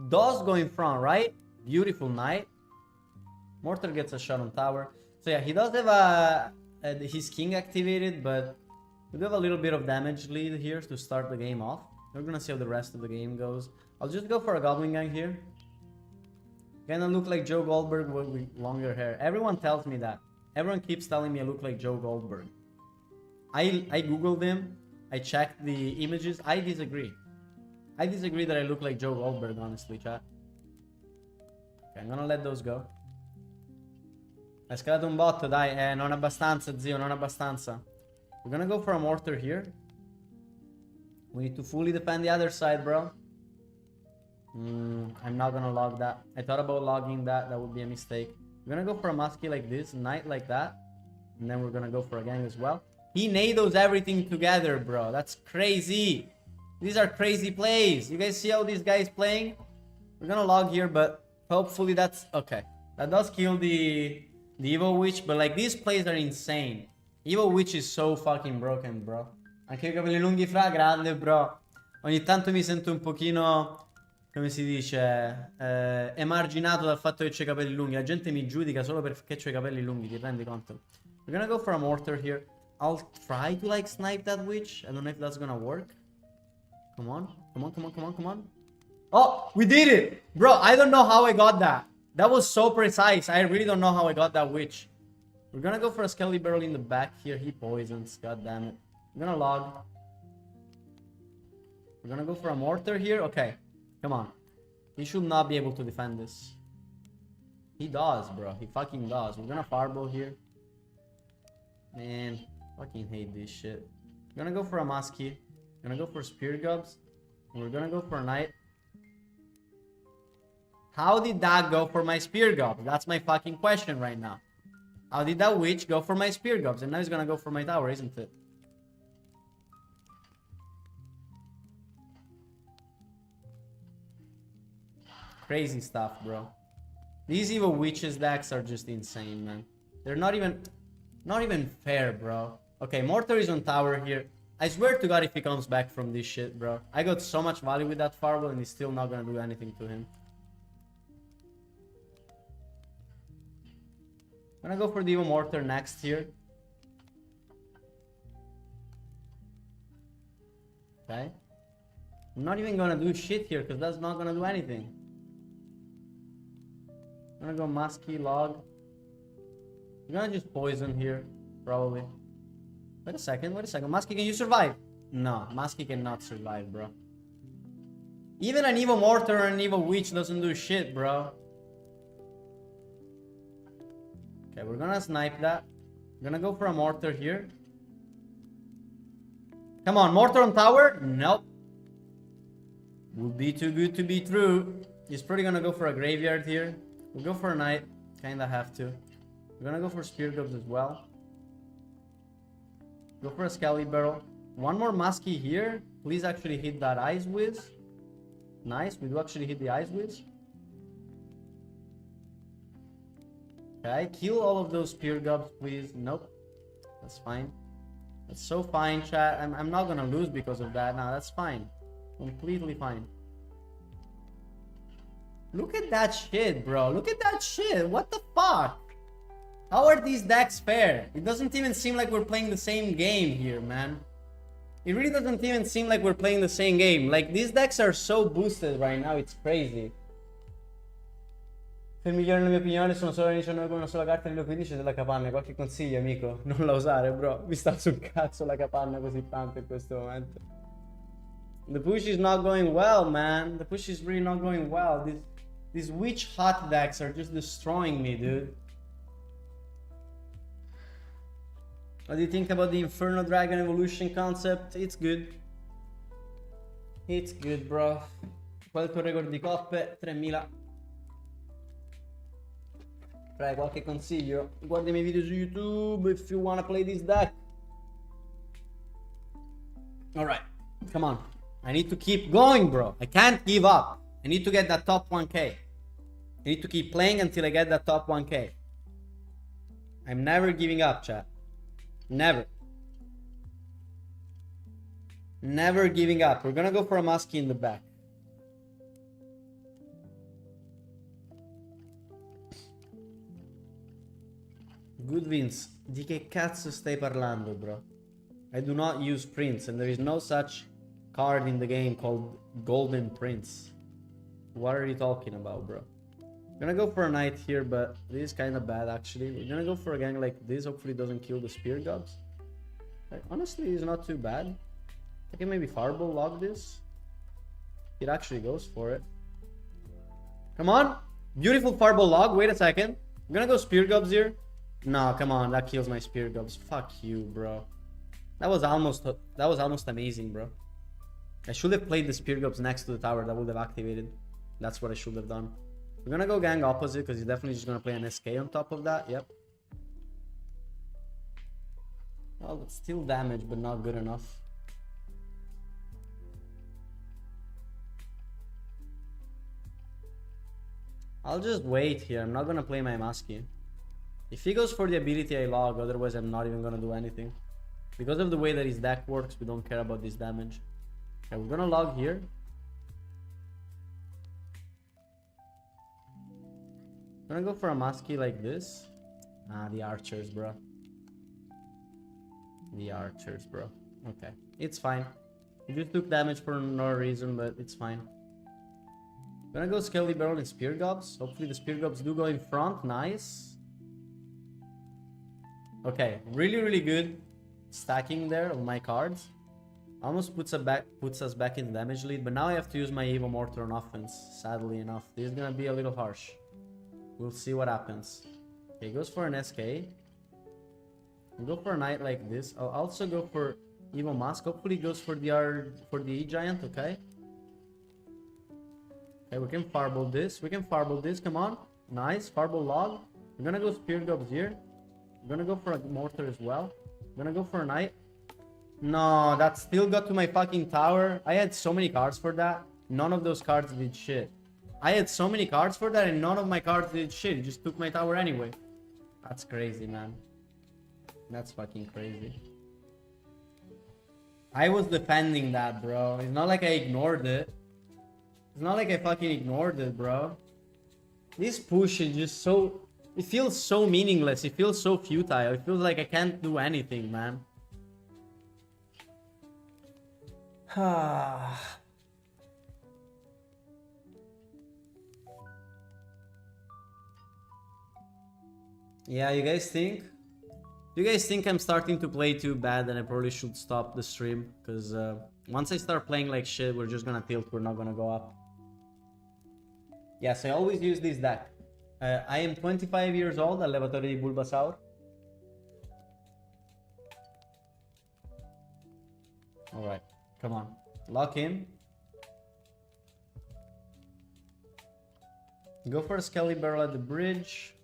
does go in front, right? Beautiful Knight. Mortar gets a shot on tower. So yeah, he does have his king activated, but we do have a little bit of damage lead here to start the game off. We're gonna see how the rest of the game goes. I'll just go for a Goblin Gang here. Kinda look like Joe Goldberg with longer hair. Everyone tells me that. Everyone keeps telling me I look like Joe Goldberg. I googled him. I checked the images. I disagree. I disagree that I look like Joe Goldberg, honestly, chat. Ok, I'm gonna let those go. Hai scalato un botto, dai. Non abbastanza, zio, non abbastanza. We're gonna go for a Mortar here. We need to fully defend the other side, bro. I'm not gonna log that. I thought about logging that. That would be a mistake. We're gonna go for a Muskie like this, Knight like that. And then we're gonna go for a gang as well. He NADOs everything together, bro. That's crazy. These are crazy plays. You guys see how these guys playing? We're gonna log here, but hopefully that's okay. That does kill the Evo Witch, but like these plays are insane. Evo Witch is so fucking broken, bro. Anche i capelli lunghi fra, grande, bro. Ogni tanto mi sento un pochino, come si dice, emarginato dal fatto che c'ho i capelli lunghi. La gente mi giudica solo perché c'ho i capelli lunghi, ti rendi conto? We're gonna go for a mortar here. I'll try to like snipe that witch. I don't know if that's gonna work. Come on, come on, come on, come on, come on. Oh, we did it! Bro, I don't know how I got that. That was so precise. I really don't know how I got that witch. We're gonna go for a Skelly Barrel in the back here. He poisons, god damn it. I'm gonna log. We're gonna go for a mortar here. Okay, come on. He should not be able to defend this. He does, bro. He fucking does. We're gonna fireball here. Man, fucking hate this shit. We're gonna go for a Muskie. We're gonna go for Spear Gobs. And we're gonna go for a Knight. How did that go for my Spear Gob? That's my fucking question right now. How did that witch go for my Spear Gobs? And now he's gonna go for my tower, isn't it? Crazy stuff, bro. These evil witches decks are just insane, man. They're not even fair, bro. Okay, Mortar is on tower here. I swear to god if he comes back from this shit, bro. I got so much value with that fireball and he's still not gonna do anything to him. I'm gonna go for the Evo Mortar next here. Okay. I'm not even gonna do shit here because that's not gonna do anything. I'm gonna go Musky Log. I'm gonna just poison here, probably. Wait a second, wait a second. Musky, can you survive? No, Musky cannot survive, bro. Even an Evo Mortar or an Evo Witch doesn't do shit, bro. Okay, we're gonna snipe that. We're gonna go for a Mortar here. Come on, Mortar on tower? Nope. Would be too good to be true. He's probably gonna go for a Graveyard here. We'll go for a Knight. Kinda have to. We're gonna go for Spear Gobs as well. Go for a Skelly Barrel. One more Musky here. Please actually hit that Ice Whiz. Nice, we do actually hit the Ice Whiz. Okay, kill all of those Spear Gobs, please. Nope. That's fine. That's so fine, chat. I'm not gonna lose because of that. Nah, that's fine. Completely fine. Look at that shit, bro. Look at that shit. What the fuck? How are these decks fair? It doesn't even seem like we're playing the same game here, man. It really doesn't even seem like we're playing the same game. Like, these decks are so boosted right now, it's crazy. Se il migliore nella mia opinione sono solo all'inizio 9 con una sola carta nello 15 della capanna. Qualche consiglio, amico? Non la usare, bro. Mi sta sul cazzo la capanna così tanto in questo momento. The push is not going well, man. The push is really not going well. These witch hot decks are just destroying me, dude. What do you think about the Inferno Dragon evolution concept? It's good. It's good, bro. Qual è il tuo record di coppe? 3000. Prego, qualche consiglio? Guarda i miei video su YouTube if you wanna play this deck. Alright, come on. I need to keep going, bro. I can't give up. I need to get that top 1k. I need to keep playing until I get that top 1k. I'm never giving up, chat. Never. Never giving up. We're gonna go for a Muskie in the back. Good Vince, di che cazzo stai parlando, bro? I do not use Prince, and there is no such card in the game called Golden Prince. What are you talking about, bro? I'm gonna go for a Knight here, but this is kind of bad, actually. We're gonna go for a gang like this. Hopefully it doesn't kill the Spear Gobs. Like, honestly, it's not too bad. I can maybe Fireball log this. It actually goes for it. Come on! Beautiful Fireball log. Wait a second. I'm gonna go Spear Gobs here. No, come on. That kills my Spear Gobs. Fuck you, bro. That was almost amazing, bro. I should have played the Spear Gobs next to the tower. That would have activated. That's what I should have done. We're gonna go gang opposite because he's definitely just gonna play an SK on top of that. Yep. Well, it's still damage, but not good enough. I'll just wait here. I'm not gonna play my Muskie. If he goes for the ability, I log. Otherwise, I'm not even gonna do anything. Because of the way that his deck works, we don't care about this damage. Okay, we're gonna log here. I'm gonna go for a Muskie like this. Ah, the archers, bro. The archers, bro. Okay, it's fine. He just took damage for no reason, but it's fine. I'm gonna go Skelly Barrel and Spear Gobs. Hopefully the Spear Gobs do go in front. Nice. Okay, really good stacking there of my cards. Almost puts us back in the damage lead, but now I have to use my Evo Mortar on offense. Sadly enough, this is gonna be a little harsh. We'll see what happens. Okay, he goes for an SK. We'll go for a Knight like this. I'll also go for Evo Mask. Hopefully he goes for the E-Giant, okay? Okay, we can Fireball this. We can Fireball this, come on. Nice, Fireball Log. We're gonna go Spear Gobs here. We're gonna go for a Mortar as well. We're gonna go for a Knight. No, that still got to my fucking tower. I had so many cards for that. None of those cards did shit. I had so many cards for that and none of my cards did shit. It just took my tower anyway. That's crazy, man. That's fucking crazy. I was defending that, bro. It's not like I ignored it. It's not like I fucking ignored it, bro. This push is just so... It feels so meaningless. It feels so futile. It feels like I can't do anything, man. Yeah, you guys think? Do you guys think I'm starting to play too bad and I probably should stop the stream? Because once I start playing like shit, we're just gonna tilt, we're not gonna go up. Yes, I always use this deck. I am 25 years old, Allevatore di Bulbasaur. Alright, come on. Lock in. Go for a Skelly Barrel at the bridge.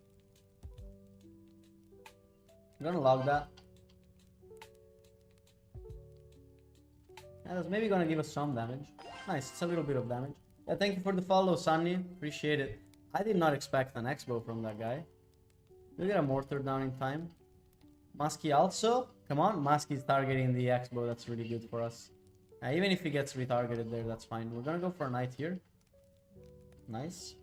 I'm gonna log that. Yeah, that's maybe gonna give us some damage. Nice, it's a little bit of damage. Yeah, thank you for the follow, Sunny. Appreciate it. I did not expect an X-Bow from that guy. We'll get a Mortar down in time. Muskie also. Come on, Muskie's targeting the X-Bow. That's really good for us. Even if he gets retargeted there, that's fine. We're gonna go for a Knight here. Nice.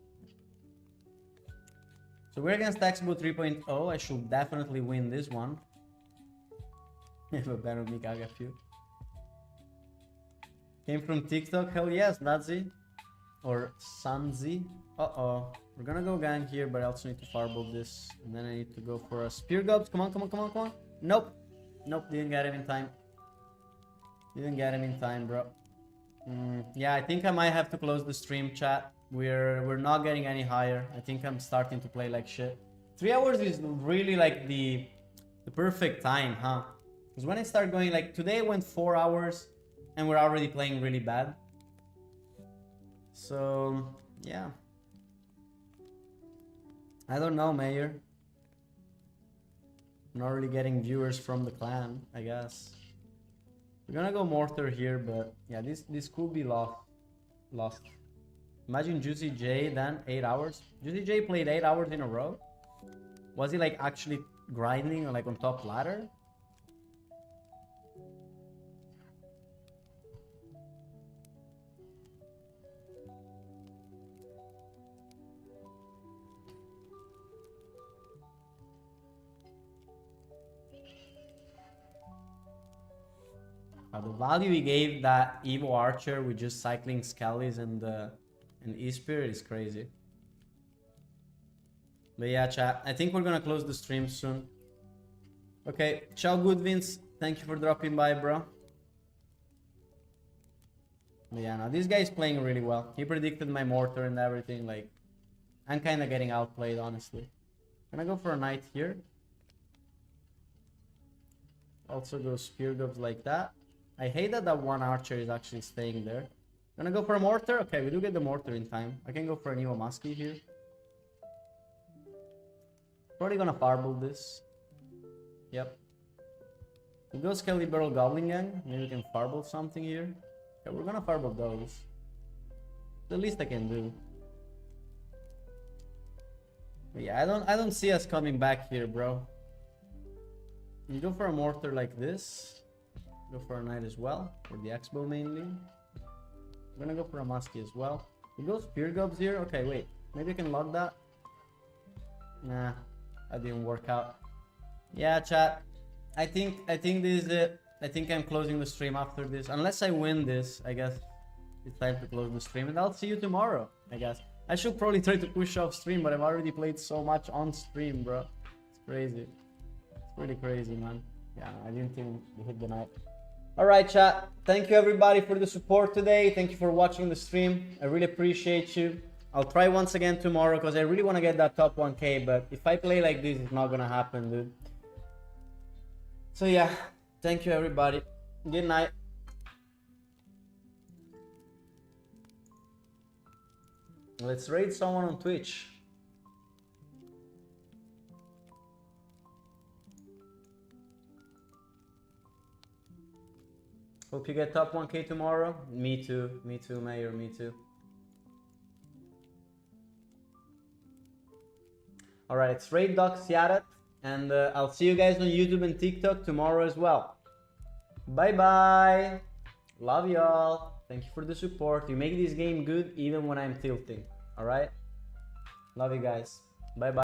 So we're against X-Bow 3.0. I should definitely win this one. Have a better me, Gaga few. Came from TikTok? Hell yes, Nazi. Or Sanzi. Uh-oh. We're gonna go gang here, but I also need to Fireball this. And then I need to go for a Spear Gobs. Come on, come on, come on, come on. Nope. Nope, didn't get him in time. Didn't get him in time, bro. Yeah, I think I might have to close the stream, chat. We're not getting any higher. I think I'm starting to play like shit. 3 hours is really like the perfect time, huh? Because when I start going like today, I went 4 hours and we're already playing really bad. So yeah, I don't know, Mayor. Not really getting viewers from the clan, I guess. We're gonna go Mortar here, but yeah, this could be lost. Imagine Juicy J then 8 hours. Juicy J played 8 hours in a row. Was he like actually grinding or like on top ladder? The value he gave that Evo Archer with just cycling Skellies and E-Spirit is crazy. But yeah, chat, I think we're gonna close the stream soon. Okay, ciao Goodwins, thank you for dropping by, bro. But yeah, now this guy is playing really well. He predicted my Mortar and everything, like, I'm kind of getting outplayed, honestly. Gonna go for a Knight here. Also go Spear Gobs like that. I hate that that one Archer is actually staying there. Gonna go for a Mortar. Okay, we do get the Mortar in time. I can go for an Evo Muskie here. Probably gonna Fireball this. Yep. We go Skelly Barrel Goblin Gang. Maybe we can Fireball something here. Okay, we're gonna Fireball those. The least I can do. Yeah, I don't see us coming back here, bro. You go for a mortar like this. Go for a knight as well, for the X-bow mainly. I'm gonna go for a muskie as well. We go spear gobs here. Okay, wait. Maybe I can log that. Nah, that didn't work out. Yeah, chat. I think this is it. I think I'm closing the stream after this. Unless I win this, I guess it's time to close the stream. And I'll see you tomorrow, I guess. I should probably try to push off stream, but I've already played so much on stream, bro. It's crazy. It's pretty crazy, man. Yeah, I didn't even hit the night. Alright, chat. Thank you everybody for the support today. Thank you for watching the stream. I really appreciate you. I'll try once again tomorrow because I really want to get that top 1k, but if I play like this, it's not gonna happen, dude. So yeah, thank you everybody. Good night. Let's raid someone on Twitch. Hope you get top 1k tomorrow. Me too, Mayor, me too. Alright, it's Raid Doc Siarat, and I'll see you guys on YouTube and TikTok tomorrow as well. Bye bye. Love y'all. Thank you for the support. You make this game good even when I'm tilting. Alright? Love you guys. Bye bye.